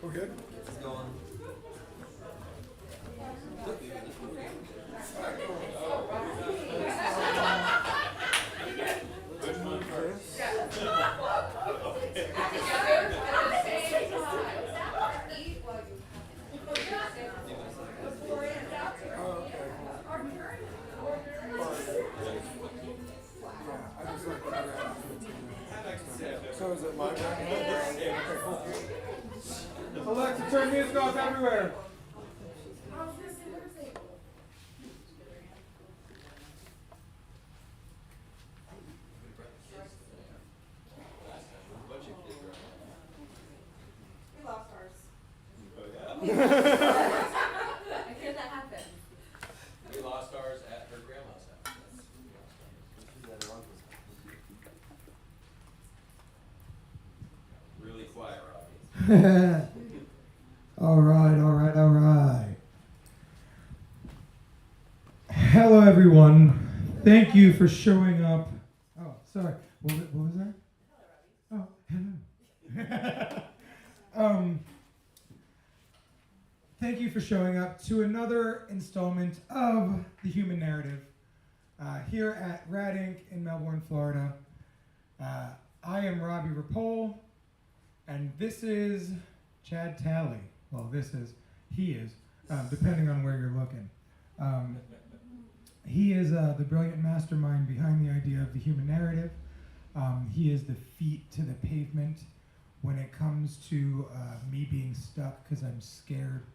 We're good? It's going. So is it live right now? Okay, cool. Alexa, turn music off everywhere. We lost ours. Oh, I hear that happen. We lost ours at her grandma's house. Really quiet, Robbie. All right. Hello, everyone. Thank you for showing up. Oh, sorry. What was that? Oh, hello. Thank you for showing up to another installment of The Human Narrative here at Rad Inc. in Melbourne, Florida. I am Robbie Rapole, and this is Chad Talley. Well, he is, depending on where you're looking. He is the brilliant mastermind behind the idea of the human narrative. He is the feet to the pavement when it comes to me being stuck because I'm scared.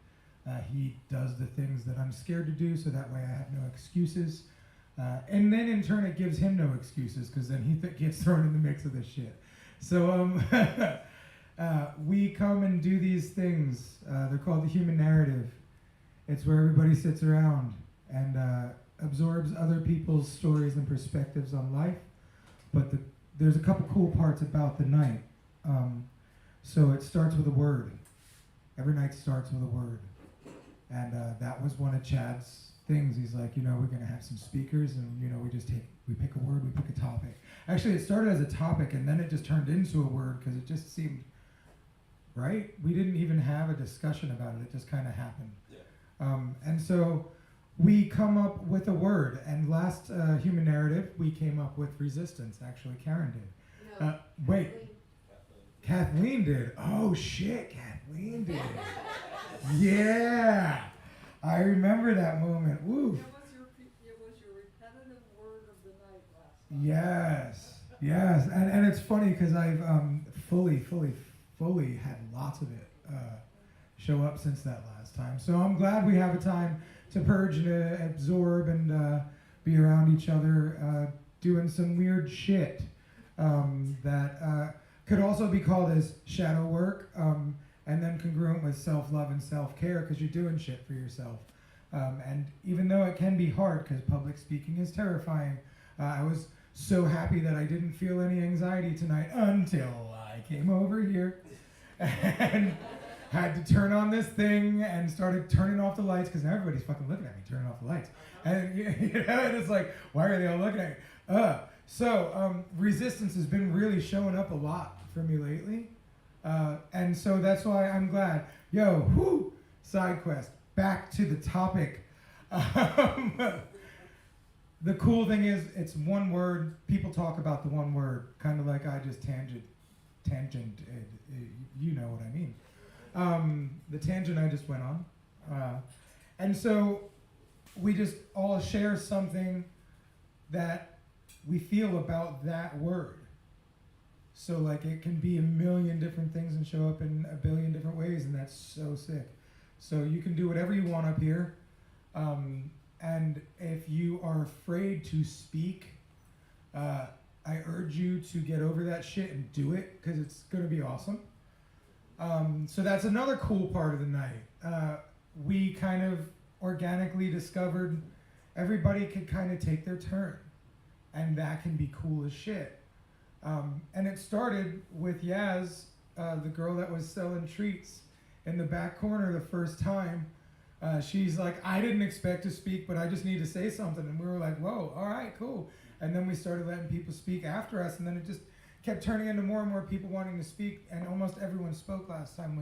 He does the things that I'm scared to do, so that way I have no excuses. And then in turn, it gives him no excuses because then he gets thrown in the mix of this shit. So we come and do these things. They're called the human narrative. It's where everybody sits around and absorbs other people's stories and perspectives on life. But there's a couple cool parts about the night. So it starts with a word. Every night starts with a word. And that was one of Chad's things. He's like, we're going to have some speakers and, we pick a word, we pick a topic. Actually, it started as a topic and then it just turned into a word because it just seemed right. We didn't even have a discussion about it. It just kind of happened. Yeah. And so we come up with a word. And last Human Narrative, we came up with resistance. Actually, Karen did. No. Wait. Kathleen did. Oh, shit, Kathleen did. Yeah. I remember that moment. Woo. It was your repetitive word of the night last night. Yes. And it's funny because I've fully had lots of it show up since that last time. So I'm glad we have a time to purge and absorb and be around each other doing some weird shit that could also be called as shadow work and then congruent with self-love and self-care because you're doing shit for yourself. And even though it can be hard because public speaking is terrifying, I was so happy that I didn't feel any anxiety tonight until I came over here and had to turn on this thing and started turning off the lights because now everybody's fucking looking at me turning off the lights. And and it's like, why are they all looking at me? So resistance has been really showing up a lot for me lately. And so that's why I'm glad. Side quest. Back to the topic. The cool thing is it's one word. People talk about the one word, kind of like I just tangent. You know what I mean. The tangent I just went on. And so we just all share something that we feel about that word. So like it can be a million different things and show up in a billion different ways, and that's so sick. So you can do whatever you want up here. And if you are afraid to speak, I urge you to get over that shit and do it because it's going to be awesome. So that's another cool part of the night. We kind of organically discovered everybody could kind of take their turn, and that can be cool as shit. And it started with Yaz, the girl that was selling treats in the back corner the first time. She's like, I didn't expect to speak, but I just need to say something. And we were like, whoa, all right, cool. And then we started letting people speak after us, and then it just kept turning into more and more people wanting to speak, and almost everyone spoke last time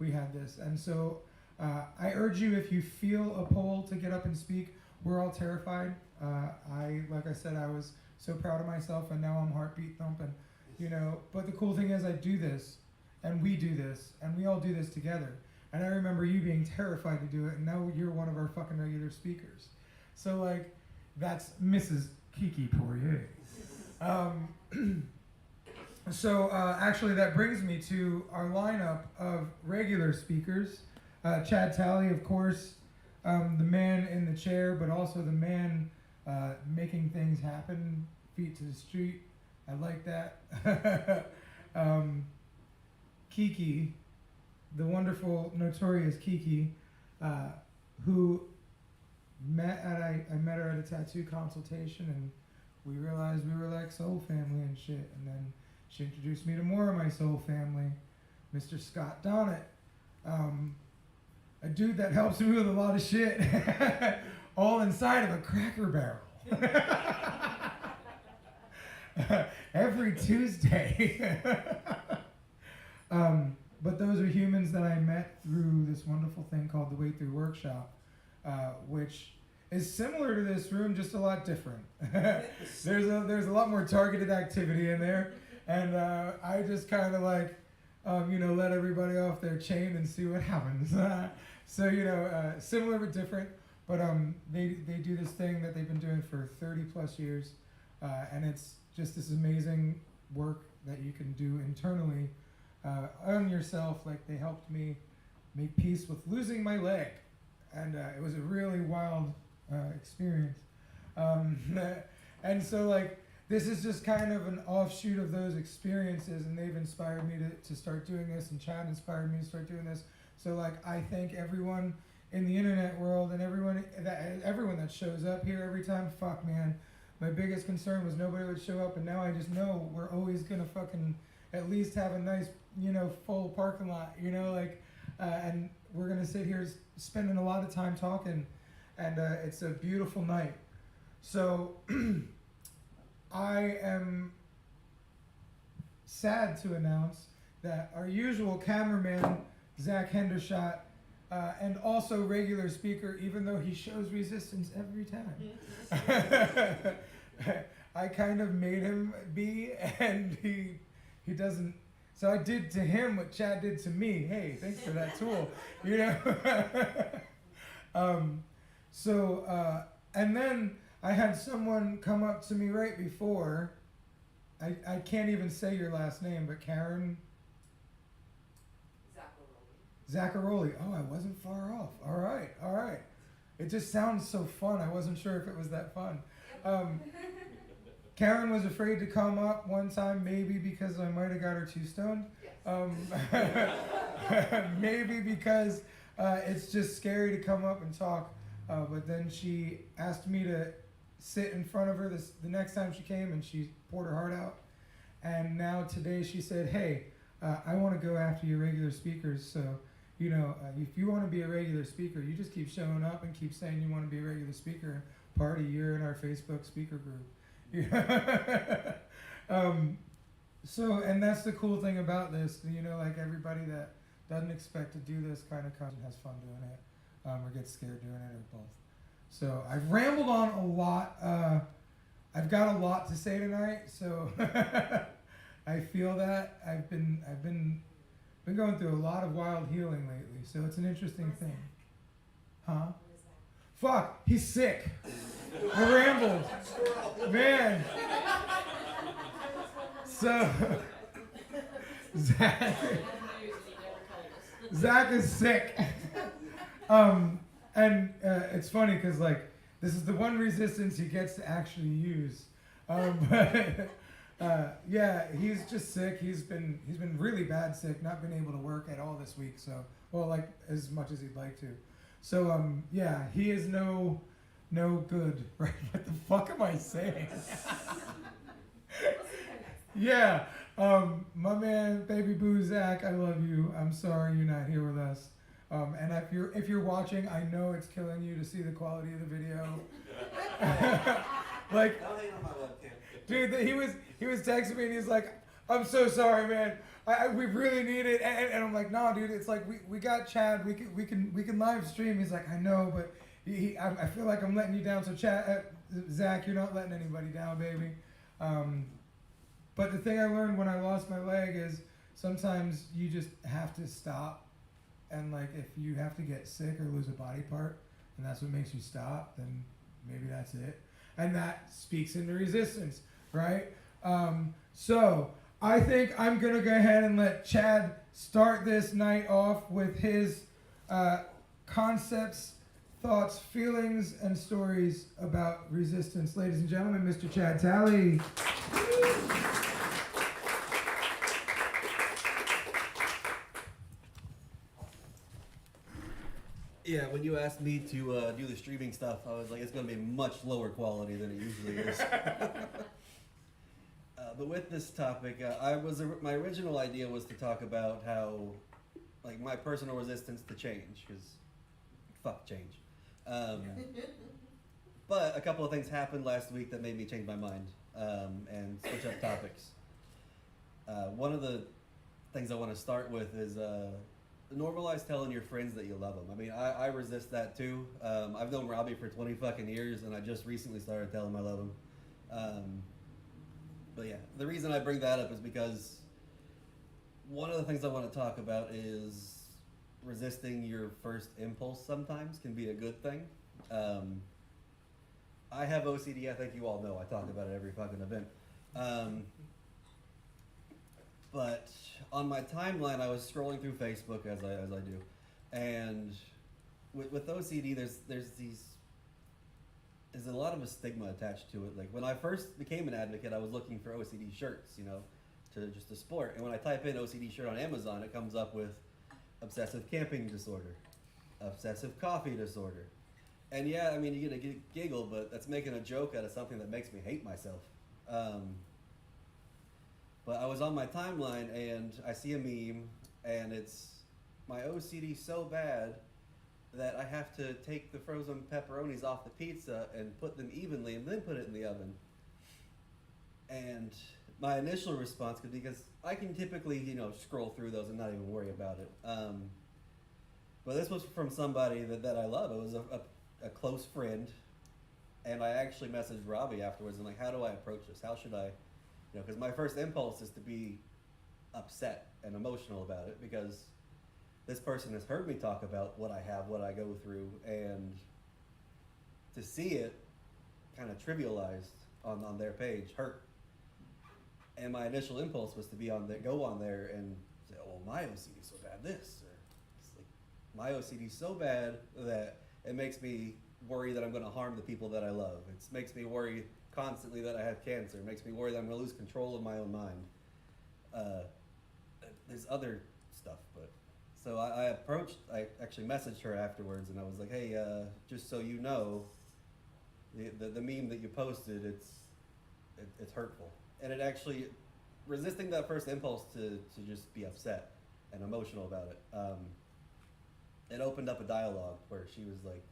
we had this. And so I urge you, if you feel a pull to get up and speak, we're all terrified. Like I said, I was so proud of myself, and now I'm heartbeat thumping, you know. But the cool thing is, I do this, and we do this, and we all do this together. And I remember you being terrified to do it, and now you're one of our fucking regular speakers. So, like, that's Mrs. Kiki Poirier. Actually, that brings me to our lineup of regular speakers. Chad Talley, of course, the man in the chair, but also the man making things happen, feet to the street. I like that. Kiki, the wonderful, notorious Kiki, who I met her at a tattoo consultation, and we realized we were like soul family and shit. And then she introduced me to more of my soul family, Mr. Scott Donnet, a dude that helps me with a lot of shit, all inside of a Cracker Barrel. Every Tuesday. But those are humans that I met through this wonderful thing called the Way Through Workshop, which is similar to this room, just a lot different. There's a lot more targeted activity in there, and I just kind of like, let everybody off their chain and see what happens. So similar but different. But they do this thing that they've been doing for 30 plus years, and it's just this amazing work that you can do internally on yourself. Like, they helped me make peace with losing my leg, and it was a really wild experience. And so, like, this is just kind of an offshoot of those experiences, and they've inspired me to start doing this, and Chad inspired me to start doing this. So, like, I thank everyone in the internet world and everyone that shows up here every time. Fuck, man. My biggest concern was nobody would show up, and now I just know we're always gonna fucking at least have a nice, full parking lot, and we're gonna sit here spending a lot of time talking, and it's a beautiful night. So I am sad to announce that our usual cameraman, Zach Hendershot, and also regular speaker, even though he shows resistance every time. I kind of made him be, and he doesn't. So I did to him what Chad did to me. Hey, thanks for that tool, and then I had someone come up to me right before. I can't even say your last name, but Karen. Zaccaroli. Oh, I wasn't far off. All right. It just sounds so fun. I wasn't sure if it was that fun. Karen was afraid to come up one time, maybe because I might have got her too stoned. Maybe because it's just scary to come up and talk. But then she asked me to sit in front of her the next time she came, and she poured her heart out. And now today she said, hey, I want to go after your regular speakers, so if you want to be a regular speaker, you just keep showing up and keep saying you want to be a regular speaker. Party, you're in our Facebook speaker group. And that's the cool thing about this, like, everybody that doesn't expect to do this kind of comes and has fun doing it, or gets scared doing it, or both. So I've rambled on a lot. I've got a lot to say tonight, so I feel that I've been going through a lot of wild healing lately, so it's an interesting thing. Huh? Fuck, he's sick. I rambled. Man. So, Zach is sick. And it's funny because, like, this is the one resistance he gets to actually use. Yeah, he's just sick. He's been really bad sick, not been able to work at all this week. So, well, like, as much as he'd like to. So, yeah, he is no good. Right? What the fuck am I saying? Yeah, my man, baby boo Zach, I love you. I'm sorry you're not here with us. And if you're watching, I know it's killing you to see the quality of the video. Like, dude, he was texting me and he's like, I'm so sorry, man. We really need it, and I'm like, no, dude. It's like we got Chad. We can live stream. He's like, I know, but I feel like I'm letting you down. So Chad, Zach, you're not letting anybody down, baby. But the thing I learned when I lost my leg is sometimes you just have to stop, and like if you have to get sick or lose a body part, and that's what makes you stop, then maybe that's it. And that speaks into resistance, right? So I think I'm gonna go ahead and let Chad start this night off with his concepts, thoughts, feelings, and stories about resistance. Ladies and gentlemen, Mr. Chad Talley. Yeah, when you asked me to do the streaming stuff, I was like, it's going to be much lower quality than it usually is. But with this topic, my original idea was to talk about how, like, my personal resistance to change, because fuck change. But a couple of things happened last week that made me change my mind and switch up topics. One of the things I want to start with is normalize telling your friends that you love them. I mean, I resist that too. I've known Robbie for 20 fucking years, and I just recently started telling him I love him. But yeah, the reason I bring that up is because one of the things I want to talk about is resisting your first impulse sometimes can be a good thing. I have OCD, I think you all know. I talk about it every fucking event. But on my timeline, I was scrolling through Facebook as I do, and with OCD, there's a lot of a stigma attached to it. Like when I first became an advocate, I was looking for OCD shirts, to sport. And when I type in OCD shirt on Amazon, it comes up with obsessive camping disorder, obsessive coffee disorder. And yeah, I mean, you get a giggle, but that's making a joke out of something that makes me hate myself. But I was on my timeline and I see a meme, and it's my OCD so bad that I have to take the frozen pepperonis off the pizza and put them evenly and then put it in the oven. And my initial response could be, because I can typically, scroll through those and not even worry about it. But this was from somebody that I love. It was a close friend. And I actually messaged Robbie afterwards and like, how do I approach this? How should I, because my first impulse is to be upset and emotional about it, because this person has heard me talk about what I have, what I go through, and to see it kind of trivialized on their page hurt. And my initial impulse was to go on there and say, oh, well, my OCD is so bad this, or it's like, my OCD is so bad that it makes me worry that I'm going to harm the people that I love. It makes me worry constantly that I have cancer. It makes me worry that I'm going to lose control of my own mind. There's other stuff, but so I actually messaged her afterwards, and I was like, hey, just so you know, the meme that you posted, it's hurtful. And it actually, resisting that first impulse to just be upset and emotional about it, it opened up a dialogue where she was like,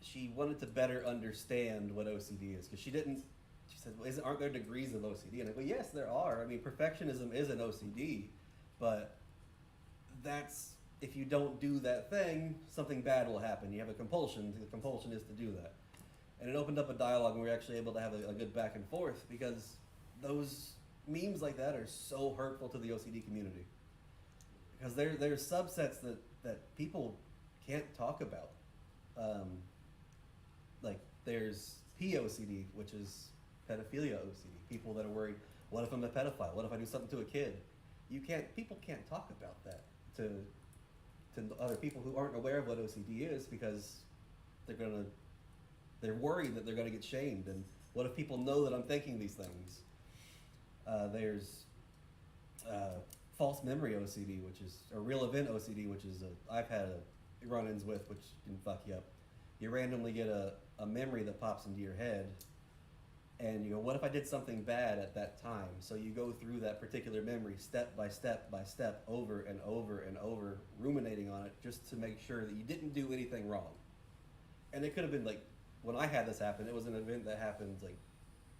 she wanted to better understand what OCD is, because she said, well, aren't there degrees of OCD? And I'm like, well, yes, there are. I mean, perfectionism is an OCD, but that's, if you don't do that thing, something bad will happen. You have a compulsion. The compulsion is to do that. And it opened up a dialogue, and we were actually able to have a good back and forth, because those memes like that are so hurtful to the OCD community. Because there's subsets that people can't talk about. Like there's POCD, which is pedophilia OCD. People that are worried, what if I'm a pedophile? What if I do something to a kid? People can't talk about that to other people who aren't aware of what OCD is, because they're worried that they're gonna get shamed. And what if people know that I'm thinking these things? There's false memory OCD, or real event OCD, which is I've had run-ins with, which can fuck you up. You randomly get a memory that pops into your head, and you go, what if I did something bad at that time? So you go through that particular memory step by step by step, over and over and over, ruminating on it, just to make sure that you didn't do anything wrong. And it could have been like, when I had this happen, it was an event that happened like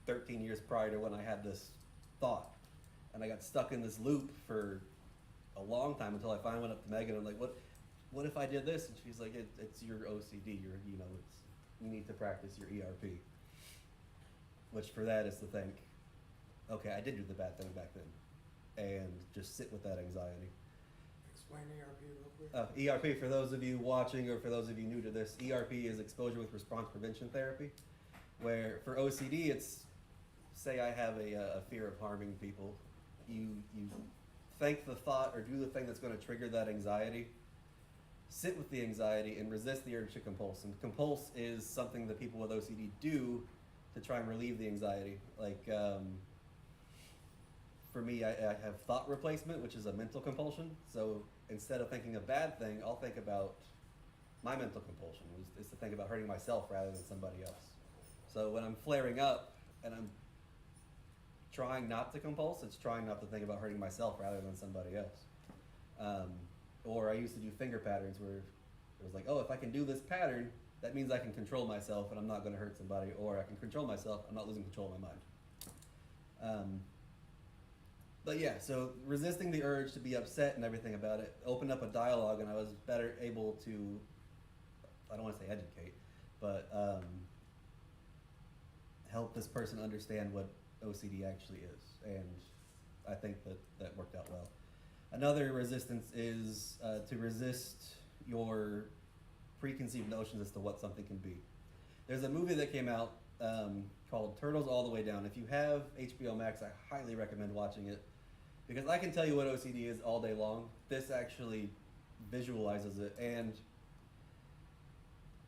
13 years prior to when I had this thought. And I got stuck in this loop for a long time until I finally went up to Megan. I'm like, what if I did this? And she's like, it's your OCD. You need to practice your ERP. Which for that is to think, okay, I did do the bad thing back then, and just sit with that anxiety. Explain ERP real quick. ERP, for those of you watching or for those of you new to this, ERP is exposure with response prevention therapy, where for OCD it's, say I have a fear of harming people, you think the thought or do the thing that's going to trigger that anxiety, sit with the anxiety and resist the urge to compulse. And compulse is something that people with OCD do to try and relieve the anxiety. Like, for me, I have thought replacement, which is a mental compulsion. So instead of thinking a bad thing, I'll think about my mental compulsion, is to think about hurting myself rather than somebody else. So when I'm flaring up and I'm trying not to compulse, it's trying not to think about hurting myself rather than somebody else. Or I used to do finger patterns where it was like, oh, if I can do this pattern, that means I can control myself and I'm not going to hurt somebody, or I can control myself, I'm not losing control of my mind. But yeah, so resisting the urge to be upset and everything about it opened up a dialogue, and I was better able to, I don't want to say educate, but help this person understand what OCD actually is. And I think that worked out well. Another resistance is to resist your preconceived notions as to what something can be. There's a movie that came out called Turtles All the Way Down. If you have HBO Max, I highly recommend watching it, because I can tell you what OCD is all day long. This actually visualizes it. And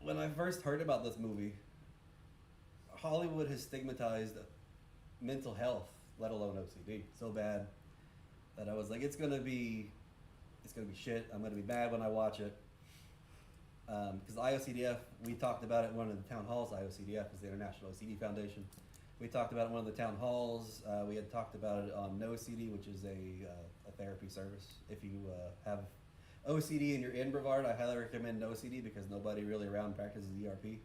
when I first heard about this movie, Hollywood has stigmatized mental health, let alone OCD, so bad that I was like, it's gonna be shit. I'm gonna be mad when I watch it. Because IOCDF, we talked about it in one of the town halls. IOCDF is the International OCD Foundation. We talked about it in one of the town halls. We had talked about it on NoCD, which is a therapy service. If you have OCD and you're in Brevard, I highly recommend NoCD because nobody really around practices ERP.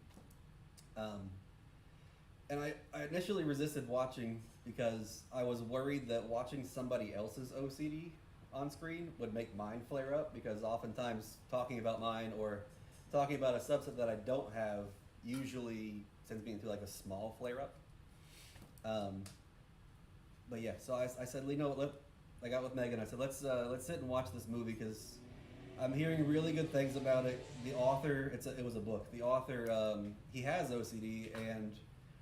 And I initially resisted watching because I was worried that watching somebody else's OCD on screen would make mine flare up, because oftentimes talking about mine or talking about a subset that I don't have usually sends me into like a small flare up. But yeah, so I said, I got with Megan. I said, let's sit and watch this movie because I'm hearing really good things about it. The author, it was a book. The author, he has OCD, and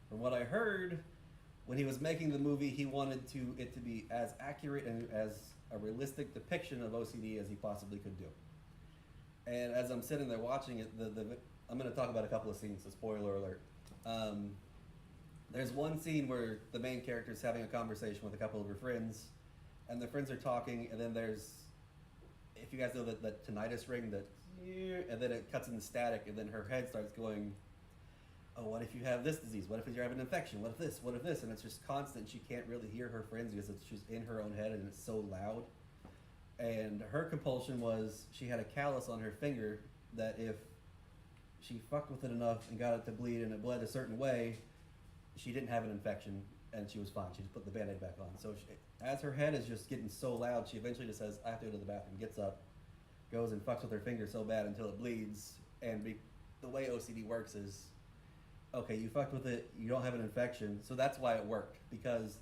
from what I heard, when he was making the movie, he wanted it to be as accurate and as a realistic depiction of OCD as he possibly could do. And as I'm sitting there watching it, I'm going to talk about a couple of scenes, so spoiler alert. There's one scene where the main character is having a conversation with a couple of her friends, and the friends are talking, and then there's, if you guys know that tinnitus ring, and then it cuts into static, and then her head starts going, oh, what if you have this disease? What if you have an infection? What if this? What if this? And it's just constant. She can't really hear her friends because she's in her own head and it's so loud. And her compulsion was she had a callus on her finger that if she fucked with it enough and got it to bleed and it bled a certain way, she didn't have an infection and she was fine. She just put the Band-Aid back on. So as her head is just getting so loud, she eventually just says, I have to go to the bathroom, gets up, goes and fucks with her finger so bad until it bleeds. And the way OCD works is, okay, you fucked with it, you don't have an infection, so that's why it worked, because,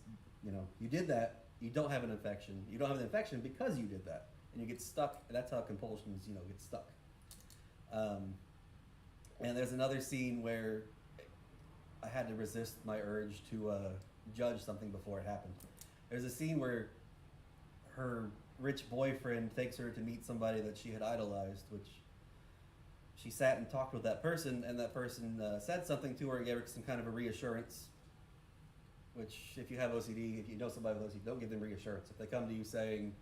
you did that, you don't have an infection, you don't have an infection because you did that, and you get stuck. That's how compulsions, get stuck. And there's another scene where I had to resist my urge to judge something before it happened. There's a scene where her rich boyfriend takes her to meet somebody that she had idolized, which she sat and talked with that person, and that person said something to her and gave her some kind of a reassurance, which if you have OCD, if you know somebody with OCD, don't give them reassurance. If they come to you saying,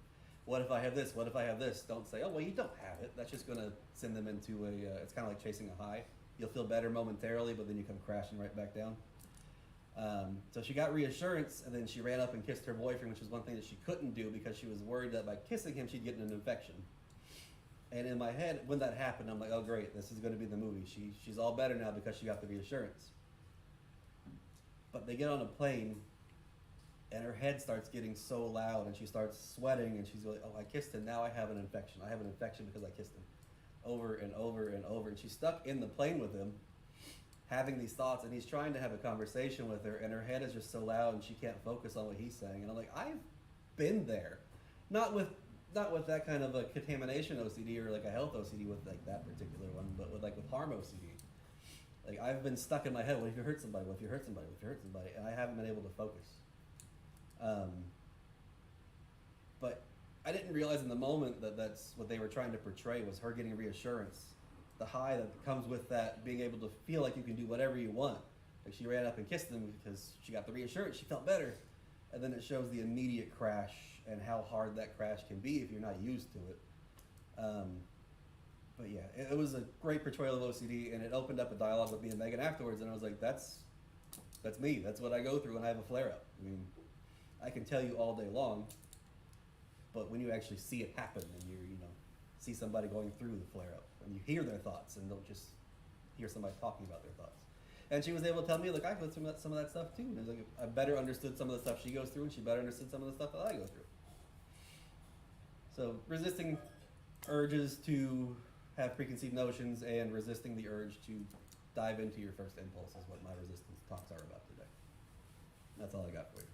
what if I have this, what if I have this, don't say, oh, well, you don't have it. That's just going to send them into it's kind of like chasing a high. You'll feel better momentarily, but then you come crashing right back down. So she got reassurance, and then she ran up and kissed her boyfriend, which is one thing that she couldn't do because she was worried that by kissing him, she'd get an infection. And in my head, when that happened, I'm like, oh great, this is going to be the movie. She's all better now because she got the reassurance. But they get on a plane, and her head starts getting so loud, and she starts sweating, and she's like, oh, I kissed him, now I have an infection. I have an infection because I kissed him. Over and over and over, and she's stuck in the plane with him, having these thoughts, and he's trying to have a conversation with her, and her head is just so loud, and she can't focus on what he's saying. And I'm like, I've been there. Not with that kind of a contamination OCD or like a health OCD with like that particular one, but with harm OCD. Like, I've been stuck in my head, what if you hurt somebody, what if you hurt somebody, what if you hurt somebody, and I haven't been able to focus. But I didn't realize in the moment that that's what they were trying to portray, was her getting reassurance. The high that comes with that, being able to feel like you can do whatever you want. Like, she ran up and kissed him because she got the reassurance, she felt better. And then it shows the immediate crash and how hard that crash can be if you're not used to it. But yeah, it was a great portrayal of OCD, and it opened up a dialogue with me and Megan afterwards, and I was like, that's me. That's what I go through when I have a flare-up. I mean, I can tell you all day long, but when you actually see it happen and you see somebody going through the flare-up and you hear their thoughts and don't just hear somebody talking about their thoughts. And she was able to tell me, like, I go through some of that stuff too. And it was like, I better understood some of the stuff she goes through, and she better understood some of the stuff that I go through. So resisting urges to have preconceived notions and resisting the urge to dive into your first impulse is what my resistance talks are about today. That's all I got for you.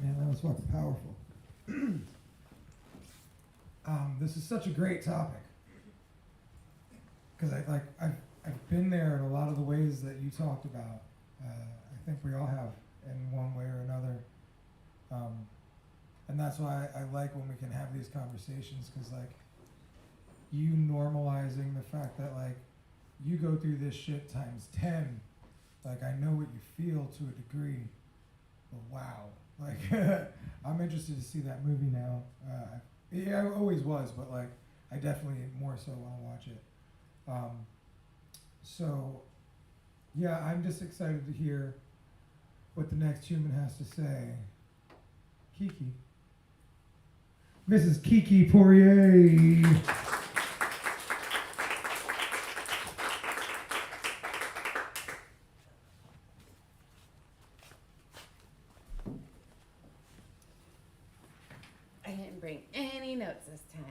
Man, that was fucking powerful. This is such a great topic, because I've been there in a lot of the ways that you talked about. I think we all have in one way or another, and that's why I like when we can have these conversations, because like, you normalizing the fact that like you go through this shit times 10. Like, I know what you feel to a degree, but wow. Like, I'm interested to see that movie now. Yeah, I always was, but like, I definitely more so want to watch it. So, yeah, I'm just excited to hear what the next human has to say. Kiki. Mrs. Kiki Poirier. I didn't bring any notes this time.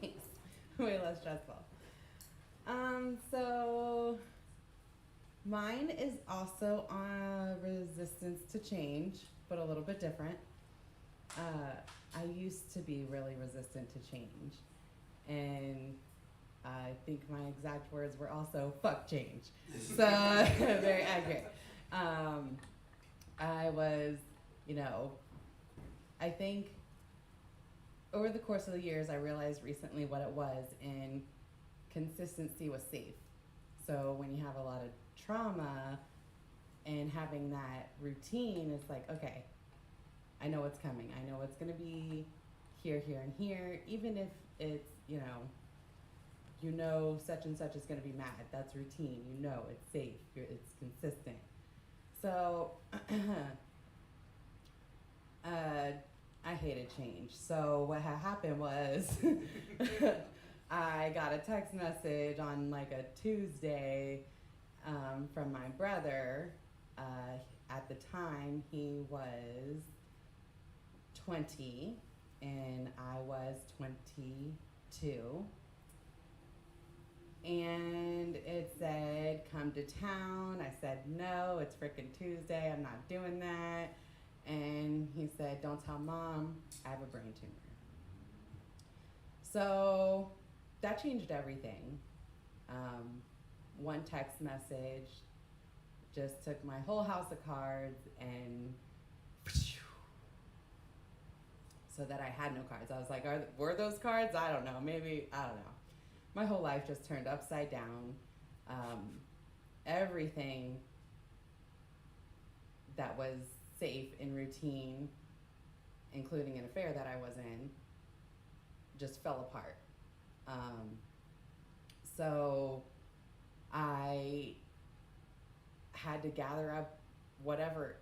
Thanks. Way less stressful. So mine is also on resistance to change, but a little bit different. I used to be really resistant to change, and I think my exact words were also "fuck change." So very accurate. I was, I think over the course of the years, I realized recently what it was, and consistency was safe. So when you have a lot of trauma and having that routine, it's like, okay, I know what's coming. I know it's going to be here, here, and here. Even if it's, such and such is going to be mad. That's routine. It's safe. It's consistent. So I hated change. So what had happened was I got a text message on like a Tuesday from my brother. At the time, he was 20 and I was 22. And it said, come to town. I said, no, it's frickin' Tuesday. I'm not doing that. And he said, don't tell mom, I have a brain tumor. So that changed everything. One text message just took my whole house of cards, and so that I had no cards. I was like, were those cards? I don't know. Maybe, I don't know. My whole life just turned upside down. Everything that was safe and routine, including an affair that I was in, just fell apart. So I had to gather up whatever.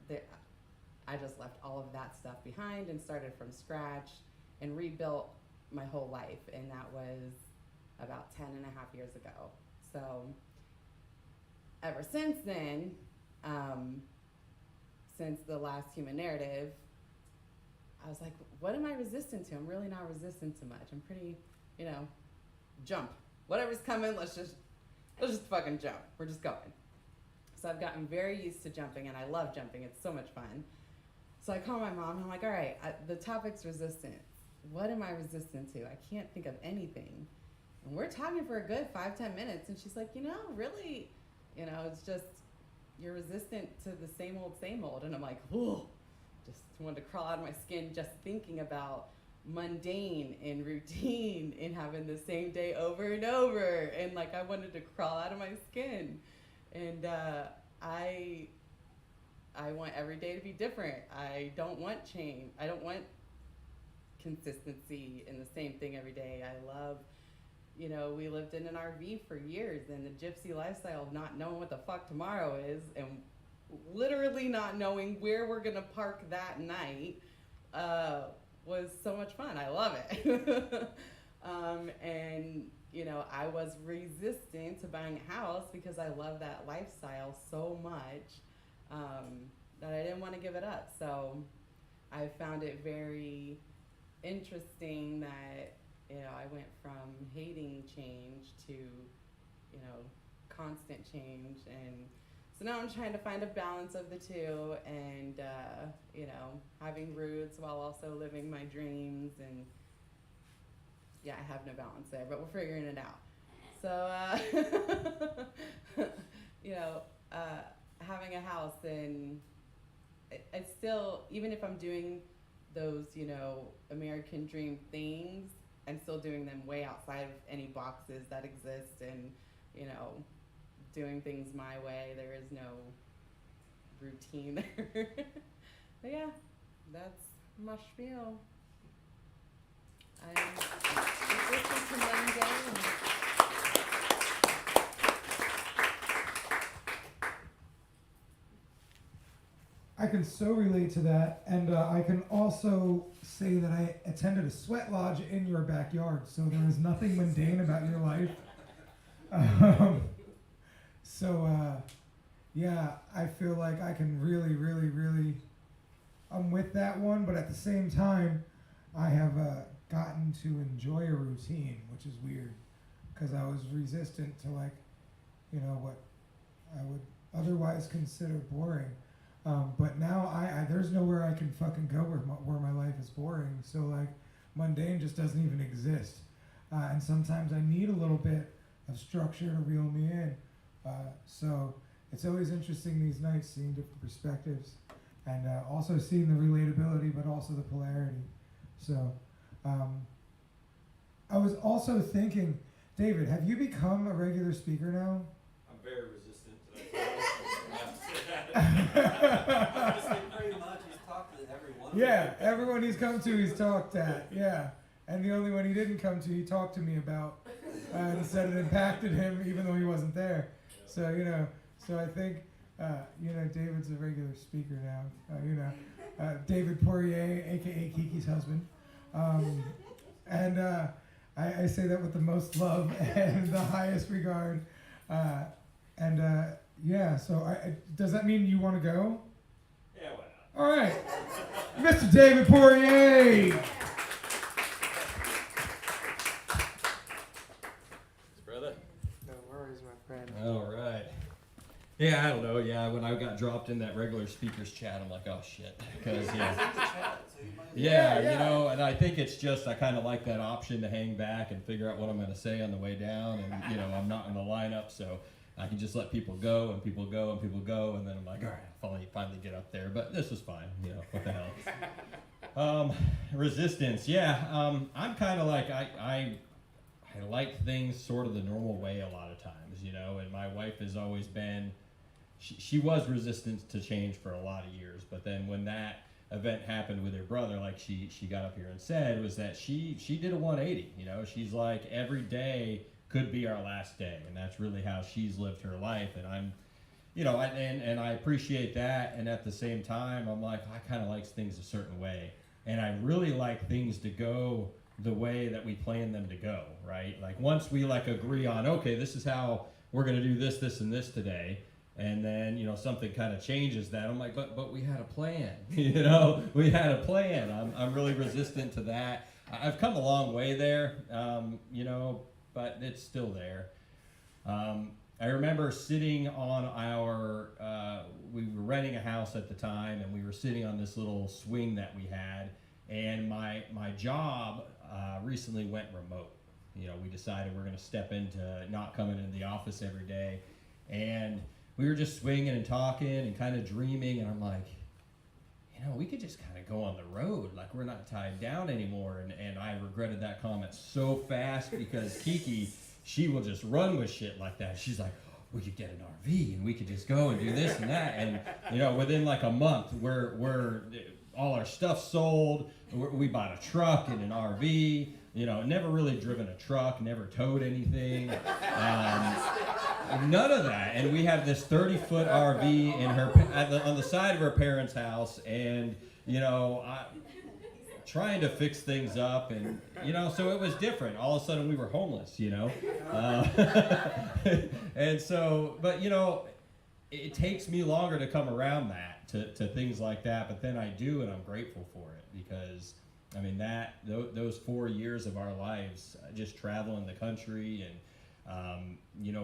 I just left all of that stuff behind and started from scratch and rebuilt my whole life. And that was about 10 and a half years ago. So ever since then, since the last human narrative, I was like, what am I resistant to? I'm really not resistant to much. I'm pretty, jump. Whatever's coming, let's just fucking jump. We're just going. So I've gotten very used to jumping, and I love jumping. It's so much fun. So I call my mom, and I'm like, all right, the topic's resistance. What am I resistant to? I can't think of anything. And we're talking for a good 5-10 minutes, and she's like, really, it's just, you're resistant to the same old. And I'm like, whoa, just wanted to crawl out of my skin just thinking about mundane and routine and having the same day over and over. And like, I wanted to crawl out of my skin. And I want every day to be different. I don't want change. I don't want consistency in the same thing every day. I love, we lived in an RV for years, and the gypsy lifestyle of not knowing what the fuck tomorrow is and literally not knowing where we're gonna park that night was so much fun. I love it. And I was resistant to buying a house because I love that lifestyle so much that I didn't want to give it up. So I found it very interesting that I went from hating change to constant change, and so now I'm trying to find a balance of the two, and having roots while also living my dreams. And yeah, I have no balance there, but we're figuring it out. So having a house, and I still, even if I'm doing those American dream things, I'm still doing them way outside of any boxes that exist, and doing things my way. There is no routine there. But yeah, that's my spiel. I'm resistant to mundane. I can so relate to that, and I can also say that I attended a sweat lodge in your backyard, so there is nothing mundane about your life. Yeah, I feel like I can really, I'm with that one, but at the same time, I have gotten to enjoy a routine, which is weird, because I was resistant to what I would otherwise consider boring. But now there's nowhere I can fucking go where my life is boring. So mundane just doesn't even exist. And sometimes I need a little bit of structure to reel me in. So it's always interesting these nights, seeing different perspectives, and also seeing the relatability, but also the polarity. So I was also thinking, David, have you become a regular speaker now? I'm very resistant to that. Honestly, pretty much, he's talked to everyone. Yeah, everyone he's come to, he's talked at. Yeah, and the only one he didn't come to, he talked to me about, and said it impacted him, even though he wasn't there. So so I think David's a regular speaker now. David Poirier, aka Kiki's husband, and I say that with the most love and the highest regard. Yeah. So does that mean you want to go? Yeah, why not? All right, Mr. David Poirier. Brother. No worries, my friend. All right. Yeah, I don't know. Yeah, when I got dropped in that regular speakers chat, I'm like, oh shit, because yeah, and I think it's just I kind of like that option to hang back and figure out what I'm going to say on the way down, and I'm not in the lineup, so I can just let people go, and people go, and people go, and then I'm like, all right, I'll finally get up there. But this was fine. What the hell. Resistance. Yeah, I'm kind of like I like things sort of the normal way a lot of times, and my wife has always been, she was resistant to change for a lot of years, but then when that event happened with her brother, like she got up here and said, was that she did a 180, she's like, every day could be our last day, and that's really how she's lived her life, and I'm, and I appreciate that, and at the same time, I'm like, I kind of like things a certain way, and I really like things to go the way that we plan them to go, right? Like once we like agree on, okay, this is how we're gonna do this, this, and this today, and then something kind of changes that. I'm like, but we had a plan, we had a plan. I'm really resistant to that. I've come a long way there, but it's still there. I remember sitting on we were renting a house at the time, and we were sitting on this little swing that we had, and my job recently went remote. We decided we're going to step into not coming into the office every day, and we were just swinging and talking and kind of dreaming, and I'm like, we could just kind of go on the road, like we're not tied down anymore. And I regretted that comment so fast because Kiki, she will just run with shit like that. She's like, we could get an RV and we could just go and do this and that. And within like a month, we're all our stuff sold. We bought a truck and an RV. Never really driven a truck, never towed anything. None of that. And we have this 30-foot RV on the side of her parents' house, and trying to fix things up, and so it was different. All of a sudden we were homeless, and so, but it takes me longer to come around that to things like that, but then I do, and I'm grateful for it, because I mean those 4 years of our lives just traveling the country, and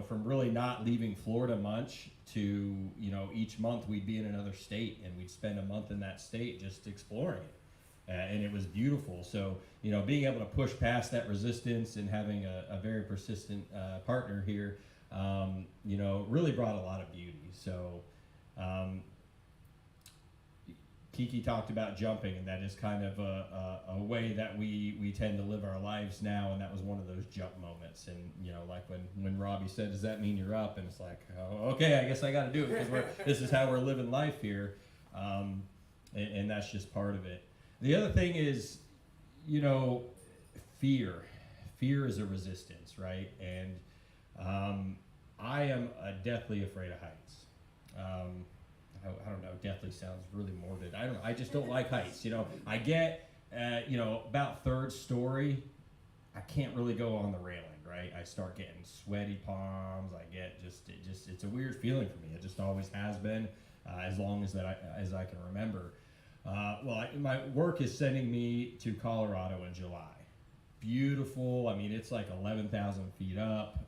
from really not leaving Florida much to each month we'd be in another state, and we'd spend a month in that state just exploring it. And it was beautiful. So, being able to push past that resistance and having a very persistent partner here, really brought a lot of beauty. So, Kiki talked about jumping, and that is kind of a way that we tend to live our lives now, and that was one of those jump moments. And, like when Robbie said, does that mean you're up? And it's like, oh, okay, I guess I got to do it, because this is how we're living life here. And that's just part of it. The other thing is, fear. Fear is a resistance, right? And I am deathly afraid of heights. I don't know, deathly sounds really morbid. I just don't like heights. I get, about third story, I can't really go on the railing, right? I start getting sweaty palms. I get it's a weird feeling for me. It just always has been, as long as I can remember. My work is sending me to Colorado in July. Beautiful. I mean, it's like 11,000 feet up,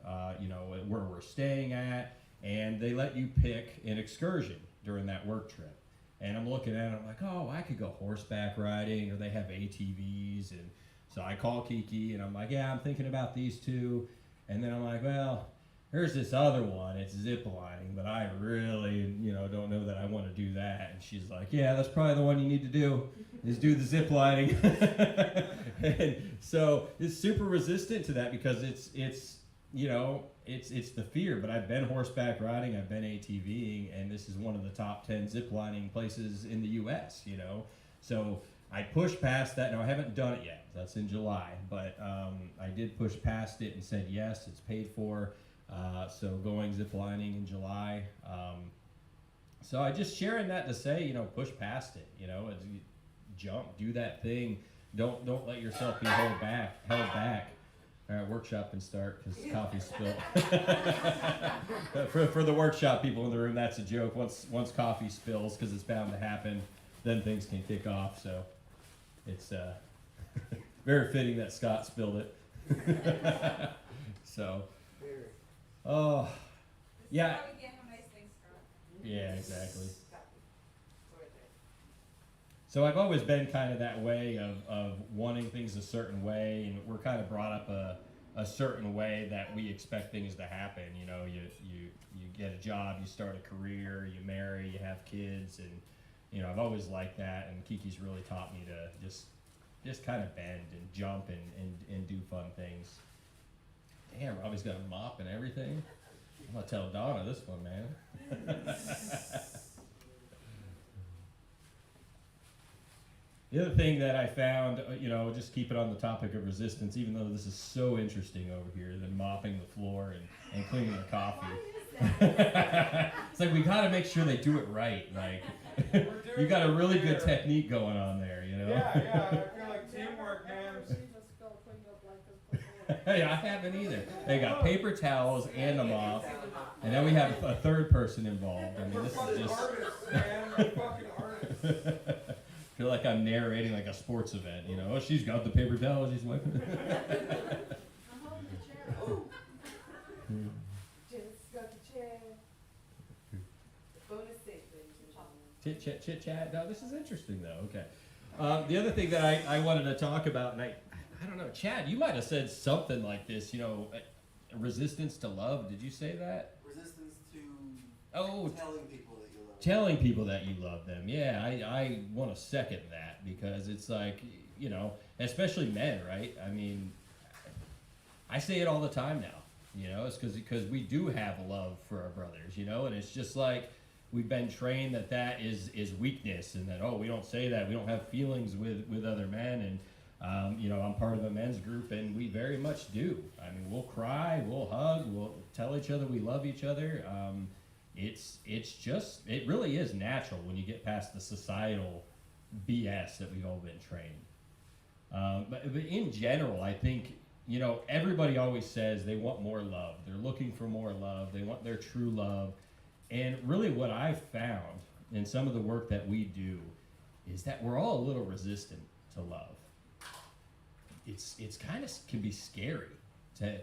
where we're staying at, and they let you pick an excursion during that work trip. And I'm looking at it, I'm like, oh, I could go horseback riding, or they have ATVs. And so I call Kiki, and I'm like, yeah, I'm thinking about these two. And then I'm like, well, there's this other one, it's zip lining, but I really, don't know that I want to do that. And she's like, yeah, that's probably the one you need to do, is do the zip lining. And so it's super resistant to that, because it's the fear. But I've been horseback riding, I've been ATVing, and this is one of the top 10 zip lining places in the U.S., So I pushed past that. Now, I haven't done it yet. That's in July. But I did push past it and said, yes, it's paid for. So going zip lining in July. So I just sharing that to say, push past it, jump, do that thing. Don't let yourself be held back. All right, workshop can start, because coffee spilled. for the workshop people in the room, that's a joke. Once coffee spills, because it's bound to happen, then things can kick off. So it's very fitting that Scott spilled it. So. Oh, yeah. Yeah, exactly. So I've always been kind of that way of wanting things a certain way, and we're kind of brought up a certain way that we expect things to happen. You get a job, you start a career, you marry, you have kids, and I've always liked that. And Kiki's really taught me to just kind of bend and jump and do fun things. Damn, Robbie's got a mop and everything. I'm gonna tell Donna this one, man. The other thing that I found, just keep it on the topic of resistance, even though this is so interesting over here, than mopping the floor and cleaning the coffee. It's like, we gotta make sure they do it right. Like, you got a really good technique going on there, Yeah, I feel like teamwork, man. Never seen us spell Hey, I haven't either. They got paper towels and a mop, and then we have a third person involved. I mean, this is just. Artists, man. We're fucking artists. I feel like I'm narrating like a sports event, you know. Oh, she's got the paper towel, she's wiping. I'm holding the chair. Oh. Just got the chair. Bonus stage, ladies and gentlemen. Chit chat. No, this is interesting though. Okay. The other thing that I wanted to talk about, and I don't know, Chad, you might have said something like this. You know, resistance to love. Did you say that? Resistance to Oh, telling people that you love them. telling people that you love them. Yeah, I want to second that because it's like, you know, especially men, right? I mean, I say it all the time now. You know, it's because we do have love for our brothers. You know, and it's just like. We've been trained that is weakness, and that we don't say that, we don't have feelings with other men, and you know, I'm part of a men's group, and we very much do. I mean, we'll cry, we'll hug, we'll tell each other we love each other. It really is natural when you get past the societal BS that we've all been trained. But in general, I think, you know, everybody always says they want more love. They're looking for more love. They want their true love. And really what I've found in some of the work that we do is that we're all a little resistant to love. It's kind of can be scary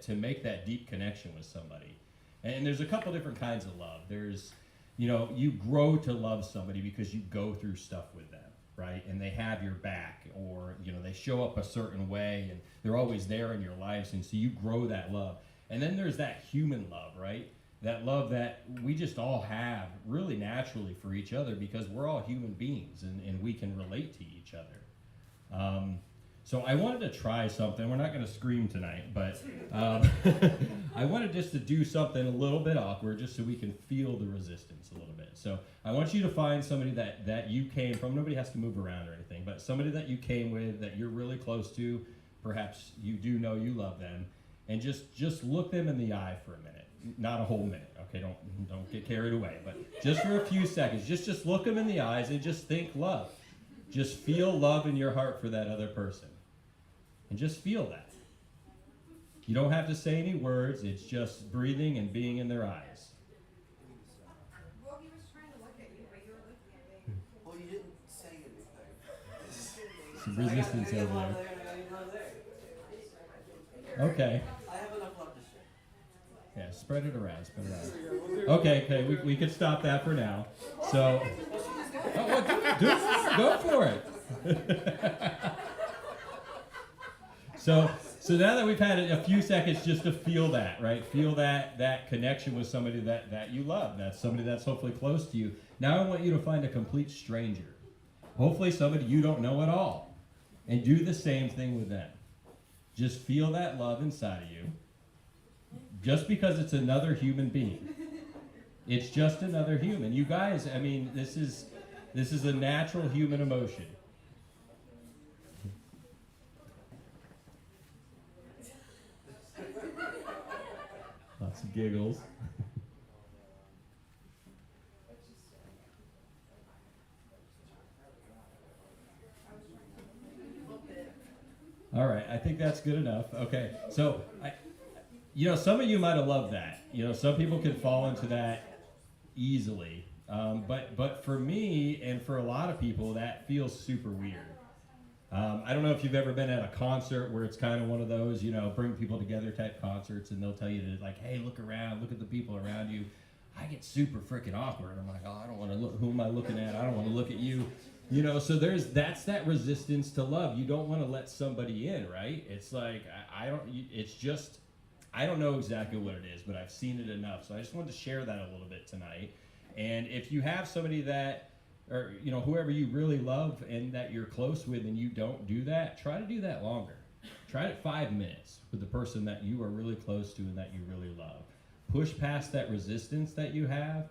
to make that deep connection with somebody. And there's a couple different kinds of love. There's, you know, you grow to love somebody because you go through stuff with them, right? And they have your back, or, you know, they show up a certain way and they're always there in your lives, and so you grow that love. And then there's that human love, right? That love that we just all have really naturally for each other because we're all human beings and we can relate to each other. So I wanted to try something. We're not going to scream tonight, but I wanted just to do something a little bit awkward just so we can feel the resistance a little bit. So I want you to find somebody that you came from. Nobody has to move around or anything, but somebody that you came with that you're really close to. Perhaps you do know you love them. And just look them in the eye for a minute. Not a whole minute, okay? Don't get carried away, but just for a few seconds. Just look them in the eyes and just think love. Just feel love in your heart for that other person. And just feel that. You don't have to say any words. It's just breathing and being in their eyes. Well, he was trying to look at you, but you were looking at me. Well, you didn't say anything. Some resistance I got over love there. there, I got love there. Okay. I have enough love to share. Yeah, spread it around. Okay, we could stop that for now. So, go for it. So now that we've had a few seconds just to feel that, right? Feel that connection with somebody that you love. That's somebody that's hopefully close to you. Now I want you to find a complete stranger. Hopefully somebody you don't know at all. And do the same thing with them. Just feel that love inside of you. Just because it's another human being. It's just another human. You guys, I mean, this is a natural human emotion. Lots of giggles. All right, I think that's good enough. Okay, so you know, some of you might have loved that. You know, some people can fall into that easily, but for me and for a lot of people, that feels super weird. I don't know if you've ever been at a concert where it's kind of one of those, you know, bring people together type concerts, and they'll tell you to, like, hey, look around, look at the people around you. I get super freaking awkward. I'm like, oh, I don't want to look. Who am I looking at? I don't want to look at you. You know, so that's that resistance to love. You don't want to let somebody in, right? It's like, I don't know exactly what it is, but I've seen it enough. So I just wanted to share that a little bit tonight. And if you have somebody that, or, you know, whoever you really love and that you're close with and you don't do that, try to do that longer. Try it 5 minutes with the person that you are really close to and that you really love. Push past that resistance that you have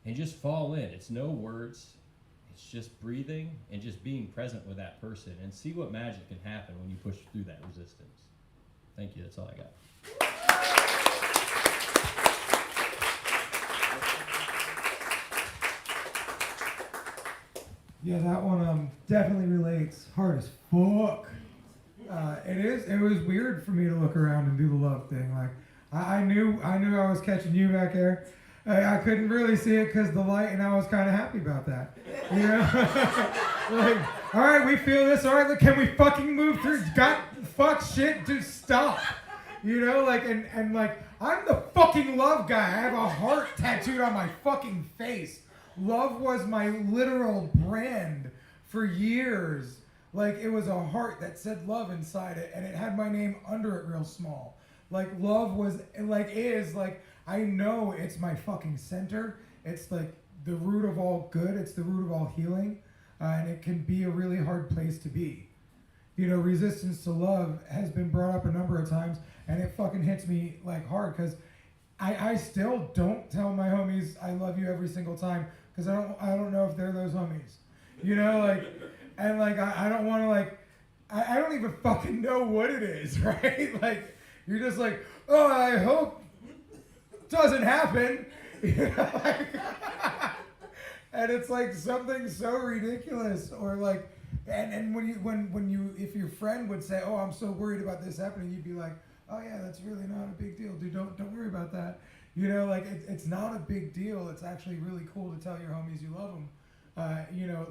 and just fall in. It's no words. It's just breathing and just being present with that person, and see what magic can happen when you push through that resistance. Thank you. That's all I got. Yeah, that one definitely relates. Hard as fuck. It was weird for me to look around and do the love thing. Like, I knew I was catching you back there. I couldn't really see it because the light, and I was kind of happy about that. You know? Like, all right, we feel this. All right, look, can we fucking move through? Fuck shit, just stop. You know, like, and like, I'm the fucking love guy. I have a heart tattooed on my fucking face. Love was my literal brand for years. Like, it was a heart that said love inside it, and it had my name under it real small. Like, love was, I know it's my fucking center. It's like the root of all good. It's the root of all healing. And it can be a really hard place to be. You know, resistance to love has been brought up a number of times, and it fucking hits me like hard because I still don't tell my homies I love you every single time because I don't know if they're those homies. You know, like, and like I don't want to like, I don't even fucking know what it is, right? Like, you're just like, oh, I hope it doesn't happen. You know, like, and it's like something so ridiculous, or like, and when you if your friend would say, oh, I'm so worried about this happening, you'd be like, oh yeah, that's really not a big deal, dude. Don't worry about that. You know, like it's not a big deal. It's actually really cool to tell your homies you love them. You know,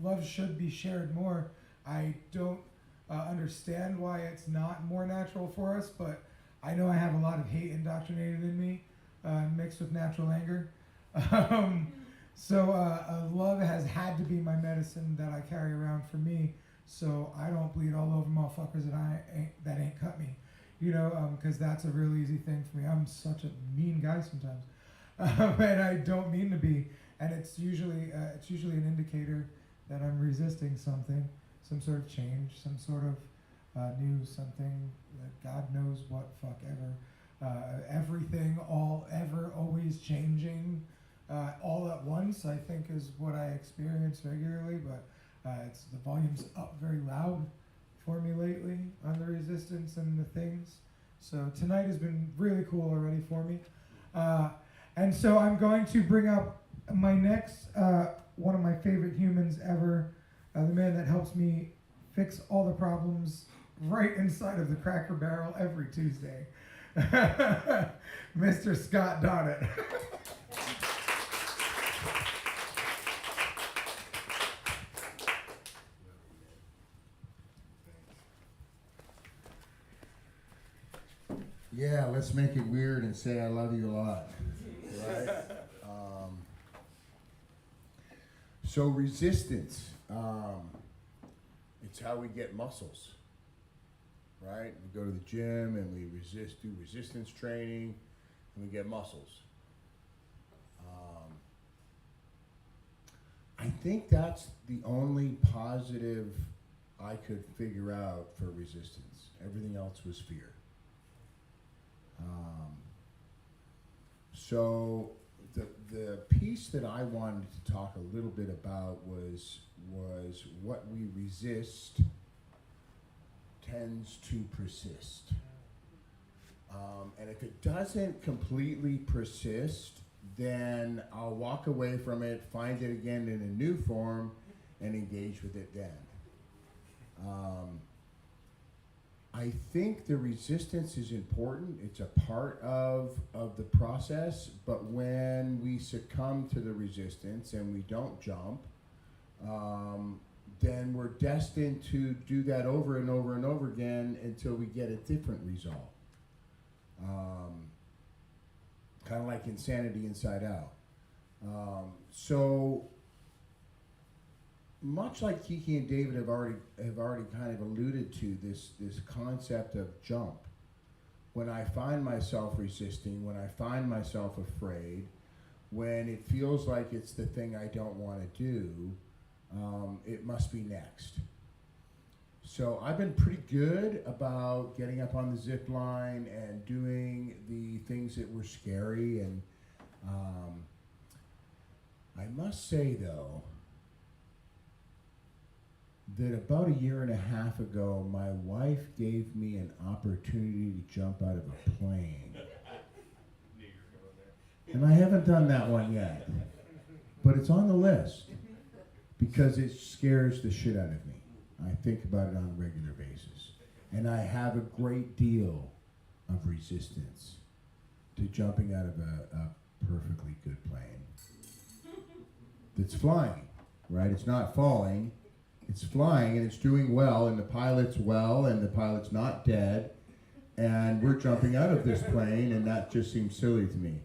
love should be shared more. I don't understand why it's not more natural for us, but I know I have a lot of hate indoctrinated in me, mixed with natural anger. So love has had to be my medicine that I carry around for me, so I don't bleed all over motherfuckers that ain't cut me, you know, because that's a real easy thing for me. I'm such a mean guy sometimes, and I don't mean to be. And it's usually an indicator that I'm resisting something, some sort of change, some sort of new something that God knows what fuck ever, everything always changing. All at once, I think, is what I experience regularly, but it's the volume's up very loud for me lately on the resistance and the things. So tonight has been really cool already for me. And so I'm going to bring up my next, one of my favorite humans ever, the man that helps me fix all the problems right inside of the Cracker Barrel every Tuesday, Mr. Scott Donnet. Yeah, let's make it weird and say I love you a lot. Right? So resistance, it's how we get muscles, right? We go to the gym and we do resistance training and we get muscles. I think that's the only positive I could figure out for resistance. Everything else was fear. So the piece that I wanted to talk a little bit about was what we resist tends to persist. And if it doesn't completely persist, then I'll walk away from it, find it again in a new form, and engage with it then. I think the resistance is important. It's a part of the process, but when we succumb to the resistance and we don't jump, then we're destined to do that over and over and over again until we get a different result. Kind of like Insanity Inside Out. So much like Kiki and David have already kind of alluded to this concept of jump. When I find myself resisting, when I find myself afraid, when it feels like it's the thing I don't want to do, it must be next. So I've been pretty good about getting up on the zip line and doing the things that were scary. And I must say, though, that about 1.5 years ago, my wife gave me an opportunity to jump out of a plane. And I haven't done that one yet. But it's on the list because it scares the shit out of me. I think about it on a regular basis. And I have a great deal of resistance to jumping out of a perfectly good plane that's flying, right? It's not falling, it's flying, and it's doing well, and the pilot's well, and the pilot's not dead, and we're jumping out of this plane, and that just seems silly to me.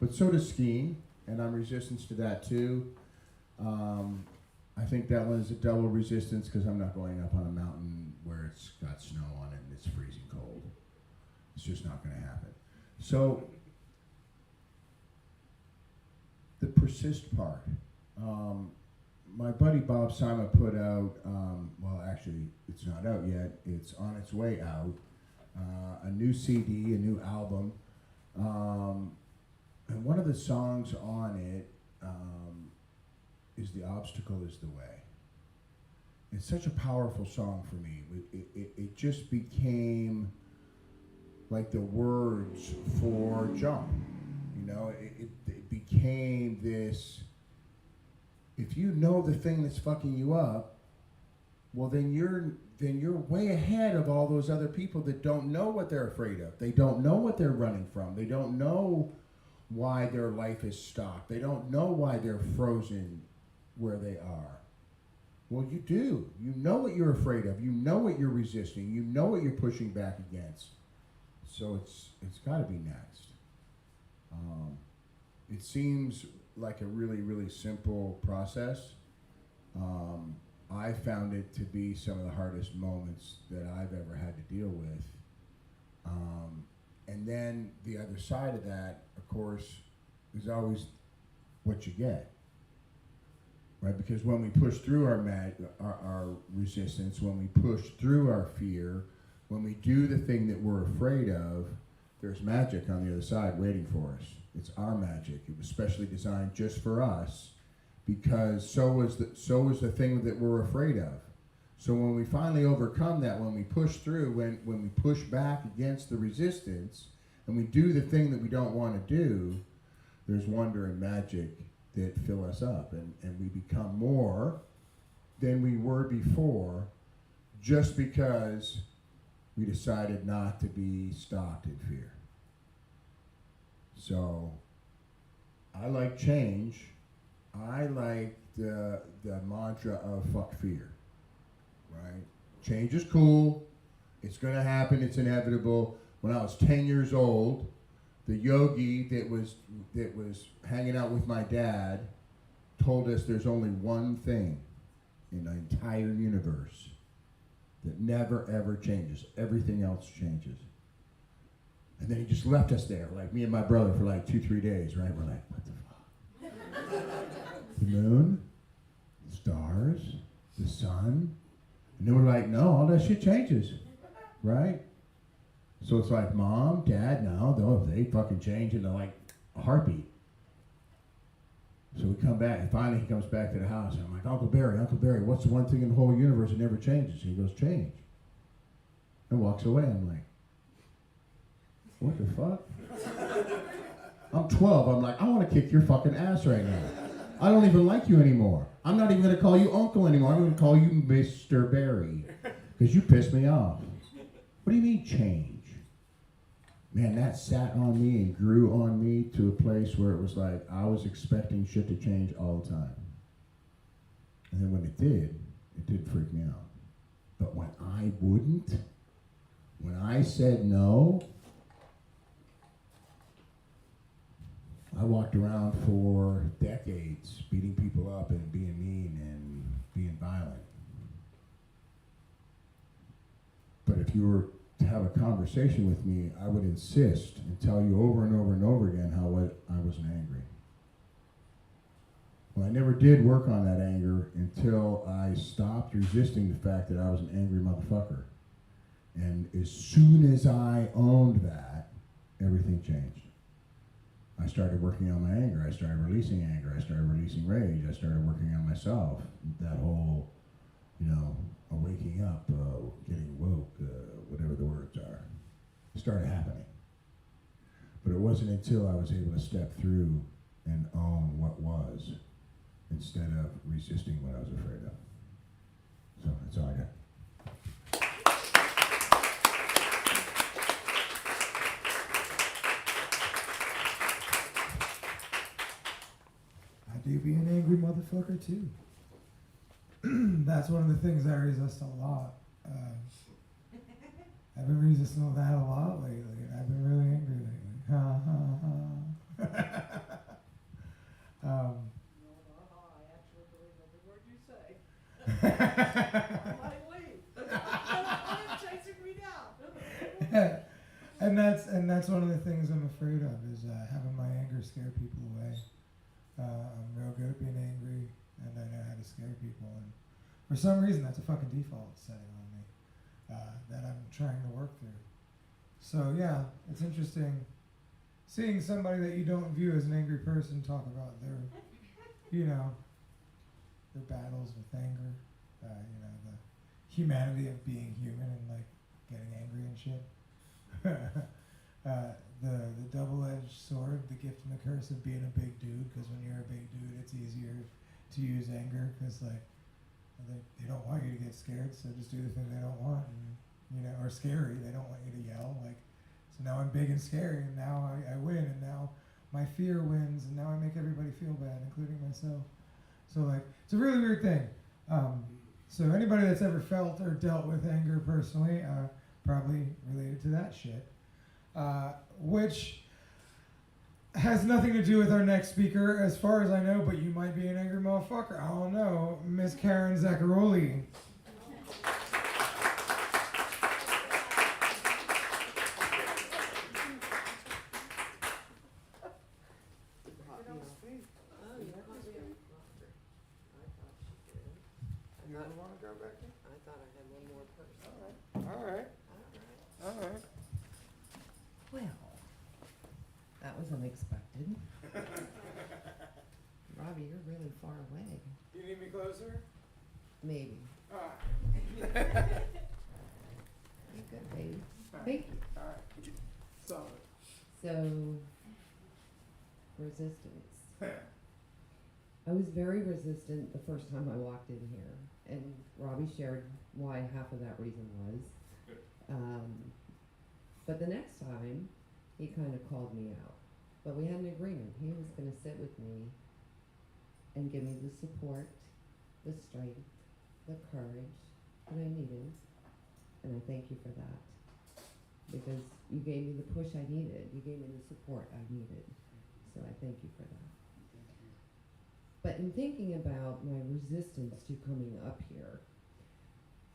But so does skiing, and I'm resistant to that too. I think that one is a double resistance because I'm not going up on a mountain where it's got snow on it and it's freezing cold. It's just not going to happen. So the persist part. My buddy Bob Simon put out, well actually it's not out yet, it's on its way out, a new CD, a new album. And one of the songs on it is The Obstacle is the Way. It's such a powerful song for me. It just became like the words for Jump. You know, it became this, if you know the thing that's fucking you up, well then you're way ahead of all those other people that don't know what they're afraid of. They don't know what they're running from. They don't know why their life is stopped. They don't know why they're frozen where they are. Well, you do. You know what you're afraid of. You know what you're resisting. You know what you're pushing back against. So it's got to be next. It seems like a really, really simple process. I found it to be some of the hardest moments that I've ever had to deal with. And then the other side of that, of course, is always what you get. Right? Because when we push through our resistance, when we push through our fear, when we do the thing that we're afraid of, there's magic on the other side waiting for us. It's our magic. It was specially designed just for us, because so was the thing that we're afraid of. So when we finally overcome that, when we push through, when we push back against the resistance, and we do the thing that we don't want to do, there's wonder and magic that fill us up, and we become more than we were before, just because we decided not to be stopped in fear. So I like change. I like the mantra of fuck fear, right? Change is cool. It's going to happen. It's inevitable. When I was 10 years old, the yogi that was hanging out with my dad told us there's only one thing in the entire universe that never ever changes. Everything else changes. And then he just left us there, like me and my brother, for like 2-3 days, right? We're like, what the fuck? The moon, the stars, the sun. And then we're like, no, all that shit changes, right? So it's like, Mom, Dad, no, they fucking change into like a heartbeat. So we come back, and finally he comes back to the house, and I'm like, Uncle Barry, what's the one thing in the whole universe that never changes? And he goes, change. And walks away. I'm like, what the fuck? I'm 12. I'm like, I want to kick your fucking ass right now. I don't even like you anymore. I'm not even going to call you Uncle anymore. I'm going to call you Mr. Barry, because you pissed me off. What do you mean change? Man, that sat on me and grew on me to a place where it was like I was expecting shit to change all the time. And then when it did freak me out. But when I wouldn't, when I said no, I walked around for decades beating people up and being mean and being violent. But if you were to have a conversation with me, I would insist and tell you over and over and over again how I wasn't angry. Well, I never did work on that anger until I stopped resisting the fact that I was an angry motherfucker. And as soon as I owned that, everything changed. I started working on my anger. I started releasing anger. I started releasing rage. I started working on myself. That whole, waking up, getting woke, whatever the words are, started happening. But it wasn't until I was able to step through and own what was, instead of resisting what I was afraid of. So that's all I got. do be an angry motherfucker too. That's one of the things I resist a lot. I've been resisting that a lot lately, and I've been really angry lately. Ha ha ha. I actually believe every word you say. I might leave. I'm chasing me down. And that's one of the things I'm afraid of is having my anger scare people away. I'm real good at being angry, and I know how to scare people. And for some reason, that's a fucking default setting on me that I'm trying to work through. So yeah, it's interesting seeing somebody that you don't view as an angry person talk about their, their battles with anger. The humanity of being human and like getting angry and shit. The double-edged sword, the gift and the curse of being a big dude, because when you're a big dude, it's easier to use anger, because like they don't want you to get scared, so just do the thing they don't want, and or scary, they don't want you to yell, like, so now I'm big and scary, and now I win, and now my fear wins, and now I make everybody feel bad, including myself. So like, it's a really weird thing. So anybody that's ever felt or dealt with anger personally, probably related to that shit. Which has nothing to do with our next speaker, as far as I know, but you might be an angry motherfucker. I don't know. Miss Karen Zaccaroli. You want to go back in? I thought I had one more person. All right. Well, that was unexpected. Robbie, you're really far away. You need me closer? Maybe. All right. You good, baby? All right. Thank you. All right. Solid. So, resistance. I was very resistant the first time I walked in here, and Robbie shared why half of that reason was. But the next time, he kind of called me out. But we had an agreement. He was going to sit with me and give me the support, the strength, the courage that I needed. And I thank you for that. Because you gave me the push I needed. You gave me the support I needed. So I thank you for that. But in thinking about my resistance to coming up here,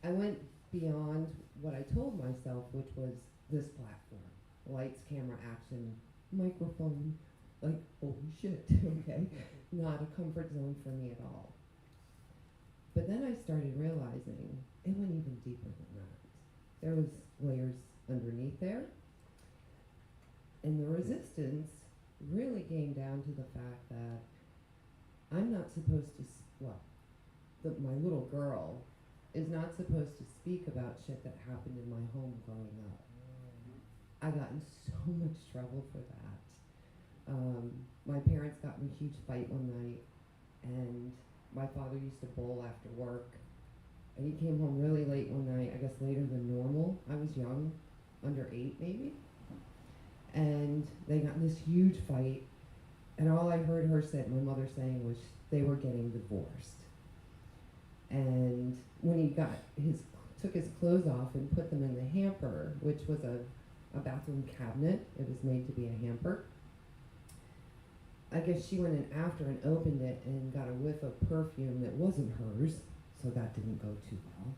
I went beyond what I told myself, which was this platform. Lights, camera, action, microphone, like, holy shit, okay? Not a comfort zone for me at all. But then I started realizing it went even deeper than that. There was layers underneath there. And the resistance really came down to the fact that I'm not supposed to, my little girl is not supposed to speak about shit that happened in my home growing up. I got in so much trouble for that. My parents got in a huge fight one night, and my father used to bowl after work. And he came home really late one night, I guess later than normal. I was young, under 8 maybe. And they got in this huge fight, and all I heard my mother saying was they were getting divorced. And when he took his clothes off and put them in the hamper, which was a bathroom cabinet, it was made to be a hamper. I guess she went in after and opened it and got a whiff of perfume that wasn't hers, so that didn't go too well,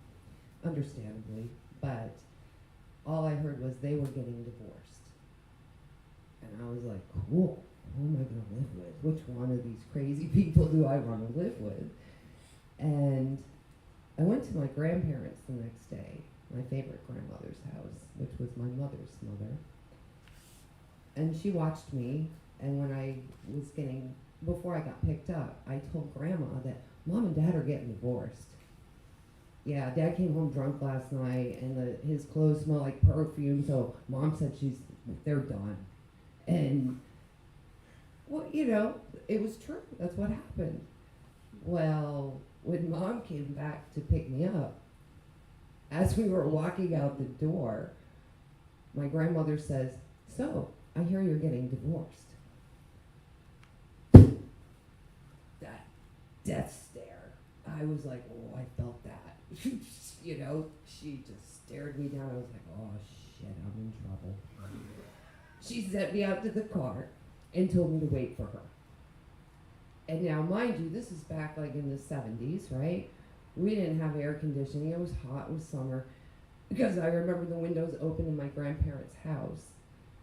understandably. But all I heard was they were getting divorced. And I was like, cool, who am I going to live with? Which one of these crazy people do I want to live with? And I went to my grandparents the next day, my favorite grandmother's house, which was my mother's mother. And she watched me, and before I got picked up, I told Grandma that Mom and Dad are getting divorced. Yeah, Dad came home drunk last night, and his clothes smell like perfume, so Mom said they're done. And, well, it was true. That's what happened. Well, when Mom came back to pick me up, as we were walking out the door, my grandmother says, "So, I hear you're getting divorced." That death stare. I was like, oh, I felt that. You know, she just stared me down. I was like, oh shit, I'm in trouble. She sent me out to the car and told me to wait for her. And now, mind you, this is back like in the 70s, right? We didn't have air conditioning. It was hot. It was summer. Because I remember the windows open in my grandparents' house.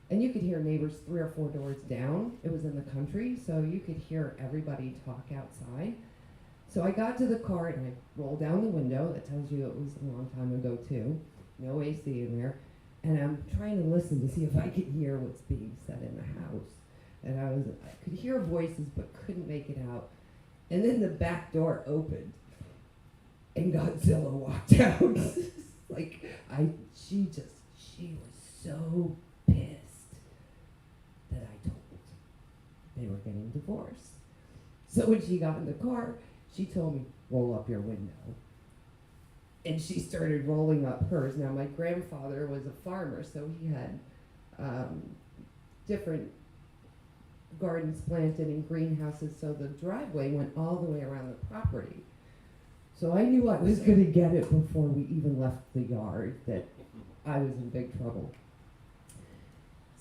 And you could hear neighbors 3 or 4 doors down. It was in the country, so you could hear everybody talk outside. So I got to the car and I rolled down the window. That tells you it was a long time ago, too. No AC in there. And I'm trying to listen to see if I could hear what's being said in the house. And I could hear voices but couldn't make it out. And then the back door opened and Godzilla walked out. She was so pissed that I told they were getting divorced. So when she got in the car, she told me, roll up your window. And she started rolling up hers. Now my grandfather was a farmer, so he had different gardens planted in greenhouses, so the driveway went all the way around the property. So I knew I was going to get it before we even left the yard, that I was in big trouble.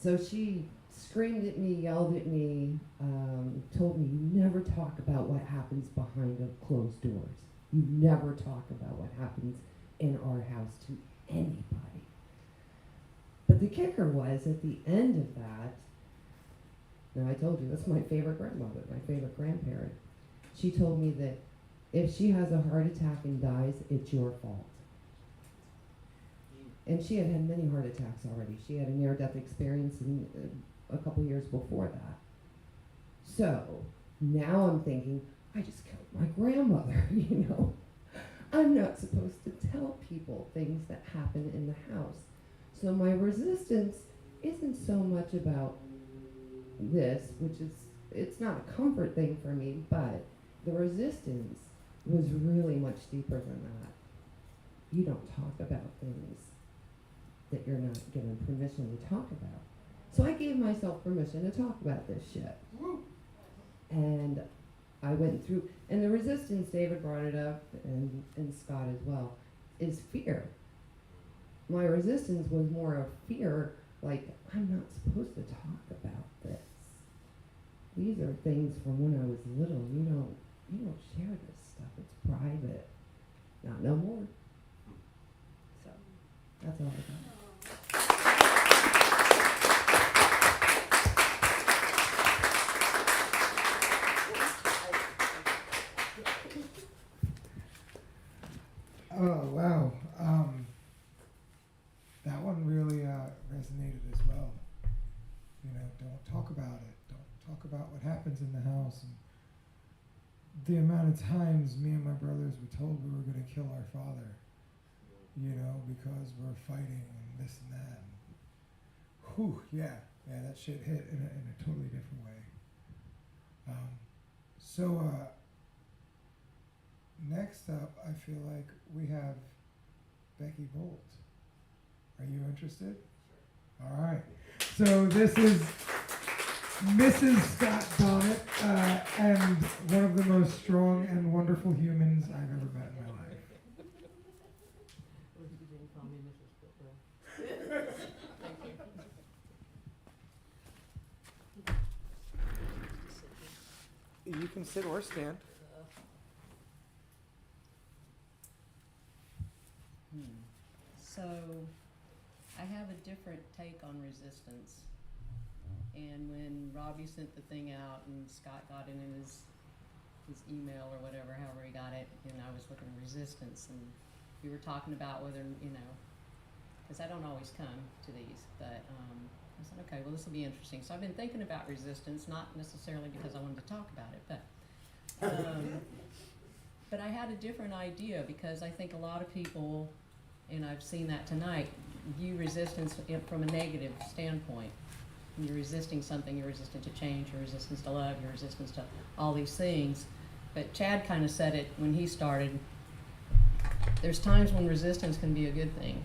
So she screamed at me, yelled at me, told me, you never talk about what happens behind closed doors. You never talk about what happens in our house to anybody. But the kicker was, at the end of that, now I told you, that's my favorite grandmother, my favorite grandparent. She told me that if she has a heart attack and dies, it's your fault. And she had had many heart attacks already. She had a near-death experience a couple years before that. So now I'm thinking, I just killed my grandmother, you know. I'm not supposed to tell people things that happen in the house. So my resistance isn't so much about this, which is, it's not a comfort thing for me, but the resistance was really much deeper than that. You don't talk about things that you're not given permission to talk about. So I gave myself permission to talk about this shit. And I went through, and the resistance, David brought it up, and Scott as well, is fear. My resistance was more of fear, like, I'm not supposed to talk about this. These are things from when I was little. You don't share this stuff. It's private. Not no more. So that's all I got. Oh, wow. That one really resonated as well. You know, don't talk about it. Don't talk about what happens in the house. And the amount of times me and my brothers were told we were going to kill our father, you know, because we're fighting and this and that. And, whew, yeah, that shit hit in a totally different way. Next up, I feel like we have Becky Bolt. Are you interested? Sure. All right. So this is Mrs. Scott Bonnet, and one of the most strong and wonderful humans I've ever met in my life. You didn't call me Mrs. Football. You can sit or stand. So, I have a different take on resistance. And when Robbie sent the thing out and Scott got it in his email or whatever, however he got it, and I was looking at resistance, and we were talking about whether, you know, because I don't always come to these, but I said, okay, well, this will be interesting. So I've been thinking about resistance, not necessarily because I wanted to talk about it, but I had a different idea, because I think a lot of people, and I've seen that tonight, view resistance from a negative standpoint. When you're resisting something, you're resistant to change, you're resistant to love, you're resistant to all these things. But Chad kind of said it when he started. There's times when resistance can be a good thing.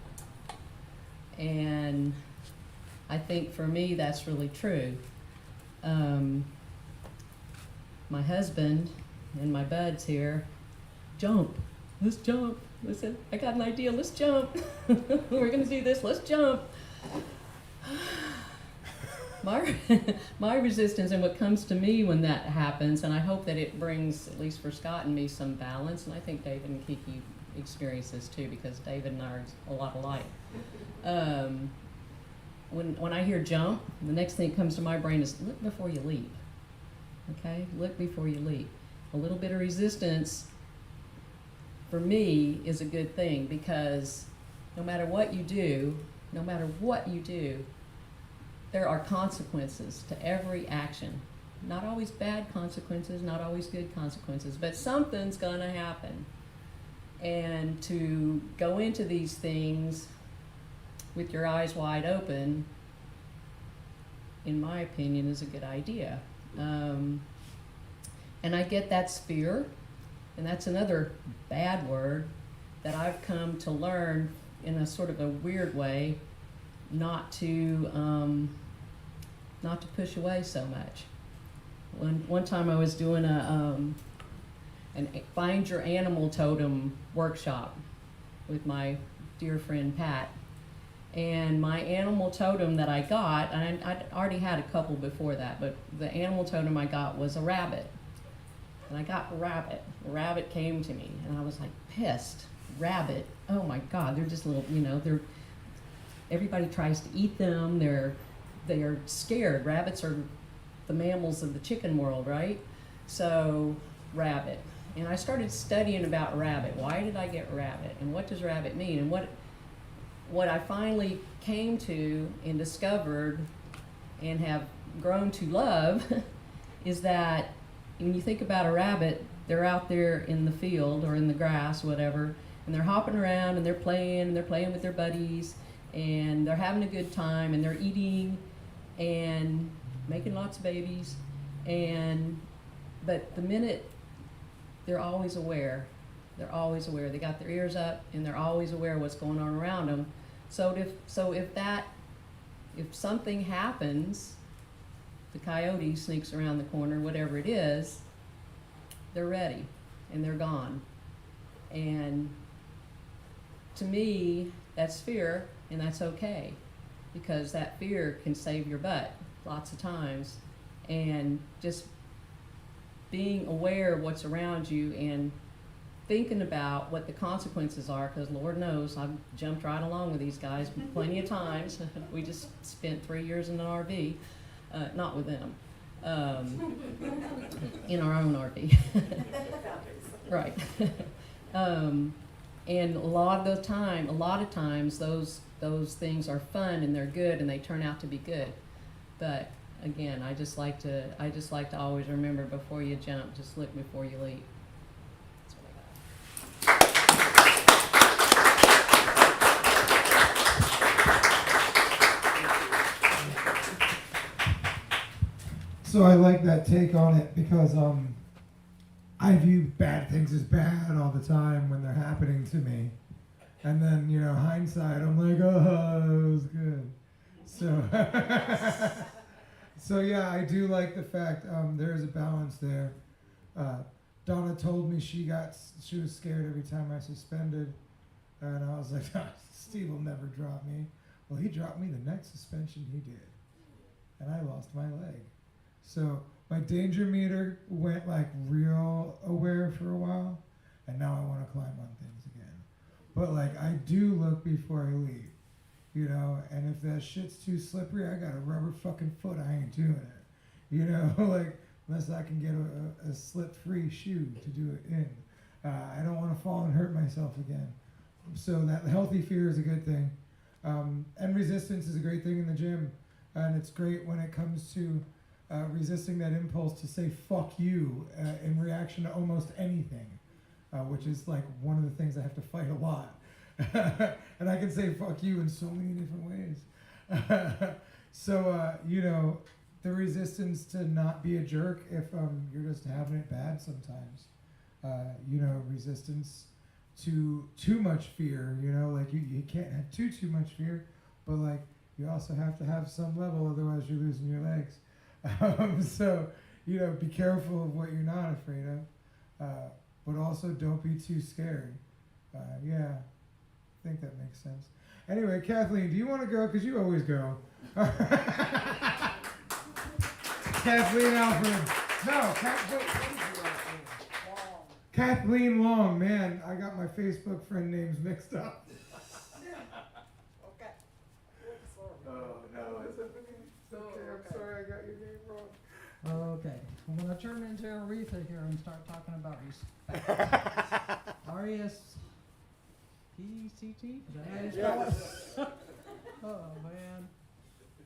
And I think for me, that's really true. My husband, and my buds here, jump, let's jump. Listen, I got an idea, let's jump. We're gonna do this, let's jump. My resistance and what comes to me when that happens, and I hope that it brings, at least for Scott and me, some balance, and I think David and Kiki experience this too, because David and I are a lot alike. When I hear jump, the next thing that comes to my brain is look before you leap. Okay, look before you leap. A little bit of resistance for me is a good thing, because no matter what you do, there are consequences to every action. Not always bad consequences, not always good consequences, but something's gonna happen. And to go into these things with your eyes wide open, in my opinion, is a good idea. And I get that's fear, and that's another bad word that I've come to learn in a sort of a weird way, not to push away so much. One time I was doing an Find Your Animal Totem workshop with my dear friend Pat, and my animal totem that I got, and I'd already had a couple before that, but the animal totem I got was a rabbit. And I got a rabbit. A rabbit came to me, and I was like pissed. Rabbit, oh my God, they're just little, everybody tries to eat them. They are scared. Rabbits are the mammals of the chicken world, right? So, rabbit. And I started studying about rabbit. Why did I get rabbit? And what does rabbit mean? And what I finally came to and discovered and have grown to love is that when you think about a rabbit, they're out there in the field or in the grass, whatever, and they're hopping around and they're playing with their buddies, and they're having a good time, and they're eating and making lots of babies, but the minute they're always aware, they got their ears up and they're always aware of what's going on around them. So if something happens, the coyote sneaks around the corner, whatever it is, they're ready and they're gone. And to me, that's fear, and that's okay, because that fear can save your butt lots of times. And just being aware of what's around you and thinking about what the consequences are, because Lord knows I've jumped right along with these guys plenty of times. We just spent 3 years in an RV, not with them, in our own RV. Right. And a lot of times those things are fun and they're good and they turn out to be good. But again, I just like to always remember, before you jump, just look before you leap. That's what I got. So I like that take on it, because I view bad things as bad all the time when they're happening to me. And then, hindsight, I'm like, oh, it was good. So yeah, I do like the fact there is a balance there. Donna told me she was scared every time I suspended, and I was like, Steve will never drop me. Well, he dropped me the next suspension he did, and I lost my leg. So my danger meter went like real aware for a while, and now I want to climb on things again. But like, I do look before I leave. And if that shit's too slippery, I got a rubber fucking foot, I ain't doing it. Like, unless I can get a slip-free shoe to do it in. I don't want to fall and hurt myself again. So that healthy fear is a good thing. And resistance is a great thing in the gym. And it's great when it comes to resisting that impulse to say fuck you in reaction to almost anything, which is like one of the things I have to fight a lot. And I can say fuck you in so many different ways. So, the resistance to not be a jerk if you're just having it bad sometimes. Resistance to too much fear, like you can't have too much fear, but like you also have to have some level, otherwise you're losing your legs. So, be careful of what you're not afraid of. but also don't be too scary. Yeah, I think that makes sense. Anyway, Kathleen, do you want to go? Because you always go. Kathleen Alfred. No, Kathleen Long. Man, I got my Facebook friend names mixed up. Okay. Oh, no, it's okay. I'm sorry I got your name wrong. Okay, I'm gonna turn into Aretha here and start talking about respect. R-E-S-P-E-C-T? Is that how you spell it? Oh, man.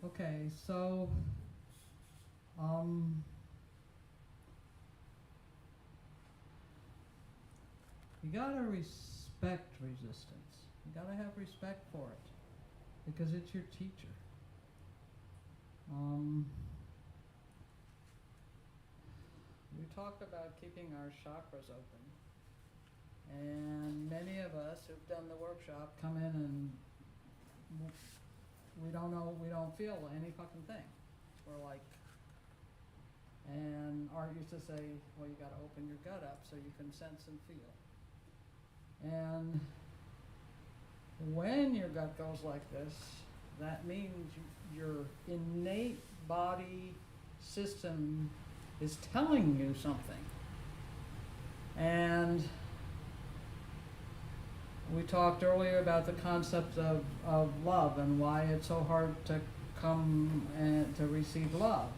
Okay, so, you gotta respect resistance. You gotta have respect for it, because it's your teacher. We talk about keeping our chakras open, and many of us who've done the workshop come in and we don't feel any fucking thing. We're like, and Art used to say, well, you gotta open your gut up so you can sense and feel. And when your gut goes like this, that means your innate body system is telling you something. And we talked earlier about the concept of love and why it's so hard to come and to receive love.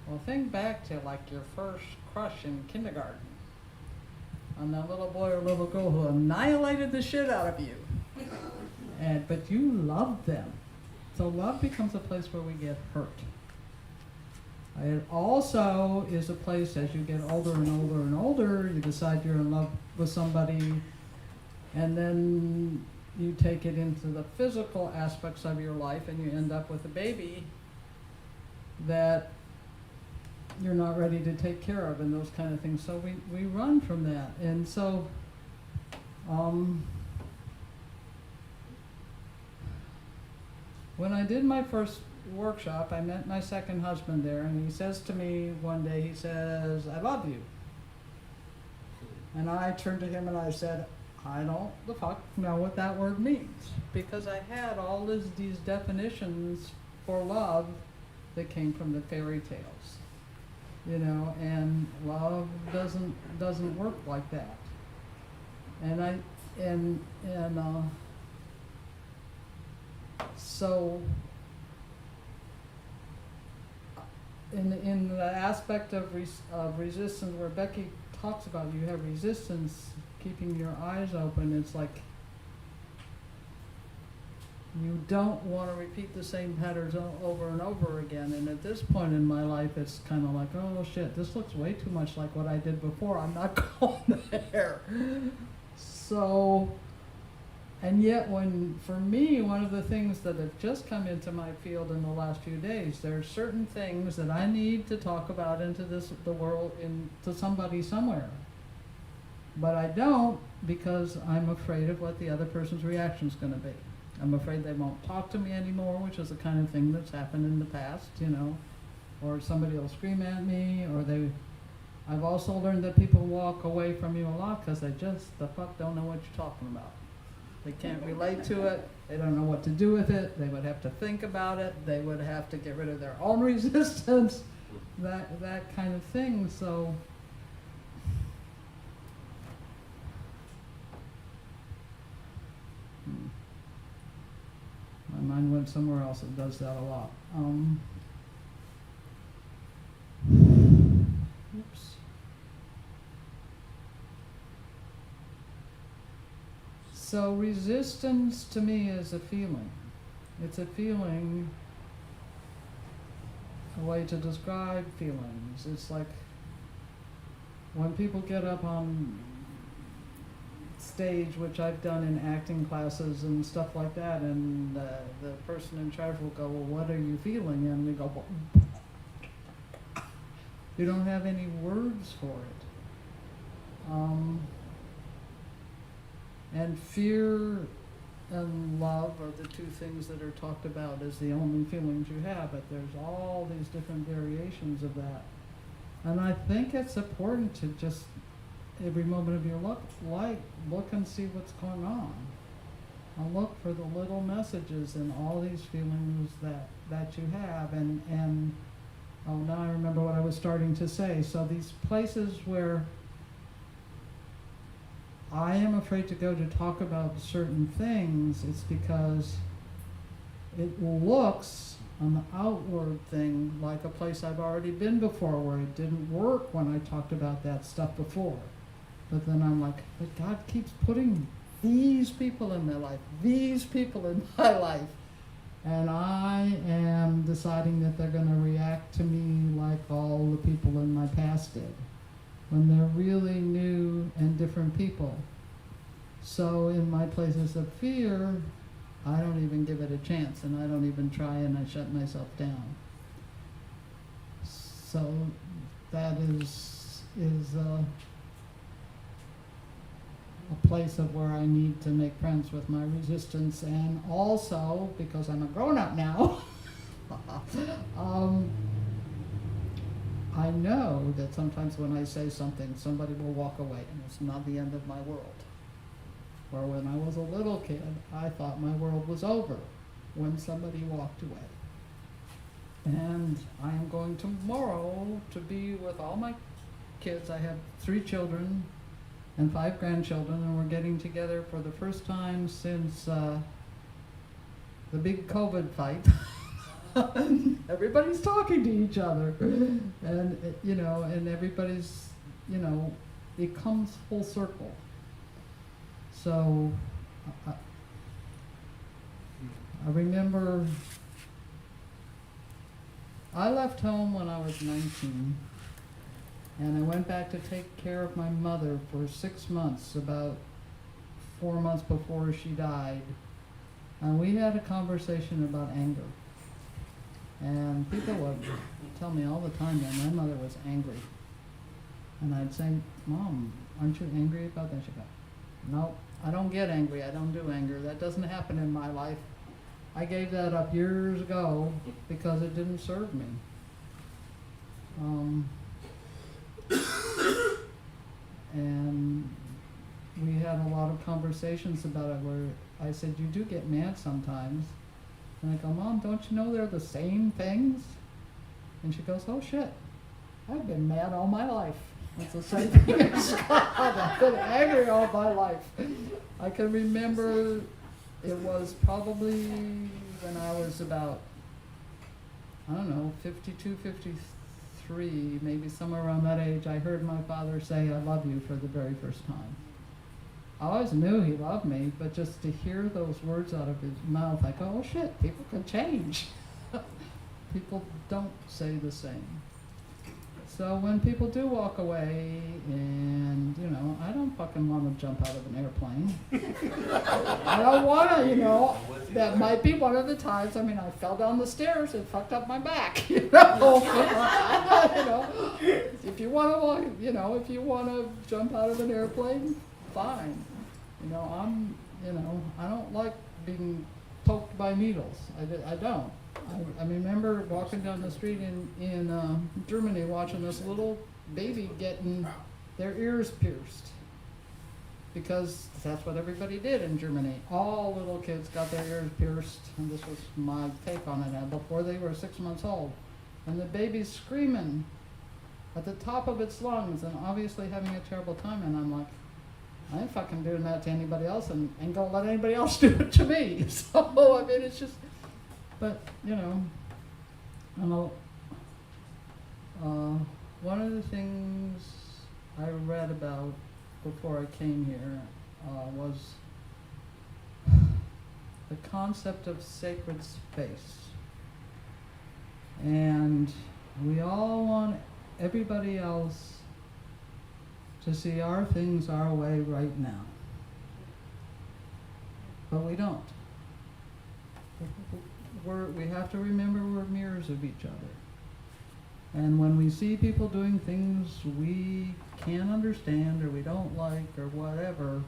Well, think back to like your first crush in kindergarten on that little boy or little girl who annihilated the shit out of you. But you loved them. So love becomes a place where we get hurt. It also is a place as you get older and older and older, you decide you're in love with somebody, and then you take it into the physical aspects of your life and you end up with a baby that you're not ready to take care of and those kind of things. So we run from that. And so when I did my first workshop, I met my second husband there, and he says to me one day, he says, I love you. And I turned to him and I said, I don't the fuck know what that word means, because I had all these definitions for love that came from the fairy tales, you know, and love doesn't work like that. So in the aspect of resistance where Becky talks about you have resistance, keeping your eyes open, it's like you don't want to repeat the same patterns over and over again. And at this point in my life, it's kind of like, oh shit, this looks way too much like what I did before. I'm not going there. So, and yet for me, one of the things that have just come into my field in the last few days, there are certain things that I need to talk about into the world, to somebody somewhere. But I don't, because I'm afraid of what the other person's reaction is going to be. I'm afraid they won't talk to me anymore, which is the kind of thing that's happened in the past, you know, or somebody will scream at me, or I've also learned that people walk away from you a lot because they just the fuck don't know what you're talking about. They can't relate to it. They don't know what to do with it. They would have to think about it. They would have to get rid of their own resistance, that kind of thing. So my mind went somewhere else. It does that a lot. Oops. So resistance to me is a feeling. It's a feeling, a way to describe feelings. It's like when people get up on stage, which I've done in acting classes and stuff like that, and the person in charge will go, well, what are you feeling? And we go, you don't have any words for it. And fear and love are the two things that are talked about as the only feelings you have, but there's all these different variations of that. And I think it's important to just every moment of your look and see what's going on. And look for the little messages in all these feelings that you have. And oh, now I remember what I was starting to say. So these places where I am afraid to go to talk about certain things, it's because it looks on the outward thing like a place I've already been before, where it didn't work when I talked about that stuff before. But then I'm like, but God keeps putting these people in my life, these people in my life. And I am deciding that they're going to react to me like all the people in my past did, when they're really new and different people. So in my places of fear, I don't even give it a chance, and I don't even try, and I shut myself down. So that is a place of where I need to make friends with my resistance, and also, because I'm a grown-up now, I know that sometimes when I say something, somebody will walk away, and it's not the end of my world. Where when I was a little kid, I thought my world was over when somebody walked away. And I am going tomorrow to be with all my kids. I have 3 children and 5 grandchildren, and we're getting together for the first time since the big COVID fight. Everybody's talking to each other, and and everybody's, it comes full circle. So I remember I left home when I was 19, and I went back to take care of my mother for 6 months, about 4 months before she died. And we had a conversation about anger. And people would tell me all the time that my mother was angry. And I'd say, Mom, aren't you angry about that? She'd go, no, I don't get angry. I don't do anger. That doesn't happen in my life. I gave that up years ago because it didn't serve me. And we had a lot of conversations about it where I said, you do get mad sometimes. And I go, Mom, don't you know they're the same things? And she goes, oh shit, I've been mad all my life. It's the same thing as God. I've been angry all my life. I can remember it was probably when I was about, 52, 53, maybe somewhere around that age, I heard my father say, I love you for the very first time. I always knew he loved me, but just to hear those words out of his mouth, I go, oh shit, people can change. People don't say the same. So when people do walk away, and, I don't fucking want to jump out of an airplane. I don't want to, that might be one of the times, I fell down the stairs and fucked up my back, If you want to walk, if you want to jump out of an airplane, fine. I don't like being poked by needles. I don't. I remember walking down the street in Germany watching this little baby getting their ears pierced. Because that's what everybody did in Germany. All little kids got their ears pierced, and this was my take on it, before they were 6 months old. And the baby's screaming at the top of its lungs and obviously having a terrible time, and I'm like, I ain't fucking doing that to anybody else, and ain't gonna let anybody else do it to me. So, it's just, but, one of the things I read about before I came here was the concept of sacred space. And we all want everybody else to see our things our way right now. But we don't. We have to remember we're mirrors of each other. And when we see people doing things we can't understand or we don't like or whatever,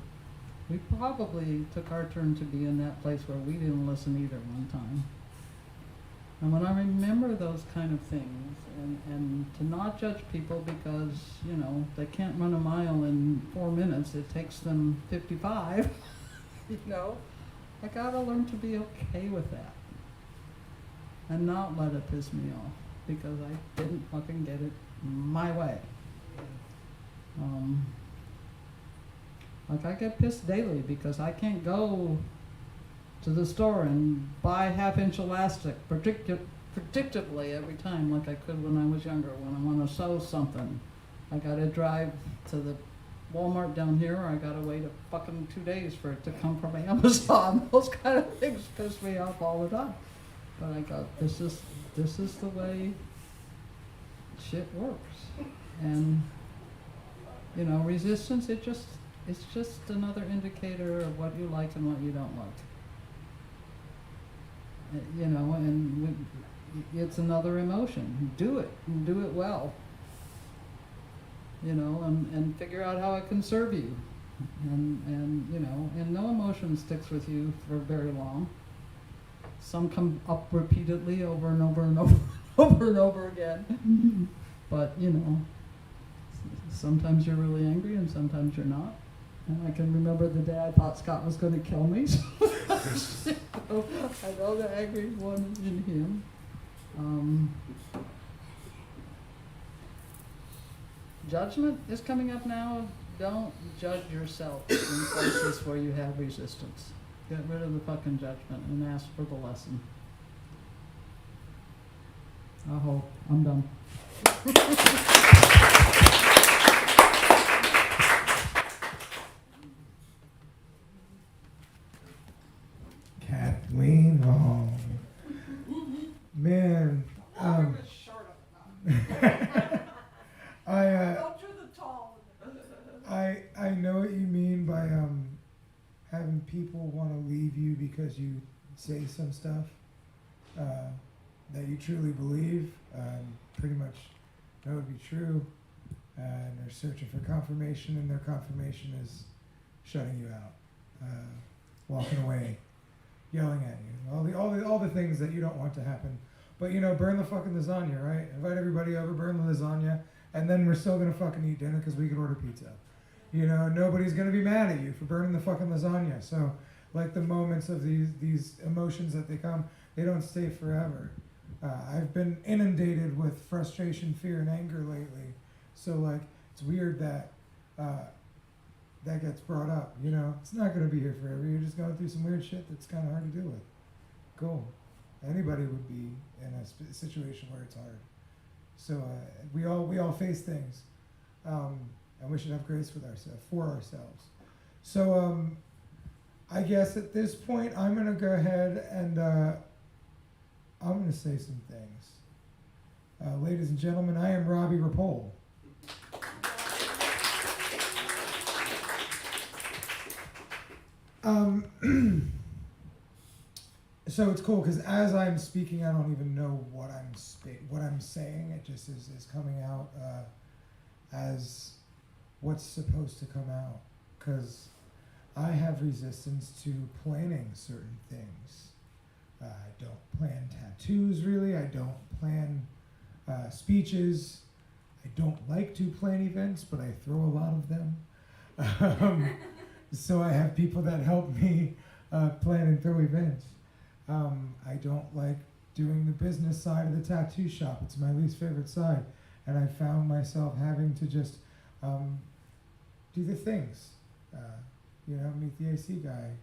we probably took our turn to be in that place where we didn't listen either one time. And when I remember those kind of things, and to not judge people because, you know, they can't run a mile in 4 minutes, it takes them 55, you know, I gotta learn to be okay with that. And not let it piss me off, because I didn't fucking get it my way. Like I get pissed daily because I can't go to the store and buy half-inch elastic predictably every time like I could when I was younger. When I want to sew something, I gotta drive to the Walmart down here, or I gotta wait a fucking 2 days for it to come from Amazon. Those kind of things piss me off all the time. But I go, this is the way shit works. And you know, resistance, it's just another indicator of what you like and what you don't like. You know, and it's another emotion. Do it, and do it well. You know, and figure out how it can serve you. And you know, and no emotion sticks with you for very long. Some come up repeatedly over and over and over, over and over again. But you know, sometimes you're really angry and sometimes you're not. And I can remember the day I thought Scott was going to kill me. So I know the angry one is in him. Judgment is coming up now. Don't judge yourself in places where you have resistance. Get rid of the fucking judgment and ask for the lesson. I hope. I'm done. Kathleen Long. Man, I know what you mean by having people want to leave you because you say some stuff that you truly believe, pretty much know would be true, and they're searching for confirmation, and their confirmation is shutting you out, walking away, yelling at you, all the things that you don't want to happen. But you know, burn the fucking lasagna, right? Invite everybody over, burn the lasagna, and then we're still gonna fucking eat dinner because we can order pizza. You know, nobody's gonna be mad at you for burning the fucking lasagna. So, like the moments of these emotions that they come, they don't stay forever. I've been inundated with frustration, fear, and anger lately. So like, it's weird that that gets brought up. You know, it's not gonna be here forever. You're just going through some weird shit that's kind of hard to deal with. Cool. Anybody would be in a situation where it's hard. So we all face things, and we should have grace with ourselves, for ourselves. So I guess at this point I'm gonna go ahead and I'm gonna say some things. Ladies and gentlemen, I am Robbie Rapole. So it's cool because as I'm speaking, I don't even know what I'm saying. It just is coming out as what's supposed to come out. Because I have resistance to planning certain things. I don't plan tattoos really. I don't plan speeches. I don't like to plan events, but I throw a lot of them. So I have people that help me plan and throw events. I don't like doing the business side of the tattoo shop. It's my least favorite side. And I found myself having to just do the things. You know, meet the AC guy,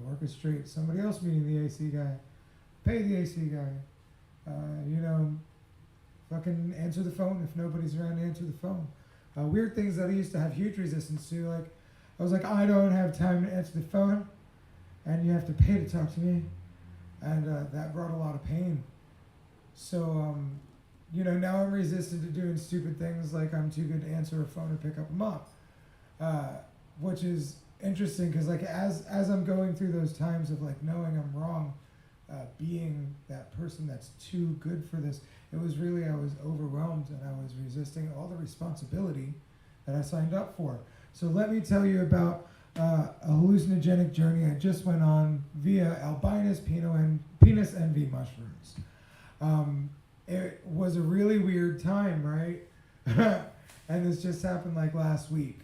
orchestrate somebody else meeting the AC guy, pay the AC guy, you know, fucking answer the phone if nobody's around to answer the phone. Weird things that I used to have huge resistance to, like, I was like, I don't have time to answer the phone, and you have to pay to talk to me. And that brought a lot of pain. So, you know, now I'm resistant to doing stupid things like I'm too good to answer a phone or pick up them up. Which is interesting because, like, as I'm going through those times of, like, knowing I'm wrong, being that person that's too good for this, it was really, I was overwhelmed and I was resisting all the responsibility that I signed up for. So let me tell you about a hallucinogenic journey I just went on via albinous penis envy mushrooms. It was a really weird time, right? And this just happened like last week.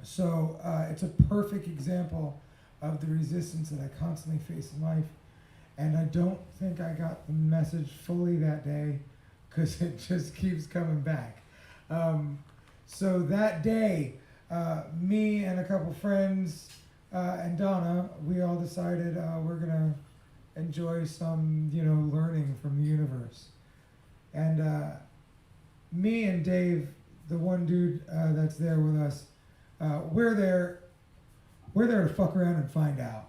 So it's a perfect example of the resistance that I constantly face in life. And I don't think I got the message fully that day because it just keeps coming back. So that day, me and a couple friends and Donna, we all decided we're going to enjoy some, learning from the universe. And me and Dave, the one dude that's there with us, we're there to fuck around and find out.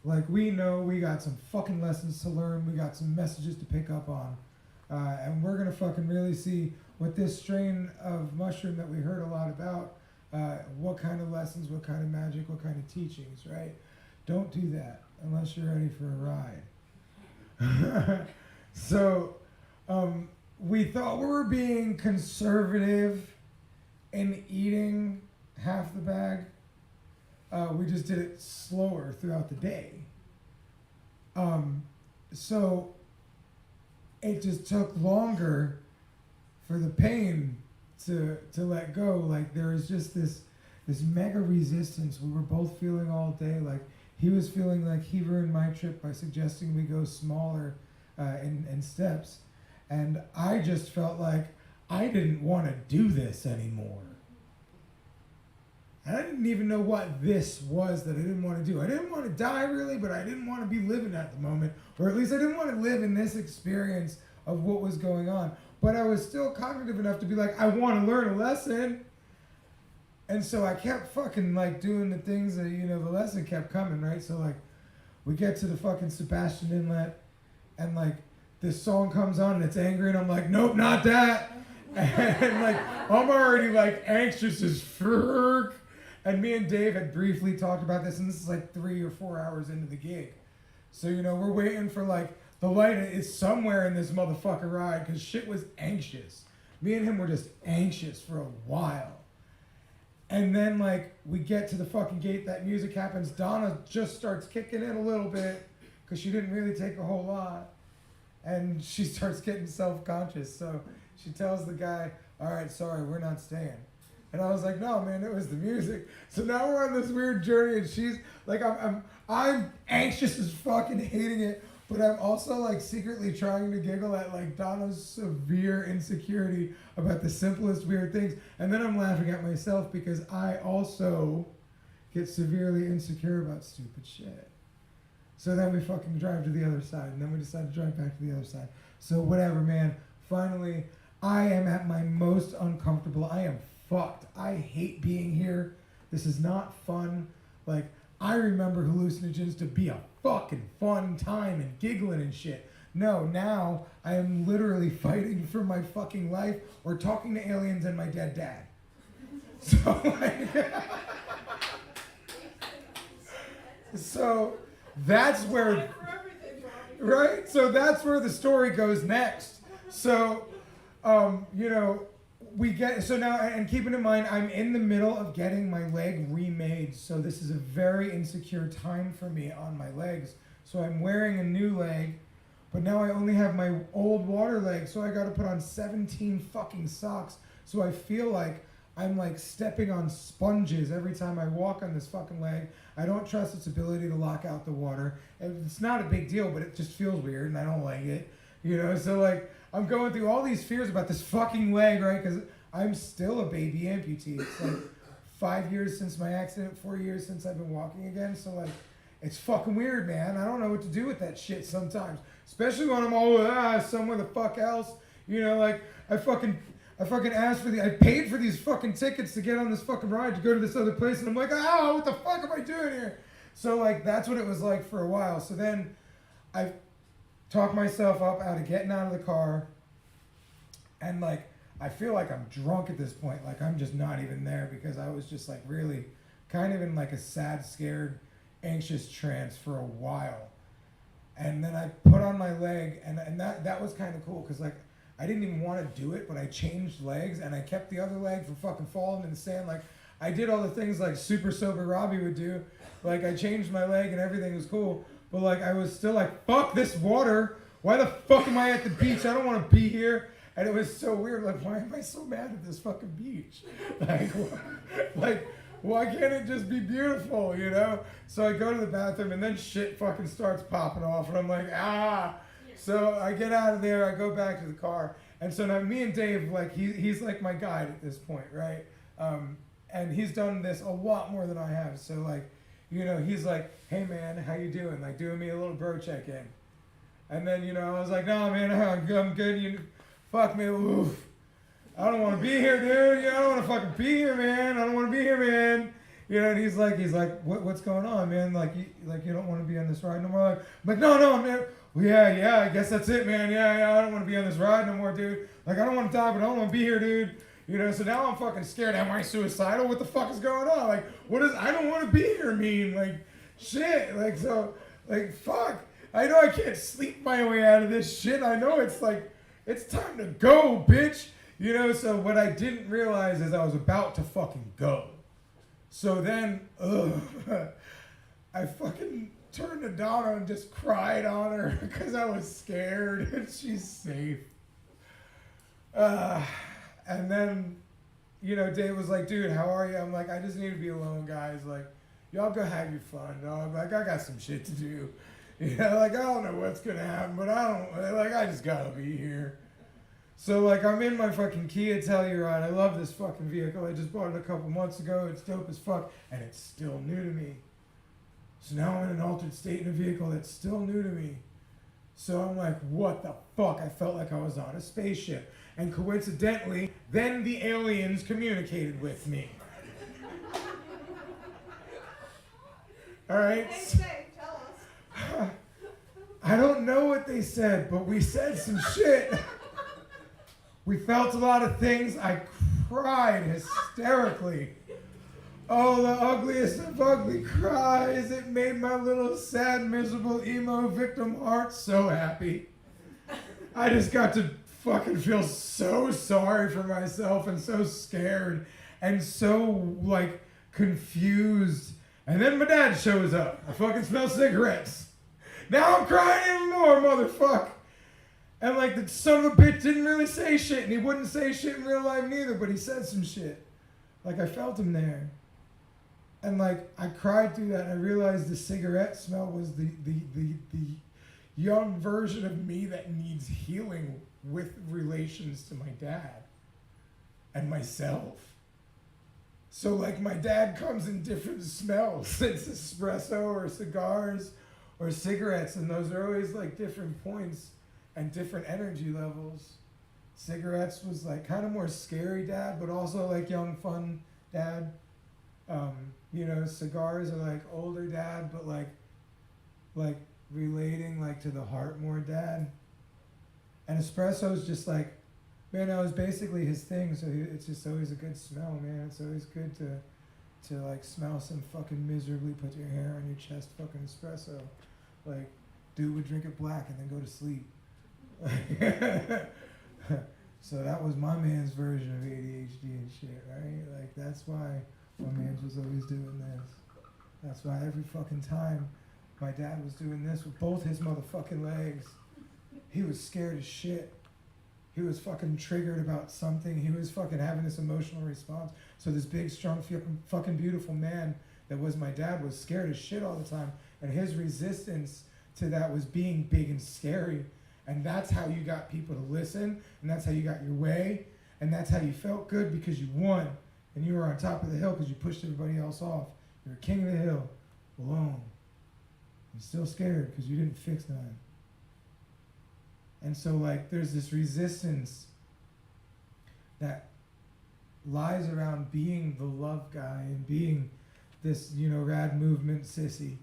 Like, we know we got some fucking lessons to learn, we got some messages to pick up on, and we're gonna fucking really see what this strain of mushroom that we heard a lot about, what kind of lessons, what kind of magic, what kind of teachings, right? Don't do that unless you're ready for a ride. So, we thought we were being conservative in eating half the bag. We just did it slower throughout the day. So it just took longer for the pain to let go. Like, there was just this mega resistance we were both feeling all day. Like, he was feeling like he ruined my trip by suggesting we go smaller in steps. And I just felt like I didn't want to do this anymore. And I didn't even know what this was that I didn't want to do. I didn't want to die, really, but I didn't want to be living at the moment. Or at least I didn't want to live in this experience of what was going on. But I was still cognitive enough to be like, I want to learn a lesson. And so I kept fucking, like, doing the things that, the lesson kept coming, right? So, like, we get to the fucking Sebastian Inlet, and, like, this song comes on, and it's angry, and I'm like, nope, not that. And, like, I'm already, like, anxious as fuck. And me and Dave had briefly talked about this, and this is like 3 or 4 hours into the gig. So, we're waiting for, like, the light is somewhere in this motherfucker ride, because shit was anxious. Me and him were just anxious for a while. And then, like, we get to the fucking gate, that music happens, Donna just starts kicking in a little bit, because she didn't really take a whole lot. And she starts getting self-conscious, so she tells the guy, all right, sorry, we're not staying. And I was like, no, man, it was the music. So now we're on this weird journey, and she's like, I'm anxious as fuck and hating it, but I'm also, like, secretly trying to giggle at, like, Donna's severe insecurity about the simplest weird things. And then I'm laughing at myself because I also get severely insecure about stupid shit. So then we fucking drive to the other side, and then we decide to drive back to the other side. So whatever, man. Finally, I am at my most uncomfortable. I am fucked. I hate being here. This is not fun. Like, I remember hallucinogens to be a fucking fun time and giggling and shit. No, now I am literally fighting for my fucking life or talking to aliens and my dead dad. So, like, so that's where, right? So that's where the story goes next. So, we get, so now, and keeping in mind, I'm in the middle of getting my leg remade. So this is a very insecure time for me on my legs. So I'm wearing a new leg, but now I only have my old water leg. So I got to put on 17 fucking socks. So I feel like I'm like stepping on sponges every time I walk on this fucking leg. I don't trust its ability to lock out the water. It's not a big deal, but it just feels weird and I don't like it. So like, I'm going through all these fears about this fucking leg, right? Because I'm still a baby amputee. It's like 5 years since my accident, 4 years since I've been walking again. So like, it's fucking weird, man. I don't know what to do with that shit sometimes. Especially when I'm all somewhere the fuck else. Like I fucking asked for I paid for these fucking tickets to get on this fucking ride to go to this other place, and I'm like, what the fuck am I doing here? So like, that's what it was like for a while. So then I talk myself up out of getting out of the car, and like I feel like I'm drunk at this point, like I'm just not even there because I was just like really kind of in like a sad, scared, anxious trance for a while. And then I put on my leg, and that was kind of cool because like I didn't even want to do it, but I changed legs and I kept the other leg from fucking falling in the sand. Like I did all the things like super sober Robbie would do. Like I changed my leg and everything was cool. But like I was still like, fuck this water. Why the fuck am I at the beach? I don't want to be here. And it was so weird. Like, why am I so mad at this fucking beach? Like, why can't it just be beautiful, you know? So I go to the bathroom and then shit fucking starts popping off. And I'm like, ah. So I get out of there. I go back to the car. And so now me and Dave, like, he's like my guide at this point, right? And he's done this a lot more than I have. So, like, you know, he's like, hey, man, how you doing? Like, doing me a little bro check-in. And then, you know, I was like, no, man, I'm good. You fuck me. Oof. I don't want to be here, dude. You know, I don't want to fucking be here, man. I don't want to be here, man. You know, and he's like, what's going on, man? Like you don't want to be on this ride no more? I'm like, no, man. Well, yeah, I guess that's it, man. Yeah, I don't want to be on this ride no more, dude. Like, I don't want to die, but I don't want to be here, dude. You know, so now I'm fucking scared. Am I suicidal? What the fuck is going on? Like, what is, I don't want to be here mean? Like, shit. Like, so, like, fuck. I know I can't sleep my way out of this shit. I know it's like, it's time to go, bitch. You know, so what I didn't realize is I was about to fucking go. So then, I fucking turned to Donna and just cried on her because I was scared and she's safe. And then, you know, Dave was like, dude, how are you? I'm like, I just need to be alone, guys. Like, y'all go have your fun, dog. Like, I got some shit to do. You know, like, I don't know what's gonna happen, but I just gotta be here. So, like, I'm in my fucking Kia Telluride. I love this fucking vehicle. I just bought it a couple months ago. It's dope as fuck, and it's still new to me. So now I'm in an altered state in a vehicle that's still new to me. So I'm like, what the fuck? I felt like I was on a spaceship. And coincidentally, then the aliens communicated with me. All right? Tell us. I don't know what they said, but we said some shit. We felt a lot of things. I cried hysterically. Oh, the ugliest of ugly cries. It made my little sad, miserable, emo victim heart so happy. I just got to fucking feel so sorry for myself and so scared and so, like, confused. And then my dad shows up. I fucking smell cigarettes. Now I'm crying even more, motherfucker. And, like, the son of a bitch didn't really say shit, and he wouldn't say shit in real life neither, but he said some shit. Like, I felt him there. And, like, I cried through that, and I realized the cigarette smell was the young version of me that needs healing with relations to my dad and myself. So, like, my dad comes in different smells. It's espresso or cigars or cigarettes, and those are always, like, different points and different energy levels. Cigarettes was, like, kind of more scary dad, but also, like, young, fun dad. You know, cigars are, like, older dad, but, like relating, like, to the heart more dad. And espresso is just, like, man, that was basically his thing, so it's just always a good smell, man. It's always good to like, smell some fucking miserably put your hair on your chest fucking espresso. Like, dude would drink it black and then go to sleep. So that was my man's version of ADHD and shit, right? Like, that's why my man was always doing this. That's why every fucking time my dad was doing this with both his motherfucking legs, he was scared as shit. He was fucking triggered about something. He was fucking having this emotional response. So this big, strong, fucking beautiful man that was my dad was scared as shit all the time. And his resistance to that was being big and scary. And that's how you got people to listen. And that's how you got your way. And that's how you felt good because you won. And you were on top of the hill because you pushed everybody else off. You're king of the hill, alone. You're still scared because you didn't fix nothing. And so, like, there's this resistance that lies around being the love guy and being this, you know, rad movement sissy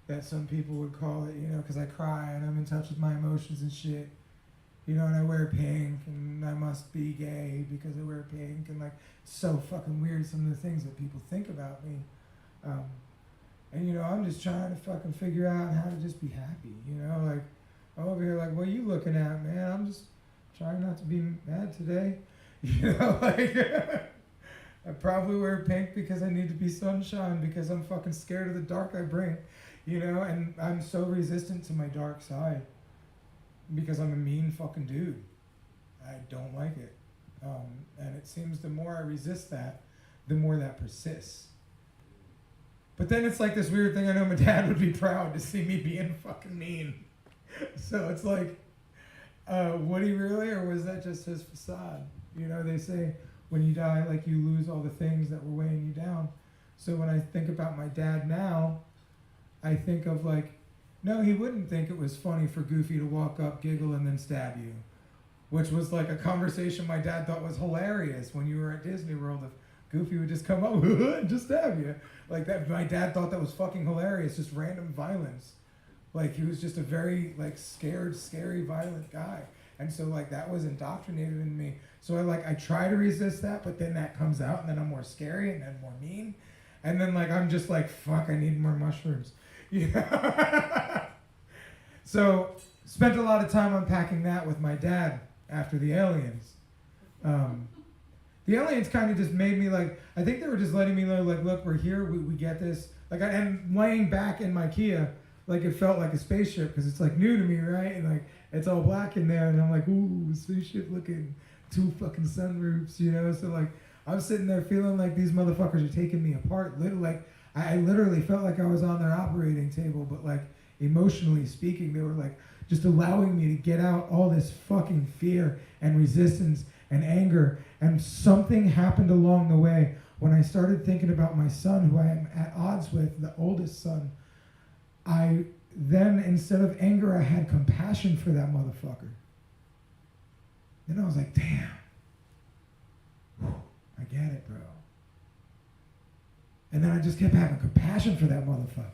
that some people would call it, you know, because I cry and I'm in touch with my emotions and shit. You know, and I wear pink and I must be gay because I wear pink and, like, so fucking weird some of the things that people think about me. And, you know, I'm just trying to fucking figure out how to just be happy, you know, like, I'm over here like, what are you looking at, man? I'm just trying not to be mad today. You know, like, I probably wear pink because I need to be sunshine because I'm fucking scared of the dark I bring, you know, and I'm so resistant to my dark side. because I'm a mean fucking dude. I don't like it. And it seems the more I resist that, the more that persists. But then it's like this weird thing. I know my dad would be proud to see me being fucking mean. So it's like, would he really, or was that just his facade? You know, they say when you die, like, you lose all the things that were weighing you down. So when I think about my dad now, I think of like, no, he wouldn't think it was funny for Goofy to walk up, giggle, and then stab you. Which was like a conversation my dad thought was hilarious when you were at Disney World. If Goofy would just come up and just stab you. Like that, my dad thought that was fucking hilarious, just random violence. Like, he was just a very, like, scared, scary, violent guy. And so, like, that was indoctrinated in me. So I try to resist that, but then that comes out, and then I'm more scary, and then more mean. And then, like, I'm just like, fuck, I need more mushrooms. Yeah. So, spent a lot of time unpacking that with my dad after the aliens. The aliens kind of just made me, like, I think they were just letting me know, like, look, we're here, we get this. Like, and laying back in my Kia, like, it felt like a spaceship, because it's, like, new to me, right? And, like, it's all black in there, and I'm like, ooh, spaceship looking, 2 fucking sunroofs, you know? So, like, I'm sitting there feeling like these motherfuckers are taking me apart. Like, I literally felt like I was on their operating table, but, like, emotionally speaking, they were, like, just allowing me to get out all this fucking fear and resistance and anger. And something happened along the way when I started thinking about my son, who I am at odds with, the oldest son. I then, instead of anger, I had compassion for that motherfucker. Then I was like, damn, whew, I get it, bro. And then I just kept having compassion for that motherfucker.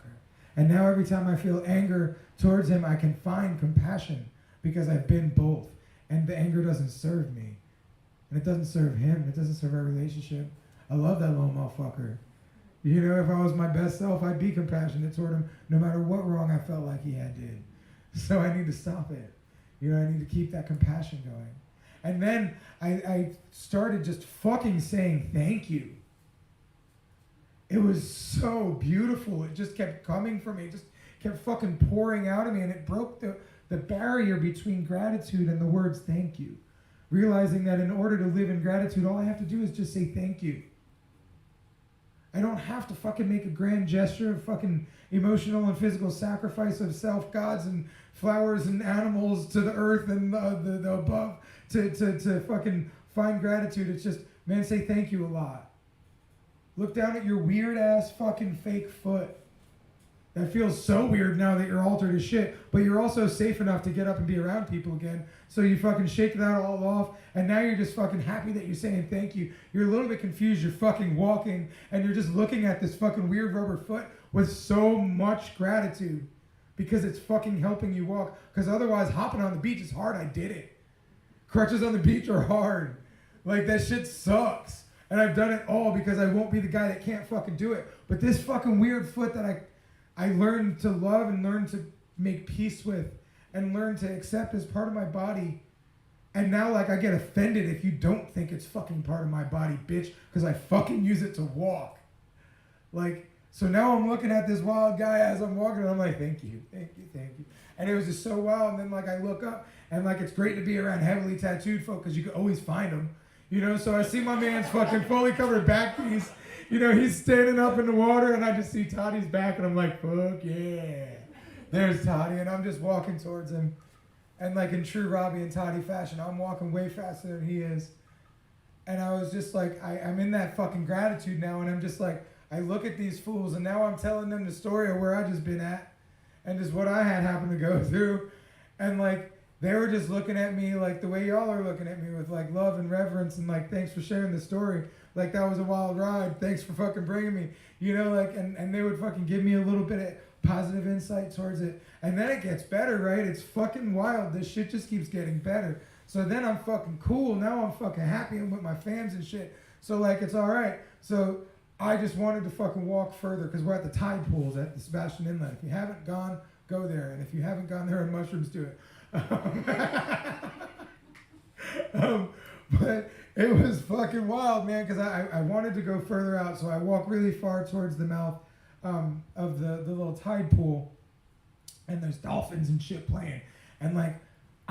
And now every time I feel anger towards him, I can find compassion because I've been both. And the anger doesn't serve me. And it doesn't serve him. It doesn't serve our relationship. I love that little motherfucker. You know, if I was my best self, I'd be compassionate toward him no matter what wrong I felt like he had did. So I need to stop it. You know, I need to keep that compassion going. And then I started just fucking saying thank you. It was so beautiful. It just kept coming from me. It just kept fucking pouring out of me. And it broke the barrier between gratitude and the words thank you. Realizing that in order to live in gratitude, all I have to do is just say thank you. I don't have to fucking make a grand gesture of fucking emotional and physical sacrifice of self, gods, and flowers and animals to the earth and the above to fucking find gratitude. It's just, man, say thank you a lot. Look down at your weird ass fucking fake foot. That feels so weird now that you're altered as shit, but you're also safe enough to get up and be around people again. So you fucking shake that all off, and now you're just fucking happy that you're saying thank you. You're a little bit confused, you're fucking walking, and you're just looking at this fucking weird rubber foot with so much gratitude because it's fucking helping you walk. Because otherwise, hopping on the beach is hard. I did it. Crutches on the beach are hard. Like, that shit sucks. And I've done it all because I won't be the guy that can't fucking do it. But this fucking weird foot that I learned to love and learned to make peace with and learned to accept as part of my body. And now, like, I get offended if you don't think it's fucking part of my body, bitch, because I fucking use it to walk. Like, so now I'm looking at this wild guy as I'm walking, and I'm like, thank you, thank you, thank you. And it was just so wild. And then, like, I look up, and, like, it's great to be around heavily tattooed folk because you can always find them. You know, so I see my man's fucking fully covered back piece. You know, he's standing up in the water, and I just see Toddy's back, and I'm like, fuck yeah. There's Toddy, and I'm just walking towards him. And like in true Robbie and Toddy fashion, I'm walking way faster than he is. And I was just like, I'm in that fucking gratitude now, and I'm just like, I look at these fools, and now I'm telling them the story of where I just been at, and just what I had happened to go through. And like, they were just looking at me like the way y'all are looking at me with like love and reverence and like, thanks for sharing the story. Like, that was a wild ride. Thanks for fucking bringing me. You know, like, and they would fucking give me a little bit of positive insight towards it. And then it gets better, right? It's fucking wild. This shit just keeps getting better. So then I'm fucking cool. Now I'm fucking happy. I'm with my fams and shit. So like, it's all right. So I just wanted to fucking walk further because we're at the tide pools at the Sebastian Inlet. If you haven't gone, go there. And if you haven't gone there on mushrooms, do it. But it was fucking wild, man, because I wanted to go further out. So I walked really far towards the mouth of the little tide pool. And there's dolphins and shit playing. And like,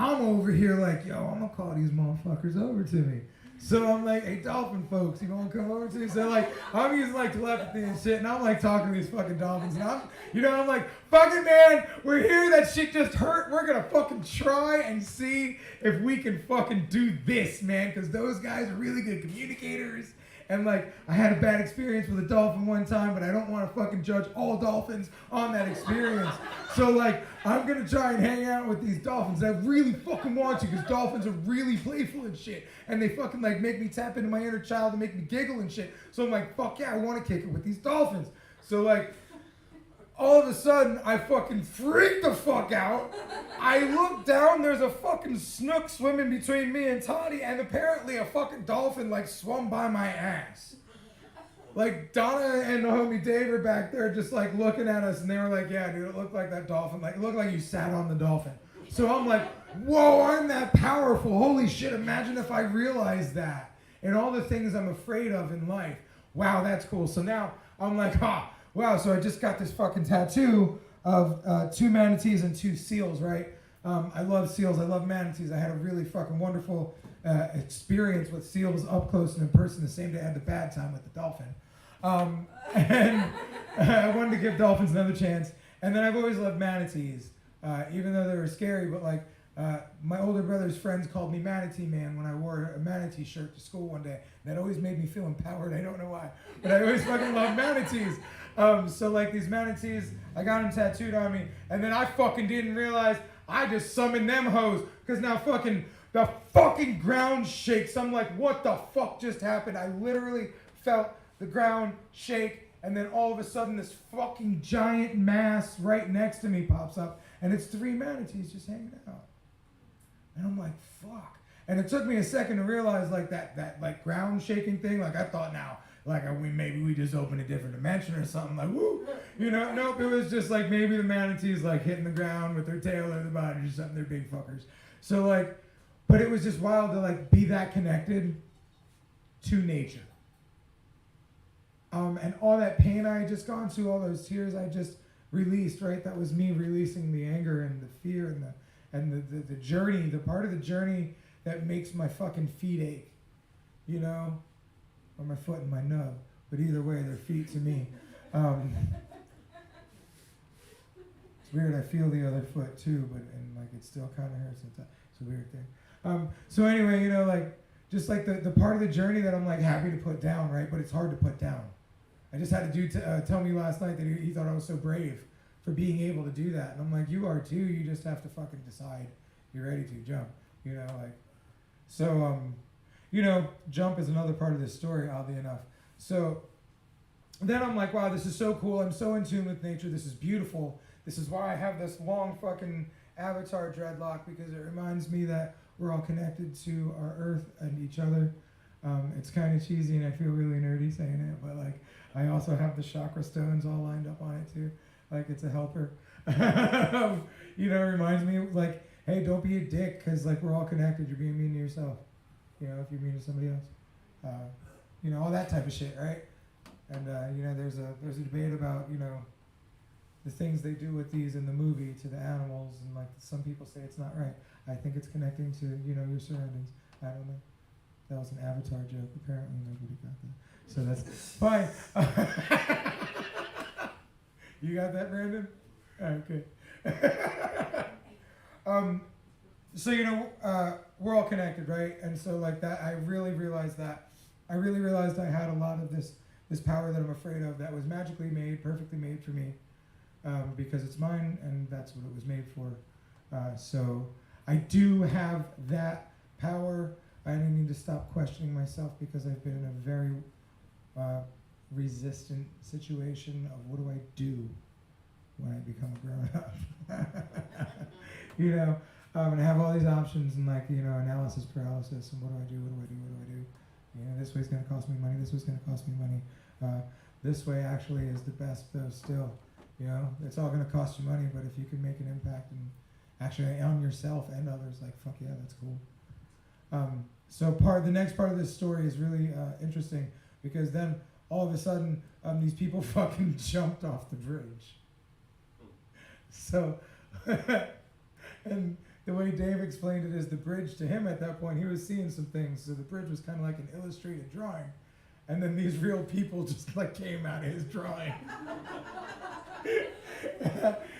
I'm over here like, yo, I'm gonna call these motherfuckers over to me. So I'm like, hey, dolphin folks, you wanna come over to me? So like, I'm using like telepathy and shit, and I'm like talking to these fucking dolphins, and I'm like, fuck it, man, we're here, that shit just hurt, we're gonna fucking try and see if we can fucking do this, man, because those guys are really good communicators. And like, I had a bad experience with a dolphin one time, but I don't want to fucking judge all dolphins on that experience. So like, I'm gonna try and hang out with these dolphins. I really fucking want to, because dolphins are really playful and shit. And they fucking like make me tap into my inner child and make me giggle and shit. So I'm like, fuck yeah, I want to kick it with these dolphins. So like, all of a sudden, I fucking freak the fuck out. I look down, there's a fucking snook swimming between me and Toddy, and apparently a fucking dolphin like swum by my ass. Like Donna and the homie Dave are back there just like looking at us, and they were like, yeah, dude, it looked like that dolphin. Like, it looked like you sat on the dolphin. So I'm like, whoa, I'm that powerful. Holy shit, imagine if I realized that. And all the things I'm afraid of in life. Wow, that's cool. So now I'm like, wow, so I just got this fucking tattoo of 2 manatees and 2 seals, right? I love seals. I love manatees. I had a really fucking wonderful experience with seals up close and in person the same day I had the bad time with the dolphin. And I wanted to give dolphins another chance. And then I've always loved manatees, even though they were scary. But like, my older brother's friends called me Manatee Man when I wore a manatee shirt to school one day. That always made me feel empowered. I don't know why, but I always fucking loved manatees. So like these manatees, I got them tattooed on me, and then I fucking didn't realize I just summoned them hoes, because now the fucking ground shakes. I'm like, what the fuck just happened? I literally felt the ground shake, and then all of a sudden this fucking giant mass right next to me pops up, and it's 3 manatees just hanging out. And I'm like, fuck. And it took me a second to realize like that like ground shaking thing. Like I thought now, like maybe we just opened a different dimension or something, like woo, you know. Nope, it was just like maybe the manatees like hitting the ground with their tail or their body or something. They're big fuckers. So like, but it was just wild to like be that connected to nature. And all that pain I had just gone through, all those tears I just released, right? That was me releasing the anger and the fear and the journey, the part of the journey that makes my fucking feet ache, you know? Or my foot and my nub, but either way, they're feet to me. It's weird, I feel the other foot too, and like it still kind of hurts sometimes. It's a weird thing. So anyway, you know, like, just like the part of the journey that I'm like happy to put down, right? But it's hard to put down. I just had a dude tell me last night that he thought I was so brave for being able to do that. And I'm like, you are too, you just have to fucking decide you're ready to jump, you know, like, so, you know, jump is another part of this story, oddly enough. So then I'm like, wow, this is so cool. I'm so in tune with nature. This is beautiful. This is why I have this long fucking avatar dreadlock, because it reminds me that we're all connected to our earth and each other. It's kind of cheesy and I feel really nerdy saying it, but like, I also have the chakra stones all lined up on it too. Like it's a helper. You know, it reminds me like, hey, don't be a dick, because like we're all connected. You're being mean to yourself. You know, if you're mean to somebody else, you know, all that type of shit, right? And you know, there's a debate about, you know, the things they do with these in the movie to the animals, and like some people say it's not right. I think it's connecting to, you know, your surroundings. I don't know. That was an Avatar joke. Apparently nobody got that, so that's fine. You got that, Brandon? Okay. So, you know, we're all connected, right? And so like that, I really realized that. I really realized I had a lot of this power that I'm afraid of that was magically made, perfectly made for me, because it's mine and that's what it was made for. So I do have that power. I need to stop questioning myself, because I've been in a very resistant situation of what do I do when I become a grown-up? You know? And I have all these options and like, you know, analysis paralysis, and what do I do, what do I do, what do I do? You know, this way's gonna cost me money, this way's gonna cost me money. This way actually is the best though still. You know, it's all gonna cost you money, but if you can make an impact and actually on yourself and others, like fuck yeah, that's cool. So the next part of this story is really interesting, because then all of a sudden these people fucking jumped off the bridge. So, and the way Dave explained it is the bridge to him at that point, he was seeing some things. So the bridge was kind of like an illustrated drawing. And then these real people just like came out of his drawing.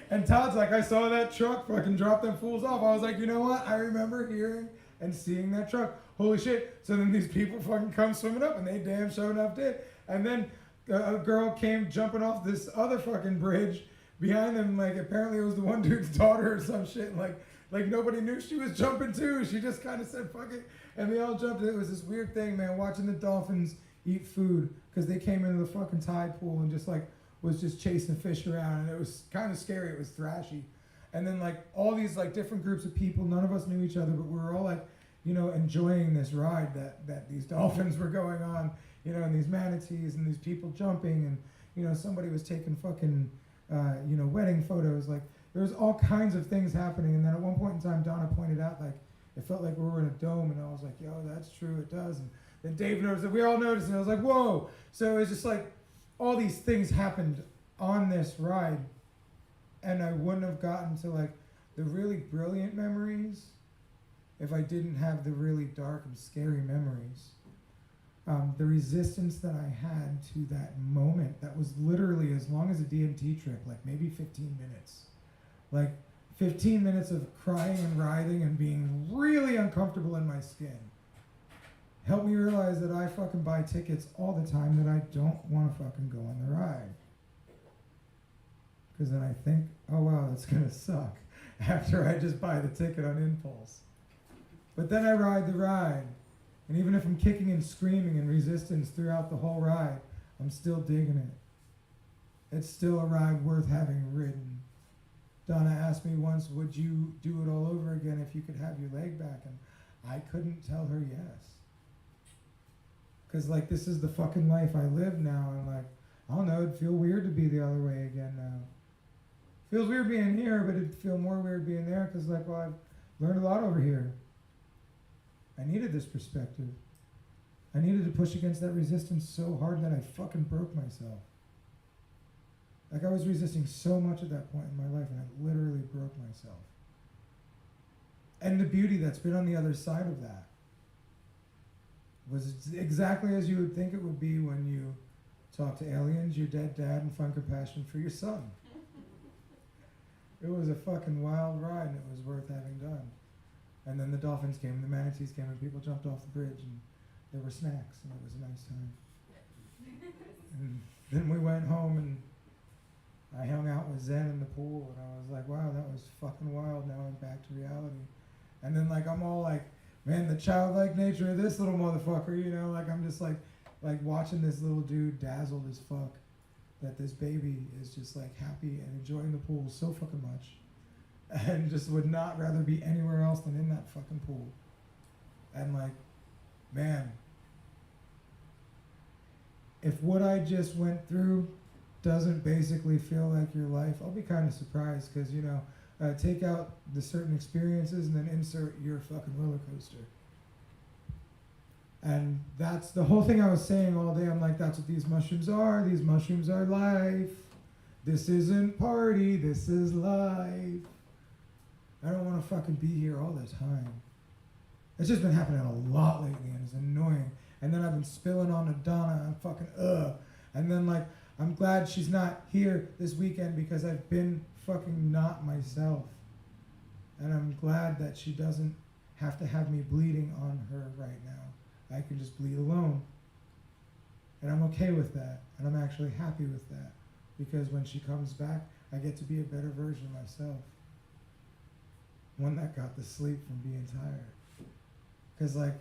And Todd's like, I saw that truck fucking drop them fools off. I was like, you know what? I remember hearing and seeing that truck. Holy shit. So then these people fucking come swimming up, and they damn sure enough did. And then a girl came jumping off this other fucking bridge behind them. Like, apparently it was the one dude's daughter or some shit. Like nobody knew she was jumping too. She just kind of said, fuck it. And they all jumped. It was this weird thing, man, watching the dolphins eat food, because they came into the fucking tide pool and just like was just chasing fish around, and it was kind of scary. It was thrashy. And then like all these like different groups of people, none of us knew each other, but we were all like, you know, enjoying this ride that these dolphins were going on, you know, and these manatees and these people jumping, and you know, somebody was taking fucking you know, wedding photos. Like there was all kinds of things happening. And then at one point in time, Donna pointed out like it felt like we were in a dome, and I was like, yo, that's true, it does. And then Dave noticed it, we all noticed, and I was like, whoa. So it was just like all these things happened on this ride, and I wouldn't have gotten to like the really brilliant memories if I didn't have the really dark and scary memories. The resistance that I had to that moment, that was literally as long as a DMT trip, like maybe 15 minutes. Like 15 minutes of crying and writhing and being really uncomfortable in my skin. Helped me realize that I fucking buy tickets all the time that I don't want to fucking go on the ride. Because then I think, oh wow, that's going to suck after I just buy the ticket on impulse. But then I ride the ride. And even if I'm kicking and screaming in resistance throughout the whole ride, I'm still digging it. It's still a ride worth having ridden. Donna asked me once, would you do it all over again if you could have your leg back? And I couldn't tell her yes. Because, like, this is the fucking life I live now. And, like, I don't know, it'd feel weird to be the other way again now. Feels weird being here, but it'd feel more weird being there because, like, well, I've learned a lot over here. I needed this perspective. I needed to push against that resistance so hard that I fucking broke myself. Like, I was resisting so much at that point in my life, and I literally broke myself. And the beauty that's been on the other side of that was exactly as you would think it would be when you talk to aliens, your dead dad, and find compassion for your son. It was a fucking wild ride, and it was worth having done. And then the dolphins came, and the manatees came, and people jumped off the bridge, and there were snacks, and it was a nice time. And then we went home, and I hung out with Zen in the pool, and I was like, wow, that was fucking wild. Now I'm back to reality. And then, like, I'm all like, man, the childlike nature of this little motherfucker, you know, like, I'm just like watching this little dude dazzled as fuck, that this baby is just like happy and enjoying the pool so fucking much, and just would not rather be anywhere else than in that fucking pool. And like, man, if what I just went through doesn't basically feel like your life, I'll be kind of surprised, because, you know, take out the certain experiences and then insert your fucking roller coaster. And that's the whole thing I was saying all day. I'm like, that's what these mushrooms are. These mushrooms are life. This isn't party, this is life. I don't want to fucking be here all the time. It's just been happening a lot lately, and it's annoying. And then I've been spilling on to Donna, I'm fucking And then, like, I'm glad she's not here this weekend, because I've been fucking not myself. And I'm glad that she doesn't have to have me bleeding on her right now. I can just bleed alone. And I'm okay with that. And I'm actually happy with that. Because when she comes back, I get to be a better version of myself. One that got the sleep from being tired. Because, like,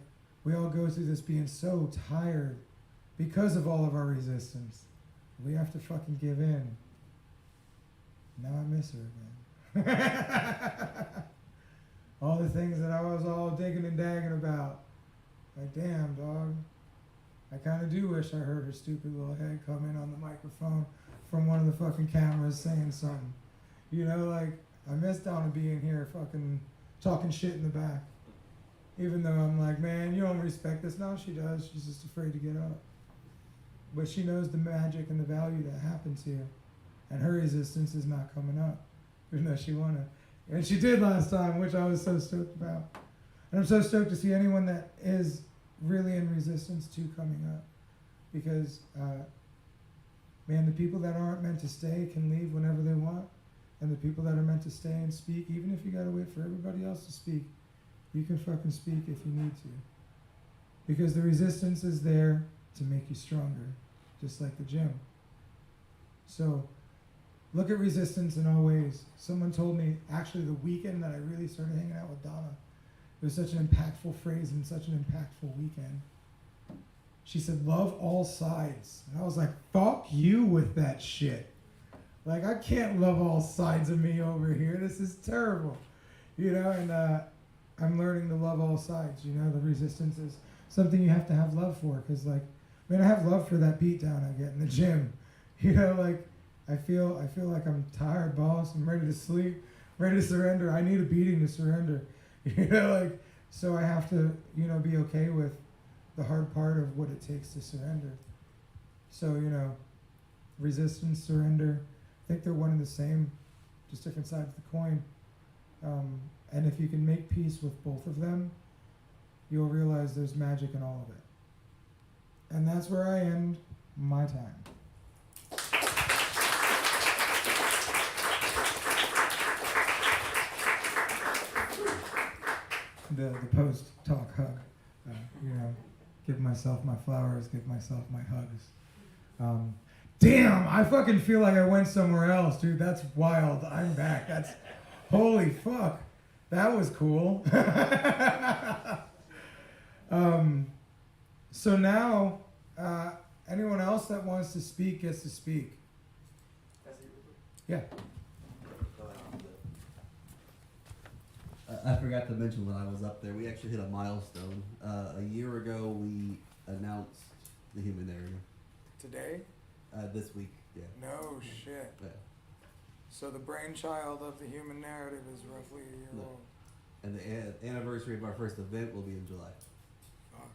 we all go through this being so tired because of all of our resistance. We have to fucking give in. Now I miss her again. All the things that I was all digging and dagging about. Like, damn, dog. I kind of do wish I heard her stupid little head come in on the microphone from one of the fucking cameras saying something. You know, like, I miss Donna being here fucking talking shit in the back. Even though I'm like, man, you don't respect this. No, she does. She's just afraid to get up. But she knows the magic and the value that happens here. And her resistance is not coming up. Even though she want to And she did last time, which I was so stoked about. And I'm so stoked to see anyone that is really in resistance to coming up. Because, man, the people that aren't meant to stay can leave whenever they want. And the people that are meant to stay and speak, even if you gotta wait for everybody else to speak, you can fucking speak if you need to. Because the resistance is there to make you stronger, just like the gym. So, look at resistance in all ways. Someone told me, actually the weekend that I really started hanging out with Donna, it was such an impactful phrase and such an impactful weekend. She said, love all sides. And I was like, fuck you with that shit. Like, I can't love all sides of me over here. This is terrible. You know, and I'm learning to love all sides. You know, the resistance is something you have to have love for. Because, like, man, I have love for that beatdown I get in the gym. You know, like, I feel like I'm tired, boss. I'm ready to sleep, ready to surrender. I need a beating to surrender. You know, like, so I have to, you know, be okay with the hard part of what it takes to surrender. So, you know, resistance, surrender, I think they're one and the same, just different sides of the coin. And if you can make peace with both of them, you'll realize there's magic in all of it. And that's where I end my time. The post-talk hug, you know, give myself my flowers, give myself my hugs. Damn, I fucking feel like I went somewhere else, dude. That's wild. I'm back. That's, holy fuck. That was cool. So now, anyone else that wants to speak gets to speak. Yeah. I forgot to mention when I was up there, we actually hit a milestone. A year ago, we announced the human narrative. Today? This week, yeah. No shit. Yeah. So the brainchild of the human narrative is roughly a year No. old. And the anniversary of our first event will be in July. Fuck.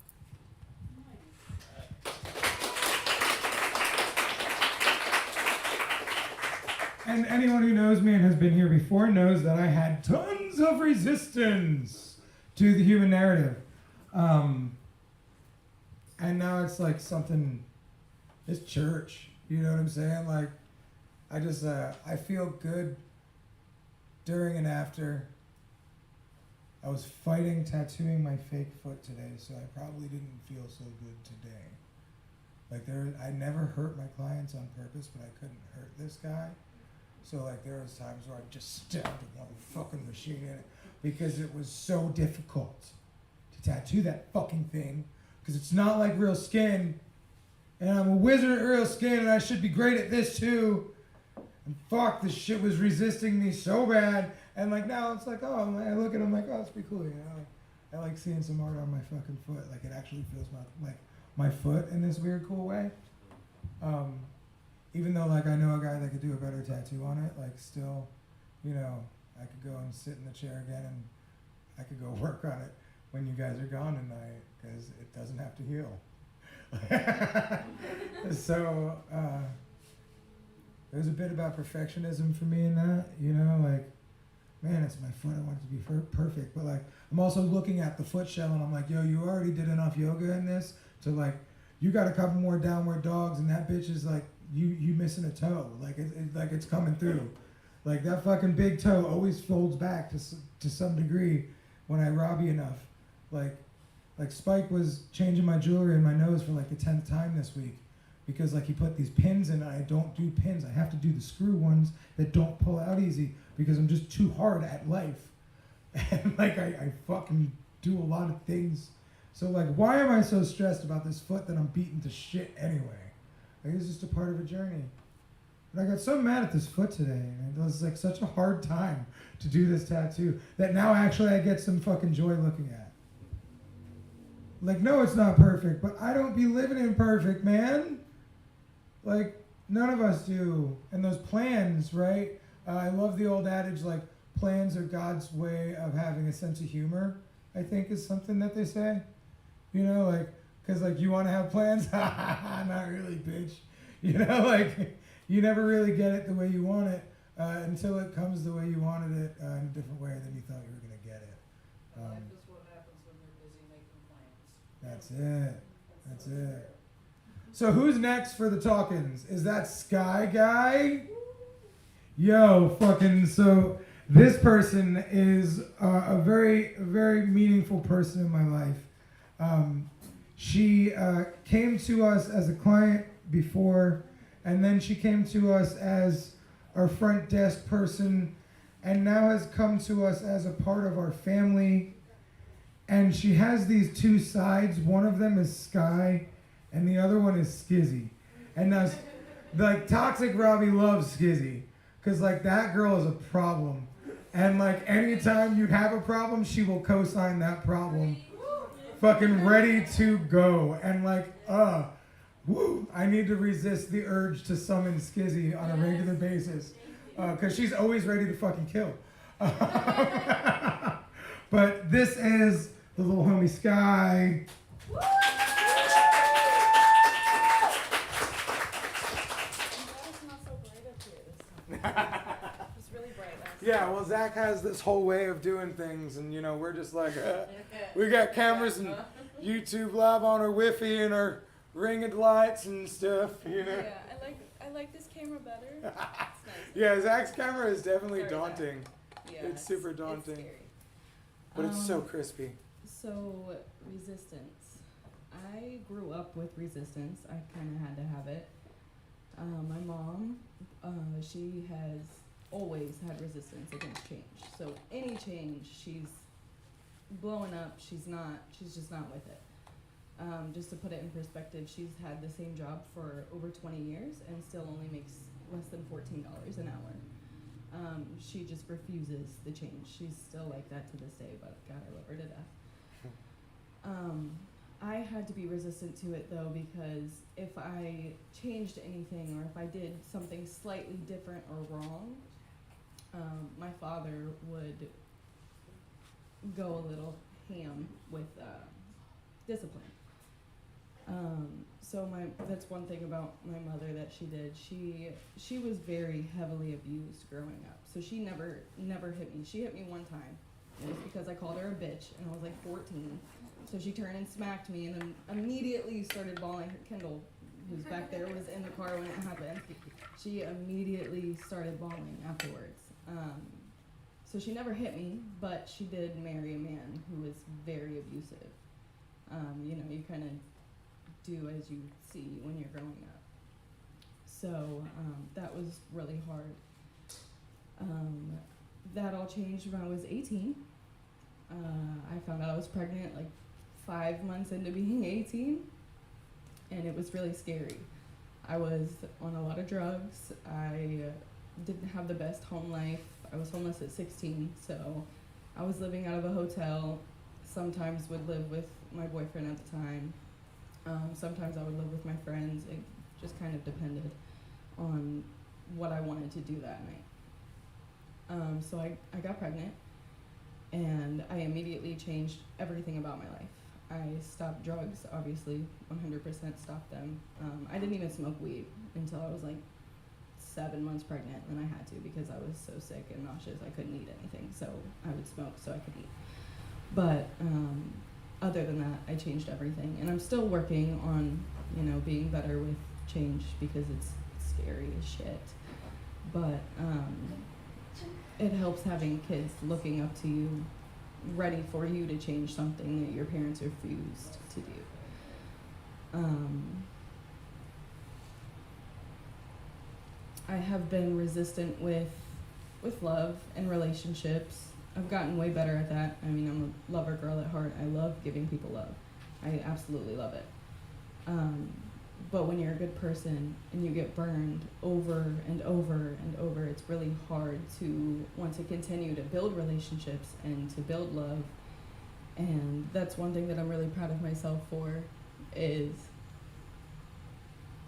And anyone who knows me and has been here before knows that I had tons of resistance to the human narrative. And now it's like something, it's church, you know what I'm saying? Like, I just, I feel good during and after. I was fighting tattooing my fake foot today, so I probably didn't feel so good today. Like, I never hurt my clients on purpose, but I couldn't hurt this guy. So, like, there was times where I just stabbed a motherfucking machine in it because it was so difficult to tattoo that fucking thing, because it's not like real skin, and I'm a wizard at real skin, and I should be great at this too. And fuck, this shit was resisting me so bad. And like now it's like, oh, I look at it, I'm like, oh, it's pretty cool, you know. I like seeing some art on my fucking foot. Like, it actually feels like my foot in this weird, cool way. Even though, like, I know a guy that could do a better tattoo on it, like, still, you know, I could go and sit in the chair again and I could go work on it when you guys are gone tonight, because it doesn't have to heal. So, there's a bit about perfectionism for me in that, you know, like, man, it's my foot, I want it to be perfect, but, like, I'm also looking at the foot shell and I'm like, yo, you already did enough yoga in this to, like, you got a couple more downward dogs and that bitch is, like, you missing a toe, like, it's coming through. Like, that fucking big toe always folds back to some degree when I rob you enough. Like Spike was changing my jewelry in my nose for, like, the 10th time this week. Because, like, he put these pins in, and I don't do pins. I have to do the screw ones that don't pull out easy because I'm just too hard at life. And, like, I fucking do a lot of things. So, like, why am I so stressed about this foot that I'm beaten to shit anyway? Like, it's just a part of a journey. But I got so mad at this foot today, and it was, like, such a hard time to do this tattoo that now actually I get some fucking joy looking at. Like, no, it's not perfect, but I don't be living in perfect, man. Like, none of us do. And those plans, right? I love the old adage, like, plans are God's way of having a sense of humor, I think is something that they say. You know, like, because, like, you want to have plans? Not really, bitch. You know, like, you never really get it the way you want it. until it comes the way you wanted it in a different way than you thought you were going to get it. Life is what happens when you're busy making plans. That's it. That's it. So who's next for the talk-ins? Is that Sky Guy? Yo, fucking, so this person is a very, very meaningful person in my life. She came to us as a client before, and then she came to us as our front desk person, and now has come to us as a part of our family. And she has these two sides. One of them is Sky, and the other one is Skizzy. And now, like, Toxic Robbie loves Skizzy, because, like, that girl is a problem. And, like, anytime you have a problem, she will co-sign that problem. Fucking ready to go. And, like, woo, I need to resist the urge to summon Skizzy on a regular basis. Because she's always ready to fucking kill. But this is the little homie Sky. Yeah, well, Zach has this whole way of doing things, and, you know, we're just like, we got cameras and YouTube Live on our Wi-Fi and our ringed lights and stuff, you know. Yeah, I like this camera better. It's nice. Yeah, Zach's camera is definitely Sorry, daunting. Yeah, It's super daunting. It's scary. But it's so crispy. So, resistance. I grew up with resistance. I kind of had to have it. My mom, she has always had resistance against change. So any change, she's blowing up. She's just not with it. Just to put it in perspective, she's had the same job for over 20 years and still only makes less than $14 an hour. She just refuses the change. She's still like that to this day, but God, I love her to death. I had to be resistant to it though, because if I changed anything or if I did something slightly different or wrong, my father would go a little ham with discipline. So that's one thing about my mother that she did. She was very heavily abused growing up. So she never hit me. She hit me one time. It was because I called her a bitch and I was like 14. So she turned and smacked me and then immediately started bawling. Kendall, who's back there, was in the car when it happened. She immediately started bawling afterwards. So she never hit me, but she did marry a man who was very abusive. You know, you kind of do as you see when you're growing up. So that was really hard. That all changed when I was 18. I found out I was pregnant like 5 months into being 18, and it was really scary. I was on a lot of drugs. I didn't have the best home life. I was homeless at 16, so I was living out of a hotel. Sometimes would live with my boyfriend at the time. Sometimes I would live with my friends. It just kind of depended on what I wanted to do that night. So I got pregnant, and I immediately changed everything about my life. I stopped drugs, obviously, 100% stopped them. I didn't even smoke weed until I was like 7 months pregnant, and I had to because I was so sick and nauseous I couldn't eat anything, so I would smoke so I could eat. But other than that, I changed everything, and I'm still working on, you know, being better with change because it's scary as shit. But it helps having kids looking up to you, ready for you to change something that your parents refused to do. I have been resistant with love and relationships. I've gotten way better at that. I mean, I'm a lover girl at heart. I love giving people love. I absolutely love it. But when you're a good person and you get burned over and over and over, it's really hard to want to continue to build relationships and to build love. And that's one thing that I'm really proud of myself for, is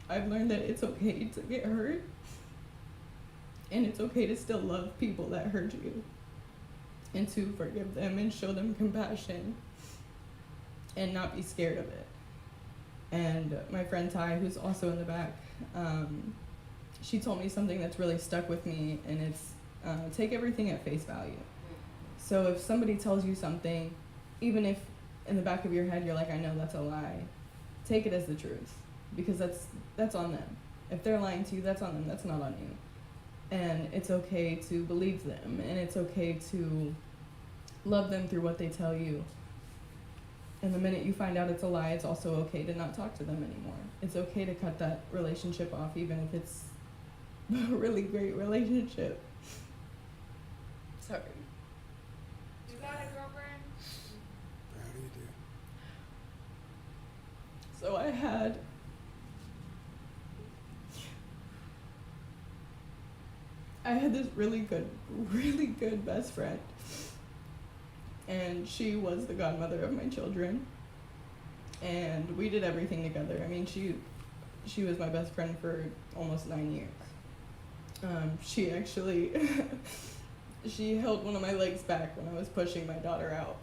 I've learned that it's okay to get hurt, and it's okay to still love people that hurt you, and to forgive them and show them compassion and not be scared of it. And my friend Ty, who's also in the back, she told me something that's really stuck with me, and it's take everything at face value. So if somebody tells you something, even if in the back of your head you're like, I know that's a lie, take it as the truth, because that's on them. If they're lying to you, that's on them, that's not on you. And it's okay to believe them, and it's okay to love them through what they tell you. And the minute you find out it's a lie, it's also okay to not talk to them anymore. It's okay to cut that relationship off, even if it's a really great relationship. Sorry. You got a girlfriend? How do you do? So I had this really good best friend. And she was the godmother of my children. And we did everything together. I mean, she was my best friend for almost 9 years. She actually, she held one of my legs back when I was pushing my daughter out.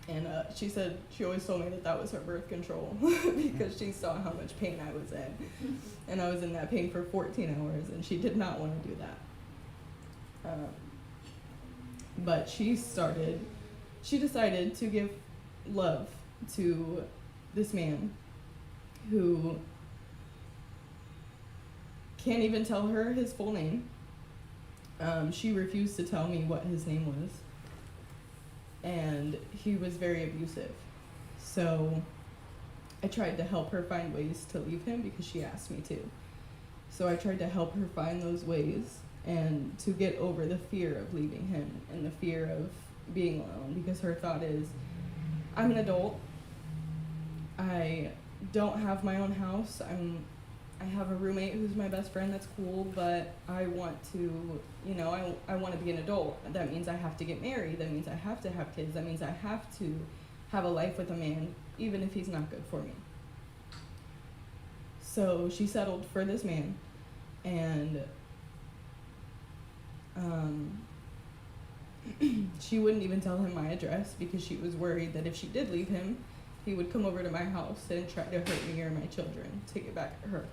And she said, she always told me that was her birth control because she saw how much pain I was in. And I was in that pain for 14 hours, and she did not want to do that. But she decided to give love to this man who can't even tell her his full name. She refused to tell me what his name was. And he was very abusive. So I tried to help her find ways to leave him because she asked me to. So I tried to help her find those ways and to get over the fear of leaving him and the fear of being alone, because her thought is, I'm an adult, I don't have my own house, I have a roommate who's my best friend that's cool, but I want to, I want to be an adult. That means I have to get married, that means I have to have kids, that means I have to have a life with a man, even if he's not good for me. So she settled for this man, and she wouldn't even tell him my address because she was worried that if she did leave him, he would come over to my house and try to hurt me or my children to get back at her.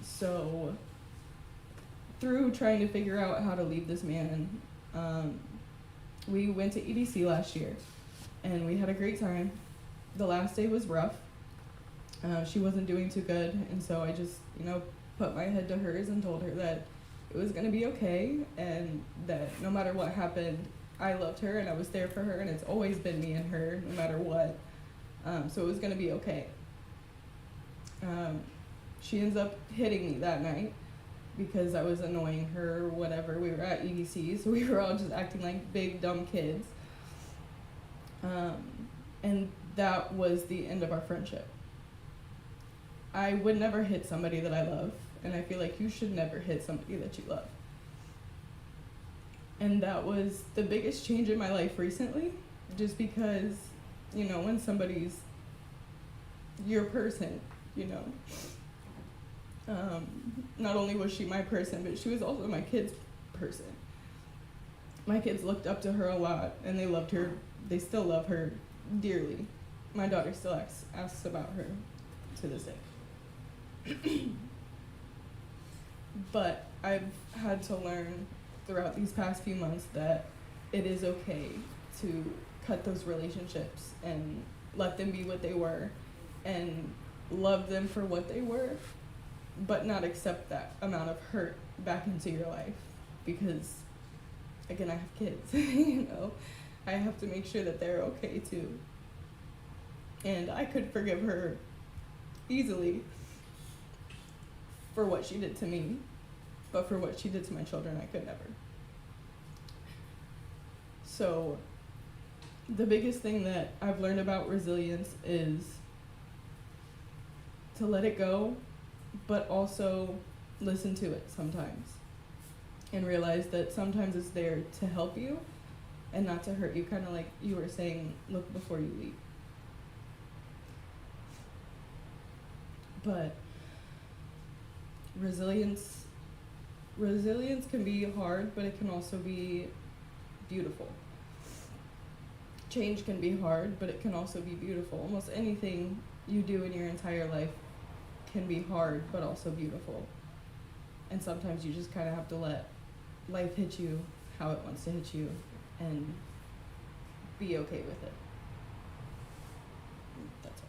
So through trying to figure out how to leave this man, we went to EDC last year and we had a great time. The last day was rough. She wasn't doing too good, and so I just, put my head to hers and told her that it was gonna be okay, and that no matter what happened, I loved her and I was there for her, and it's always been me and her, no matter what. So it was gonna be okay. She ends up hitting me that night because I was annoying her or whatever. We were at EDC, so we were all just acting like big dumb kids. And that was the end of our friendship. I would never hit somebody that I love, and I feel like you should never hit somebody that you love. And that was the biggest change in my life recently, just because, when somebody's your person, not only was she my person, but she was also my kids' person. My kids looked up to her a lot, and they loved her. They still love her dearly. My daughter still asks about her to this day. But I've had to learn throughout these past few months that it is okay to cut those relationships and let them be what they were and love them for what they were, but not accept that amount of hurt back into your life, because again, I have kids. I have to make sure that they're okay too. And I could forgive her easily for what she did to me, but for what she did to my children, I could never. So the biggest thing that I've learned about resilience is to let it go, but also listen to it sometimes, and realize that sometimes it's there to help you and not to hurt you, kind of like you were saying, look before you leap. But resilience can be hard, but it can also be beautiful. Change can be hard, but it can also be beautiful. Almost anything you do in your entire life can be hard, but also beautiful. And sometimes you just kind of have to let life hit you how it wants to hit you and be okay with it. That's all.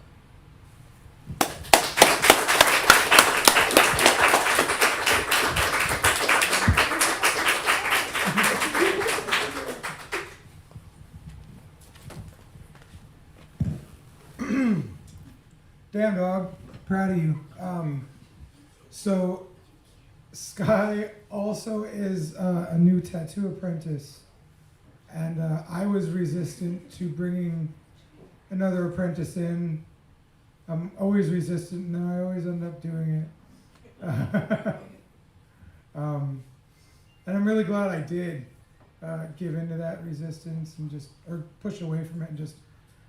Damn, dog. Proud of you. So, Sky also is a new tattoo apprentice. And I was resistant to bringing another apprentice in. I'm always resistant, and then I always end up doing it. And I'm really glad I did give into that resistance and just, or push away from it and just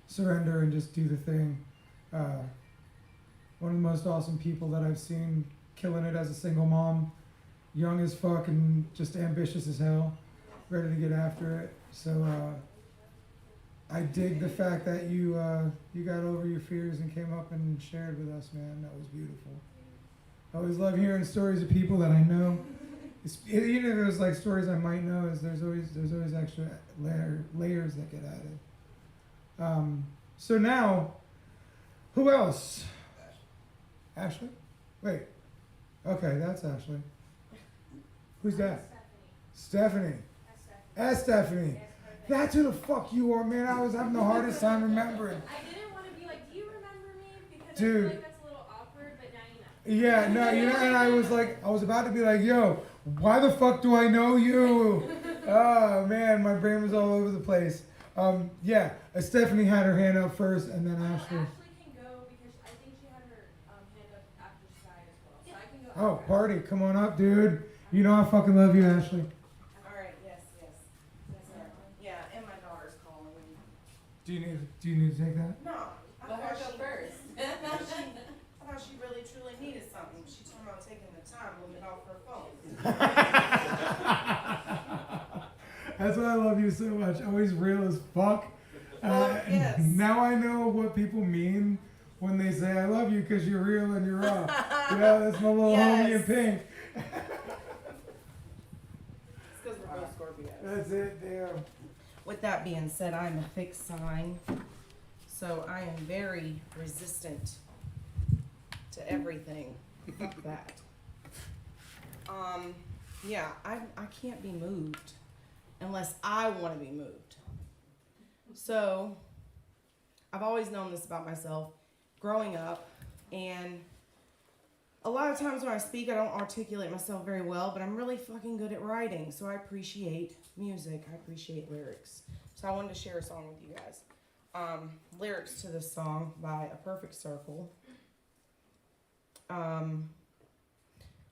surrender and just do the thing. One of the most awesome people that I've seen killing it as a single mom, young as fuck and just ambitious as hell, ready to get after it. So I dig the fact that you got over your fears and came up and shared with us, man. That was beautiful. I always love hearing stories of people that I know. Even if it was like stories I might know, there's always extra layers that get added. So now, who else? Ashley? Wait. Okay, that's Ashley. Who's that? Stephanie. Stephanie. That's who the fuck you are, man. I was having the hardest time remembering. I didn't want to be like, do you remember me? Because Dude. I feel like that's a little awkward, but now you know. Yeah, no, you know, and I was about to be like, yo, why the fuck do I know you? Oh, man, my brain was all over the place. Yeah, Stephanie had her hand up first, and then Ashley. Ashley can go because I think she had her hand up after Sky as well. So I can go Oh, after her. party, come on up, dude. You know I fucking love you, Ashley. Alright, yes, sir. Yeah, and my daughter's calling me. Do you need to take that? No, I Let her thought go first. I thought she really truly needed something. She told me about taking the time limit off her phone. That's why I love you so much. Always real as fuck. Yes. Now I know what people mean when they say I love you because you're real and you're raw. You know, that's my little homie in Yes. pink. It's because we're both Scorpios. That's it, damn. With that being said, I'm a fixed sign, so I am very resistant to everything. Fuck that. Yeah, I can't be moved unless I want to be moved. So, I've always known this about myself growing up, and a lot of times when I speak, I don't articulate myself very well, but I'm really fucking good at writing, so I appreciate music, I appreciate lyrics. So I wanted to share a song with you guys. Lyrics to this song by A Perfect Circle,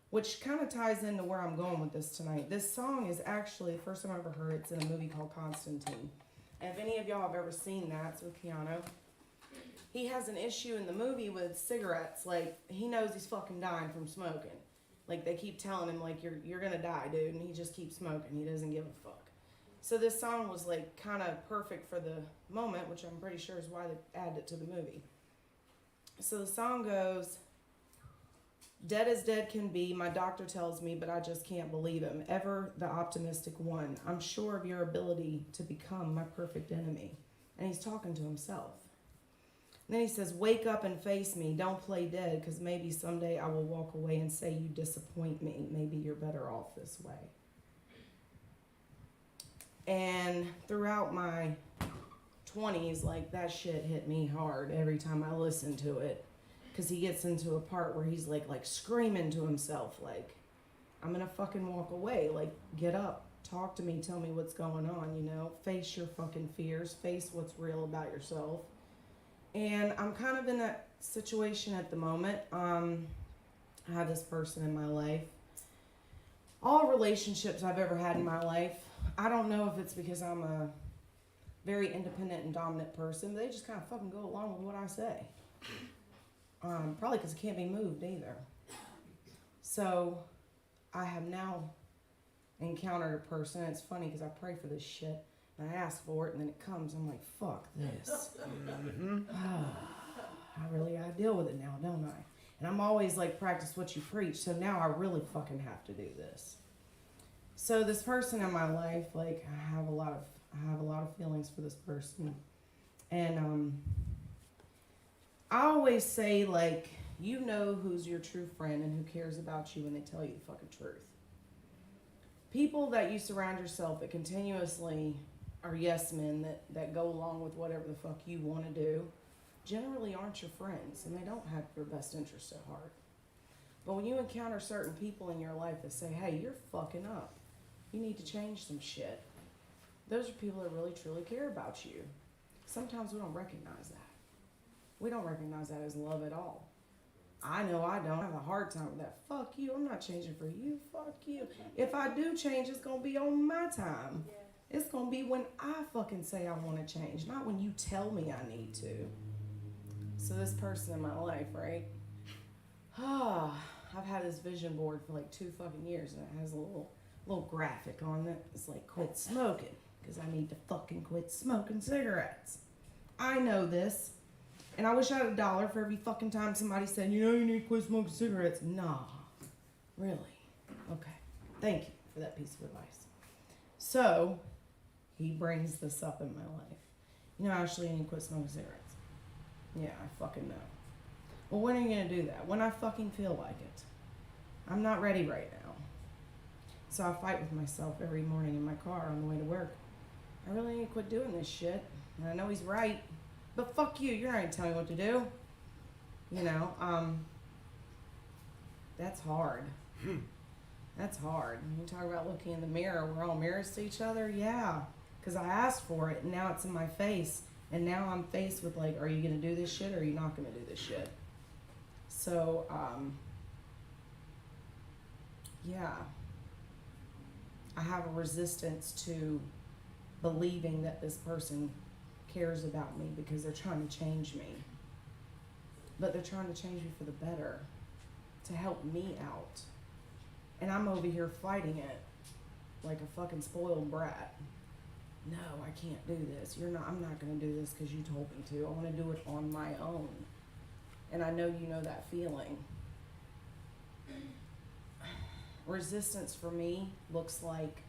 which kind of ties into where I'm going with this tonight. This song is actually the first time I ever heard it. It's in a movie called Constantine. And if any of y'all have ever seen that, it's with Keanu. He has an issue in the movie with cigarettes. Like, he knows he's fucking dying from smoking. Like, they keep telling him, like, you're gonna die, dude. And he just keeps smoking. He doesn't give a fuck. So this song was, like, kind of perfect for the moment, which I'm pretty sure is why they added it to the movie. So the song goes, dead as dead can be, my doctor tells me, but I just can't believe him. Ever the optimistic one. I'm sure of your ability to become my perfect enemy. And he's talking to himself. And then he says, wake up and face me. Don't play dead, because maybe someday I will walk away and say you disappoint me. Maybe you're better off this way. And throughout my 20s, like, that shit hit me hard every time I listened to it. Because he gets into a part where he's like screaming to himself, like, I'm gonna fucking walk away. Like, get up, talk to me, tell me what's going on, you know? Face your fucking fears, face what's real about yourself. And I'm kind of in that situation at the moment. I have this person in my life. All relationships I've ever had in my life, I don't know if it's because I'm a very independent and dominant person, but they just kind of fucking go along with what I say. Probably because it can't be moved either. So I have now encountered a person. It's funny because I pray for this shit and I ask for it and then it comes. I'm like, fuck this. I really gotta deal with it now, don't I? And I'm always like, practice what you preach. So now I really fucking have to do this. So this person in my life, like, I have a lot of feelings for this person. And I always say, like, you know who's your true friend and who cares about you when they tell you the fucking truth. People that you surround yourself that continuously are yes men that go along with whatever the fuck you want to do generally aren't your friends, and they don't have your best interest at heart. But when you encounter certain people in your life that say, hey, you're fucking up, you need to change some shit, those are people that really truly care about you. Sometimes we don't recognize that. We don't recognize that as love at all. I know I don't. I have a hard time with that. Fuck you, I'm not changing for you. Fuck you. If I do change, it's gonna be on my time. It's gonna be when I fucking say I wanna change, not when you tell me I need to. So this person in my life, right? I've had this vision board for like 2 fucking years, and it has a little graphic on it. It's like, quit smoking, because I need to fucking quit smoking cigarettes. I know this, and I wish I had $1 for every fucking time somebody said, you know, you need to quit smoking cigarettes. Nah, really? Okay, thank you for that piece of advice. So he brings this up in my life. You know, Ashley, you need to quit smoking cigarettes. Yeah, I fucking know. Well, when are you gonna do that? When I fucking feel like it. I'm not ready right now. So I fight with myself every morning in my car on the way to work. I really need to quit doing this shit. And I know he's right, but fuck you, you're not gonna tell me what to do. You know, that's hard. That's hard. You talk about looking in the mirror, we're all mirrors to each other, yeah. Because I asked for it, and now it's in my face. And now I'm faced with, like, are you going to do this shit or are you not going to do this shit? So, yeah. I have a resistance to believing that this person cares about me because they're trying to change me. But they're trying to change me for the better, to help me out. And I'm over here fighting it like a fucking spoiled brat. No, I can't do this. I'm not going to do this because you told me to. I want to do it on my own. And I know you know that feeling. Resistance for me looks like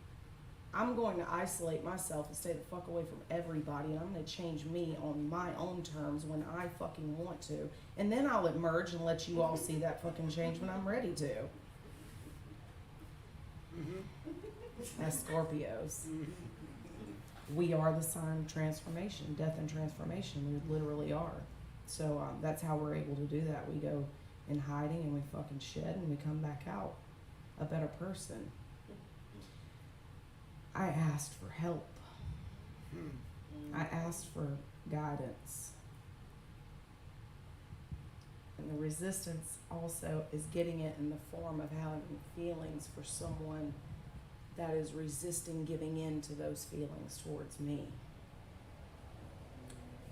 I'm going to isolate myself and stay the fuck away from everybody, and I'm going to change me on my own terms when I fucking want to. And then I'll emerge and let you all see that fucking change when I'm ready to. As Scorpios. We are the sign of transformation, death and transformation. We literally are. So that's how we're able to do that. We go in hiding and we fucking shed and we come back out a better person. I asked for help. I asked for guidance. And the resistance also is getting it in the form of having feelings for someone that is resisting giving in to those feelings towards me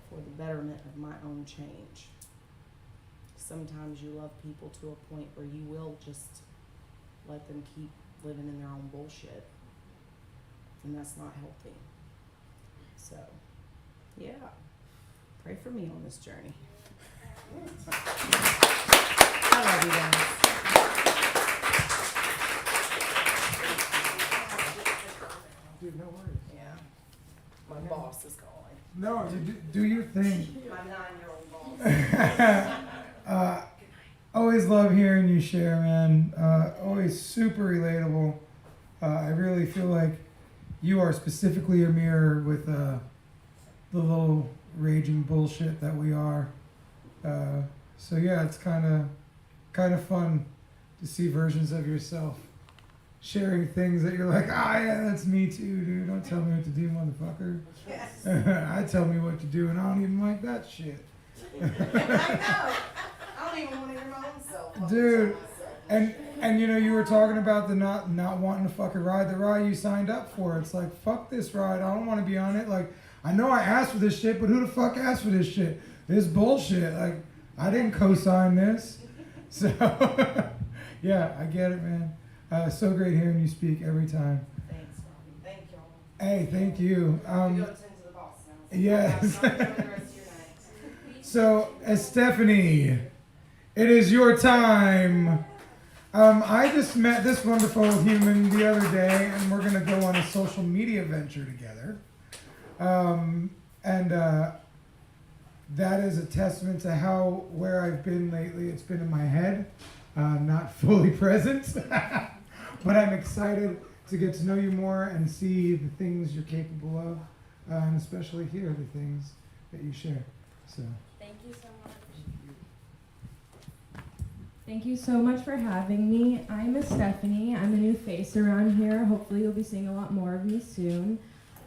for the betterment of my own change. Sometimes you love people to a point where you will just let them keep living in their own bullshit, and that's not healthy. So, yeah, pray for me on this journey. I love you guys. Dude, no worries. Yeah. My boss is calling. No, you do your thing. My 9-year-old boss. Always love hearing you share, man. Always super relatable. I really feel like you are specifically a mirror with the little raging bullshit that we are. So yeah, it's kind of fun to see versions of yourself sharing things that you're like, yeah, that's me too, dude. Don't tell me what to do, motherfucker. Yes. I tell me what to do, and I don't even like that shit. I know. I don't even want to hear my own self. Dude, and you know, you were talking about the not wanting to fucking ride the ride you signed up for. It's like, fuck this ride. I don't want to be on it. Like, I know I asked for this shit, but who the fuck asked for this shit? This bullshit. Like, I didn't co-sign this. So, yeah, I get it, man. So great hearing you speak every time. Thanks, Robbie. Thank y'all. Hey, thank you. You go tend to the boss now. Yes. Enjoy the rest of your night. So, Stephanie, It is your time. I just met this wonderful human the other day, and we're going to go on a social media venture together. That is a testament to how, where I've been lately. It's been in my head, not fully present. But I'm excited to get to know you more and see the things you're capable of, and especially hear the things that you share. So. Thank you so much. Thank you so much for having me. I'm Stephanie. I'm a new face around here. Hopefully you'll be seeing a lot more of me soon.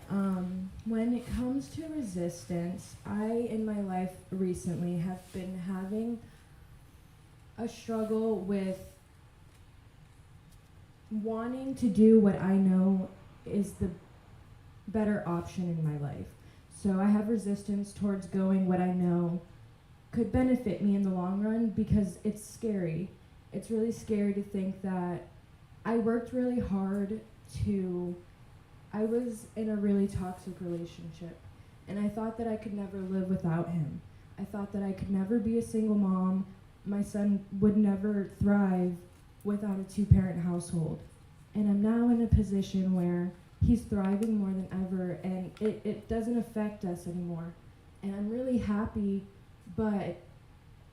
When it comes to resistance, I, in my life recently, have been having a struggle with wanting to do what I know is the better option in my life. So I have resistance towards going what I know could benefit me in the long run because it's scary. It's really scary to think that I worked really hard I was in a really toxic relationship, and I thought that I could never live without him. I thought that I could never be a single mom. My son would never thrive without a two-parent household. And I'm now in a position where he's thriving more than ever, and it doesn't affect us anymore. And I'm really happy, but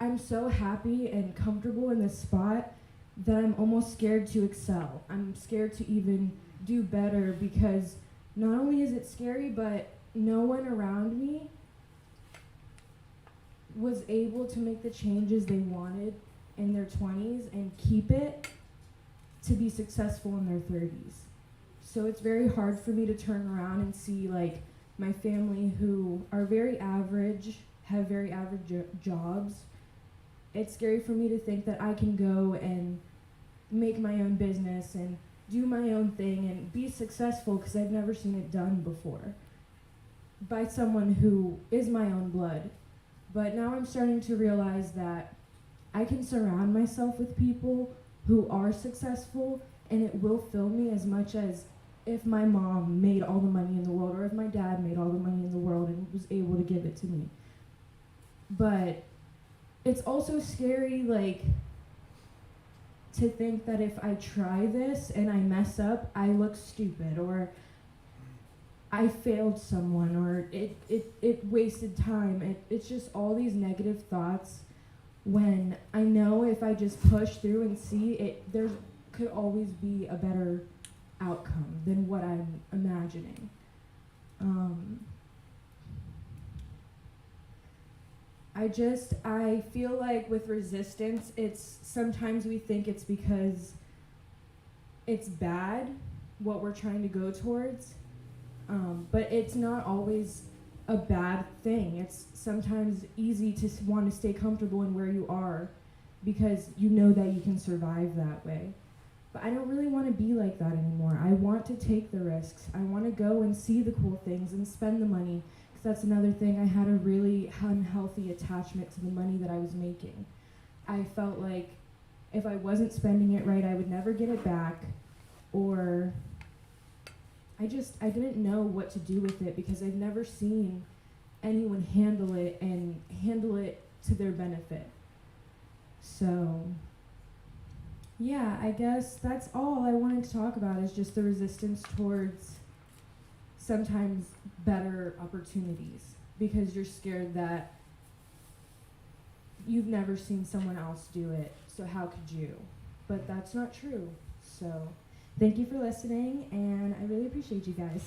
I'm so happy and comfortable in this spot that I'm almost scared to excel. I'm scared to even do better because not only is it scary, but no one around me was able to make the changes they wanted in their 20s and keep it to be successful in their 30s. So it's very hard for me to turn around and see like my family who are very average, have very average jobs. It's scary for me to think that I can go and make my own business and do my own thing and be successful because I've never seen it done before by someone who is my own blood. But now I'm starting to realize that I can surround myself with people who are successful, and it will fill me as much as if my mom made all the money in the world or if my dad made all the money in the world and was able to give it to me. But it's also scary, like, to think that if I try this and I mess up, I look stupid, or I failed someone, or it wasted time. It's just all these negative thoughts when I know if I just push through and see it, there could always be a better outcome than what I'm imagining. I feel like with resistance, it's sometimes we think it's because it's bad, what we're trying to go towards, but it's not always a bad thing. It's sometimes easy to want to stay comfortable in where you are because you know that you can survive that way. But I don't really want to be like that anymore. I want to take the risks. I want to go and see the cool things and spend the money. That's another thing. I had a really unhealthy attachment to the money that I was making. I felt like if I wasn't spending it right, I would never get it back, or I didn't know what to do with it because I've never seen anyone handle it and handle it to their benefit. So yeah, I guess that's all I wanted to talk about is just the resistance towards sometimes better opportunities because you're scared that you've never seen someone else do it, so how could you? But that's not true. So thank you for listening, and I really appreciate you guys.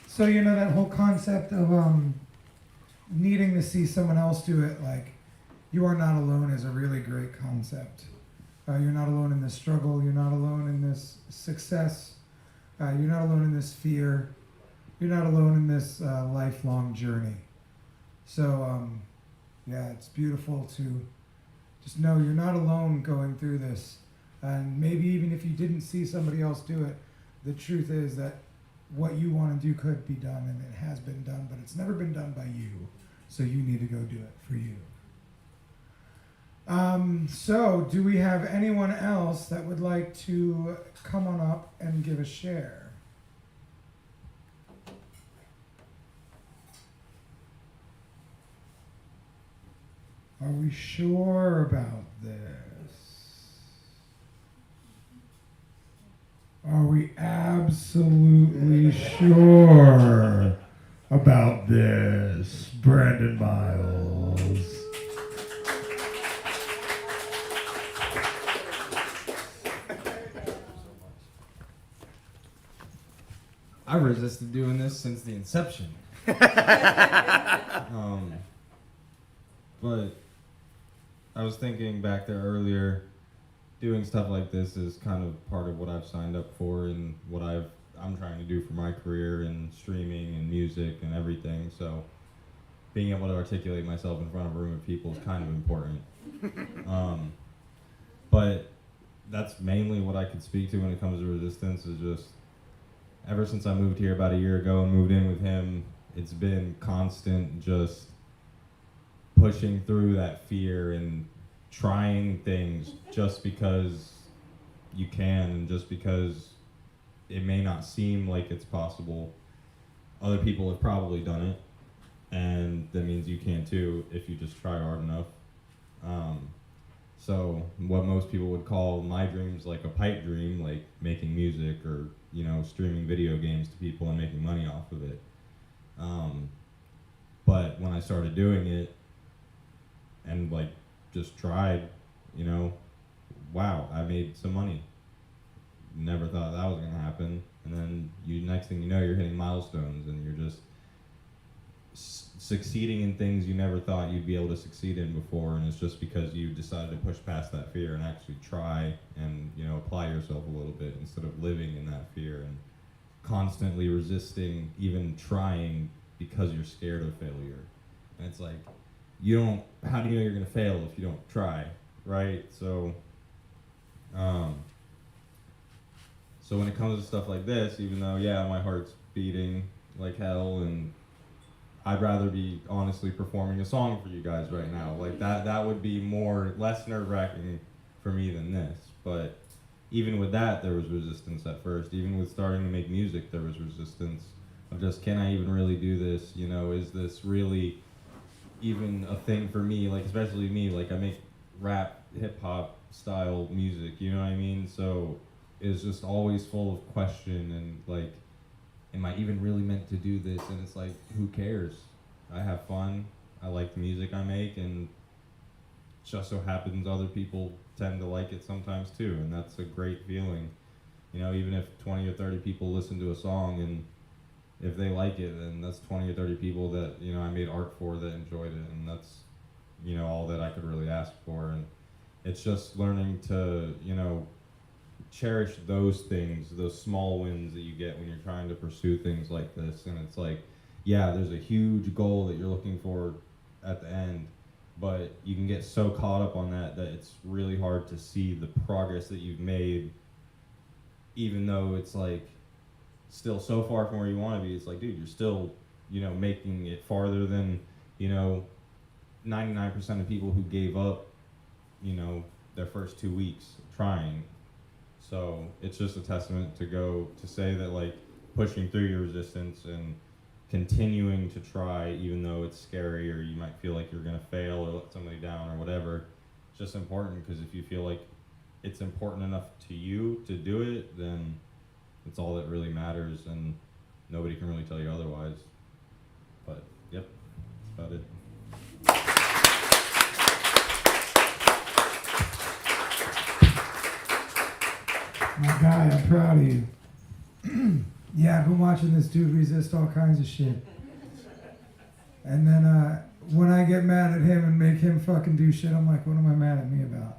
So you know that whole concept of needing to see someone else do it, like you are not alone, is a really great concept. You're not alone in this struggle. You're not alone in this success. You're not alone in this fear. You're not alone in this lifelong journey. So, yeah, it's beautiful to just know you're not alone going through this. And maybe even if you didn't see somebody else do it, the truth is that what you want to do could be done, and it has been done, but it's never been done by you. So you need to go do it for you. So, do we have anyone else that would like to come on up and give a share? Are we sure about this? Are we absolutely sure about this, Brandon Miles? I've resisted doing this since the inception. But I was thinking back there earlier, doing stuff like this is kind of part of what I've signed up for and what I'm trying to do for my career in streaming and music and everything. So being able to articulate myself in front of a room of people is kind of important. But that's mainly what I could speak to when it comes to resistance, is just ever since I moved here about a year ago and moved in with him, it's been constant just pushing through that fear and trying things just because you can and just because it may not seem like it's possible. Other people have probably done it, and that means you can too if you just try hard enough. So what most people would call my dreams like a pipe dream, like making music or, you know, streaming video games to people and making money off of it. But when I started doing it and like just tried, you know, wow, I made some money. Never thought that was gonna happen. And then next thing you know, you're hitting milestones and you're just succeeding in things you never thought you'd be able to succeed in before, and it's just because you decided to push past that fear and actually try and, you know, apply yourself a little bit instead of living in that fear and constantly resisting even trying because you're scared of failure. And it's like, how do you know you're gonna fail if you don't try, right? So when it comes to stuff like this, even though, yeah, my heart's beating like hell and I'd rather be honestly performing a song for you guys right now. Like that would be less nerve-wracking for me than this. But even with that, there was resistance at first. Even with starting to make music, there was resistance of just, can I even really do this? You know, is this really even a thing for me? Like, especially me, like I make rap, hip hop style music, you know what I mean? So it's just always full of question and like, am I even really meant to do this? And it's like, who cares? I have fun. I like the music I make, and just so happens other people tend to like it sometimes too, and that's a great feeling. You know, even if 20 or 30 people listen to a song, and if they like it, then that's 20 or 30 people that, you know, I made art for that enjoyed it, and that's, you know, all that I could really ask for. And it's just learning to, you know, cherish those things, those small wins that you get when you're trying to pursue things like this. And it's like, yeah, there's a huge goal that you're looking for at the end, but you can get so caught up on that it's really hard to see the progress that you've made, even though it's like still so far from where you want to be. It's like, dude, you're still, you know, making it farther than, you know, 99% of people who gave up, you know, their first 2 weeks trying. So it's just a testament to say that, like, pushing through your resistance and continuing to try, even though it's scary or you might feel like you're gonna fail or let somebody down or whatever, it's just important, because if you feel like it's important enough to you to do it, then it's all that really matters, and nobody can really tell you otherwise. But yep, that's about it. My guy, I'm proud of you. Yeah, I've been watching this dude resist all kinds of shit. And then when I get mad at him and make him fucking do shit, I'm like, what am I mad at me about?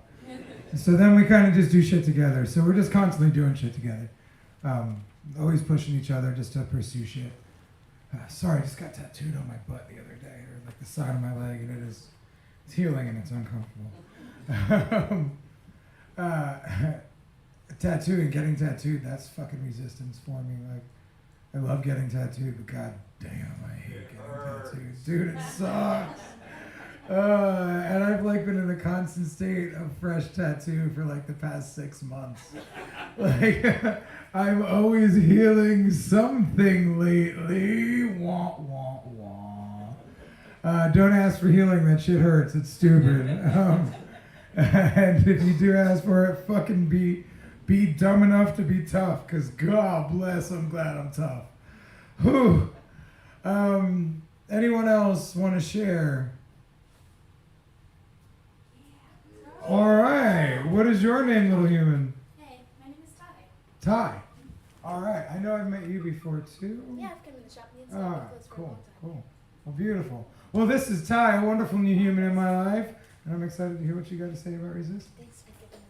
So then we kind of just do shit together. So we're just constantly doing shit together. Always pushing each other just to pursue shit. Sorry, I just got tattooed on my butt the other day, or like the side of my leg, and it's healing and it's uncomfortable. Tattooing, getting tattooed, that's fucking resistance for me. Like, I love getting tattooed, but god damn, I hate getting tattooed. Dude, it sucks. And I've like been in a constant state of fresh tattoo for like the past 6 months. Like, I'm always healing something lately. Wah, wah, wah. Don't ask for healing. That shit hurts. It's stupid. And if you do ask for it, fucking be dumb enough to be tough. Cause God bless, I'm glad I'm tough. Whew. Anyone else want to share? All right. What is your name, little human? Hey, my name is Ty. Ty. All right. I know I've met you before too. Yeah, I've come to the shop. Me and Ah, Sam close for a cool, long time. cool. Well, beautiful. Well, this is Ty, a wonderful new human in my life, and I'm excited to hear what you got to say about resistance. Thanks for giving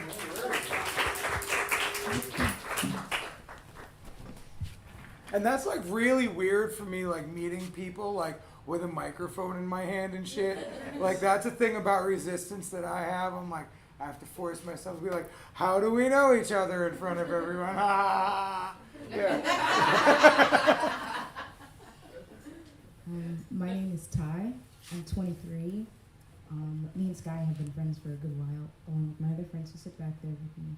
us the opportunity. And that's like really weird for me, like meeting people like with a microphone in my hand and shit. Like that's a thing about resistance that I have. I'm like, I have to force myself to be like, how do we know each other in front of everyone? Yeah. My name is Ty. I'm 23. Me and Sky have been friends for a good while, along with my other friends who sit back there with me.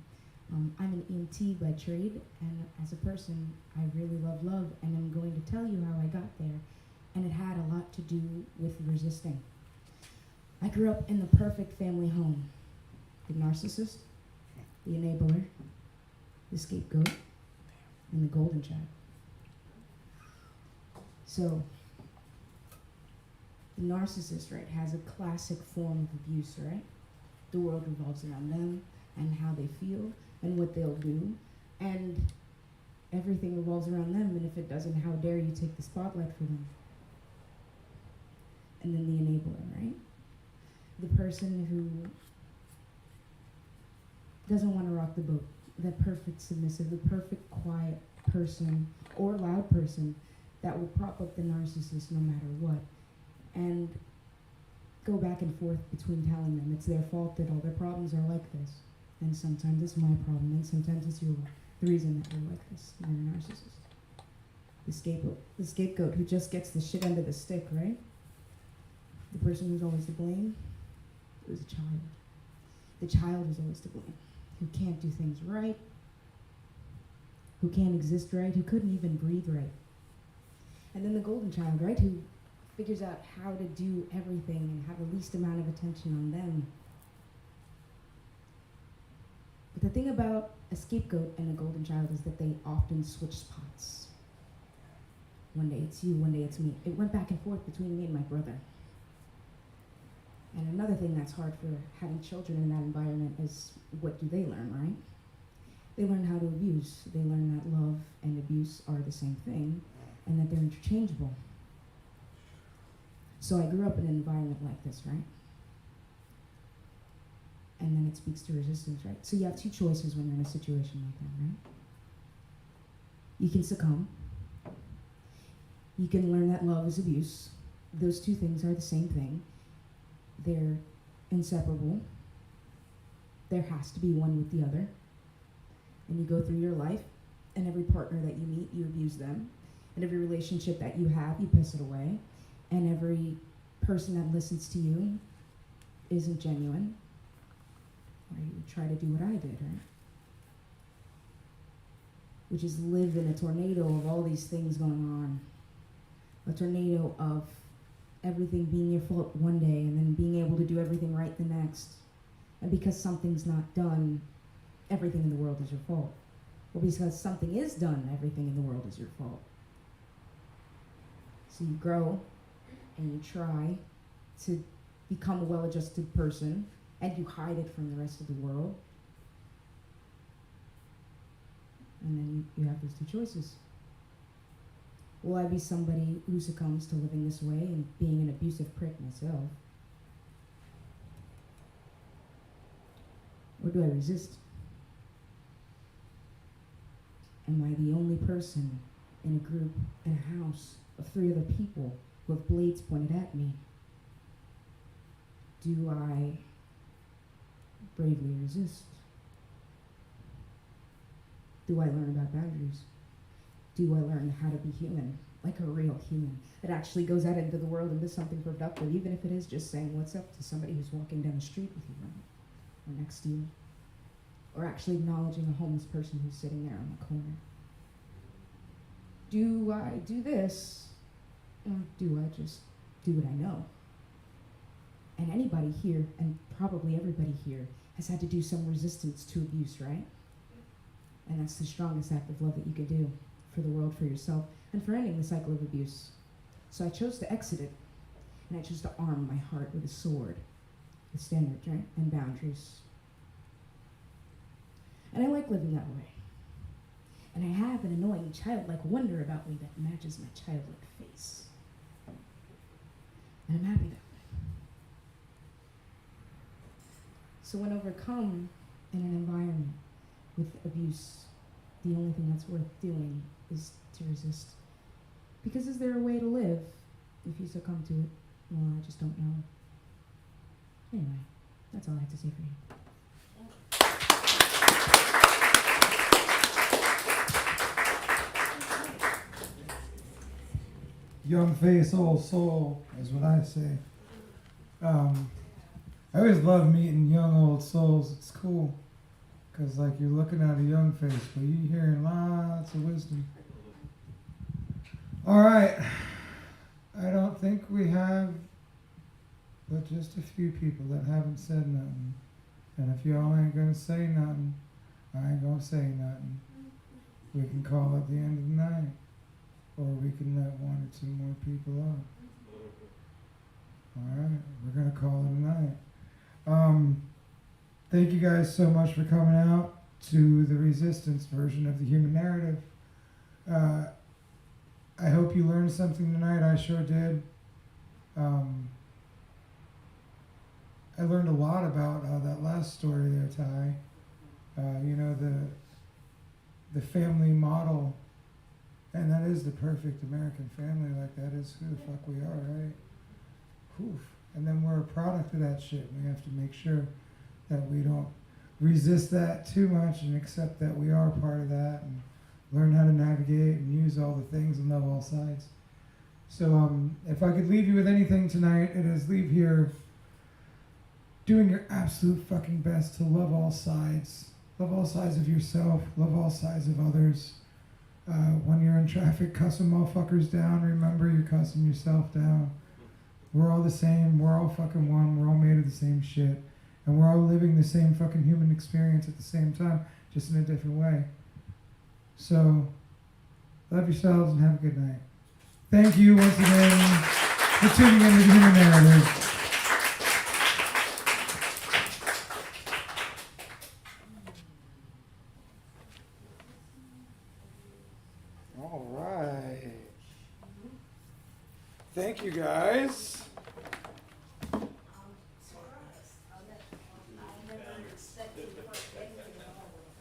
I'm an EMT by trade, and as a person, I really love love, and I'm going to tell you how I got there, and it had a lot to do with resisting. I grew up in the perfect family home. The narcissist, the enabler, the scapegoat, and the golden child. So, the narcissist, right, has a classic form of abuse, right? The world revolves around them and how they feel and what they'll do, and everything revolves around them, and if it doesn't, how dare you take the spotlight for them? And then the enabler, right? The person who doesn't want to rock the boat, that perfect submissive, the perfect quiet person or loud person that will prop up the narcissist no matter what, and go back and forth between telling them it's their fault that all their problems are like this. And sometimes it's my problem, and sometimes it's yours. The reason that you're like this, you're a narcissist. The scapegoat who just gets the shit under the stick, right? The person who's always to blame is a child. The child is always to blame, who can't do things right, who can't exist right, who couldn't even breathe right. And then the golden child, right, who figures out how to do everything and have the least amount of attention on them. But the thing about a scapegoat and a golden child is that they often switch spots. One day it's you, one day it's me. It went back and forth between me and my brother. And another thing that's hard for having children in that environment is, what do they learn, right? They learn how to abuse. They learn that love and abuse are the same thing, and that they're interchangeable. So I grew up in an environment like this, right? And then it speaks to resistance, right? So you have two choices when you're in a situation like that, right? You can succumb. You can learn that love is abuse. Those two things are the same thing. They're inseparable. There has to be one with the other. And you go through your life, and every partner that you meet, you abuse them. And every relationship that you have, you piss it away. And every person that listens to you isn't genuine. Or you try to do what I did, right? Which is live in a tornado of all these things going on. A tornado of everything being your fault one day and then being able to do everything right the next. And because something's not done, everything in the world is your fault. Or because something is done, everything in the world is your fault. So you grow and you try to become a well-adjusted person, and you hide it from the rest of the world. And then you have those two choices. Will I be somebody who succumbs to living this way and being an abusive prick myself? Or do I resist? Am I the only person in a group, in a house of 3 other people who have blades pointed at me? Do I bravely resist? Do I learn about boundaries? Do I learn how to be human, like a real human, that actually goes out into the world and does something productive, even if it is just saying what's up to somebody who's walking down the street with you, right? Or next to you? Or actually acknowledging a homeless person who's sitting there on the corner? Do I do this, Or do I just do what I know? And anybody here, and probably everybody here, has had to do some resistance to abuse, right? And that's the strongest act of love that you can do for the world, for yourself, and for ending the cycle of abuse. So I chose to exit it, and I chose to arm my heart with a sword, with standards, right, and boundaries. And I like living that way. And I have an annoying childlike wonder about me that matches my childlike face. And I'm happy that way. So when overcome in an environment with abuse, the only thing that's worth doing is to resist. Because is there a way to live if you succumb to it? Well, I just don't know. Anyway, that's all I have to say for you. Young face, old soul is what I say. I always love meeting young old souls. It's cool. Because, like, you're looking at a young face, but you're hearing lots of wisdom. All right. I don't think we have but just a few people that haven't said nothing. And if y'all ain't going to say nothing, I ain't going to say nothing. We can call it the end of the night. Or we can let one or two more people up. All right. We're going to call it a night. Thank you guys so much for coming out to the Resistance version of the Human Narrative. I hope you learned something tonight. I sure did. I learned a lot about that last story there, Ty. You know, the family model, and that is the perfect American family. Like, that is who the fuck we are, right? Oof. And then we're a product of that shit. We have to make sure that we don't resist that too much and accept that we are part of that and learn how to navigate and use all the things and love all sides. So if I could leave you with anything tonight, it is leave here doing your absolute fucking best to love all sides. Love all sides of yourself. Love all sides of others. When you're in traffic, cussing motherfuckers down, remember you're cussing yourself down. We're all the same. We're all fucking one. We're all made of the same shit. And we're all living the same fucking human experience at the same time, just in a different way. So, love yourselves and have a good night. Thank you once again for tuning in to the Human Narrative. All right. Thank you, guys.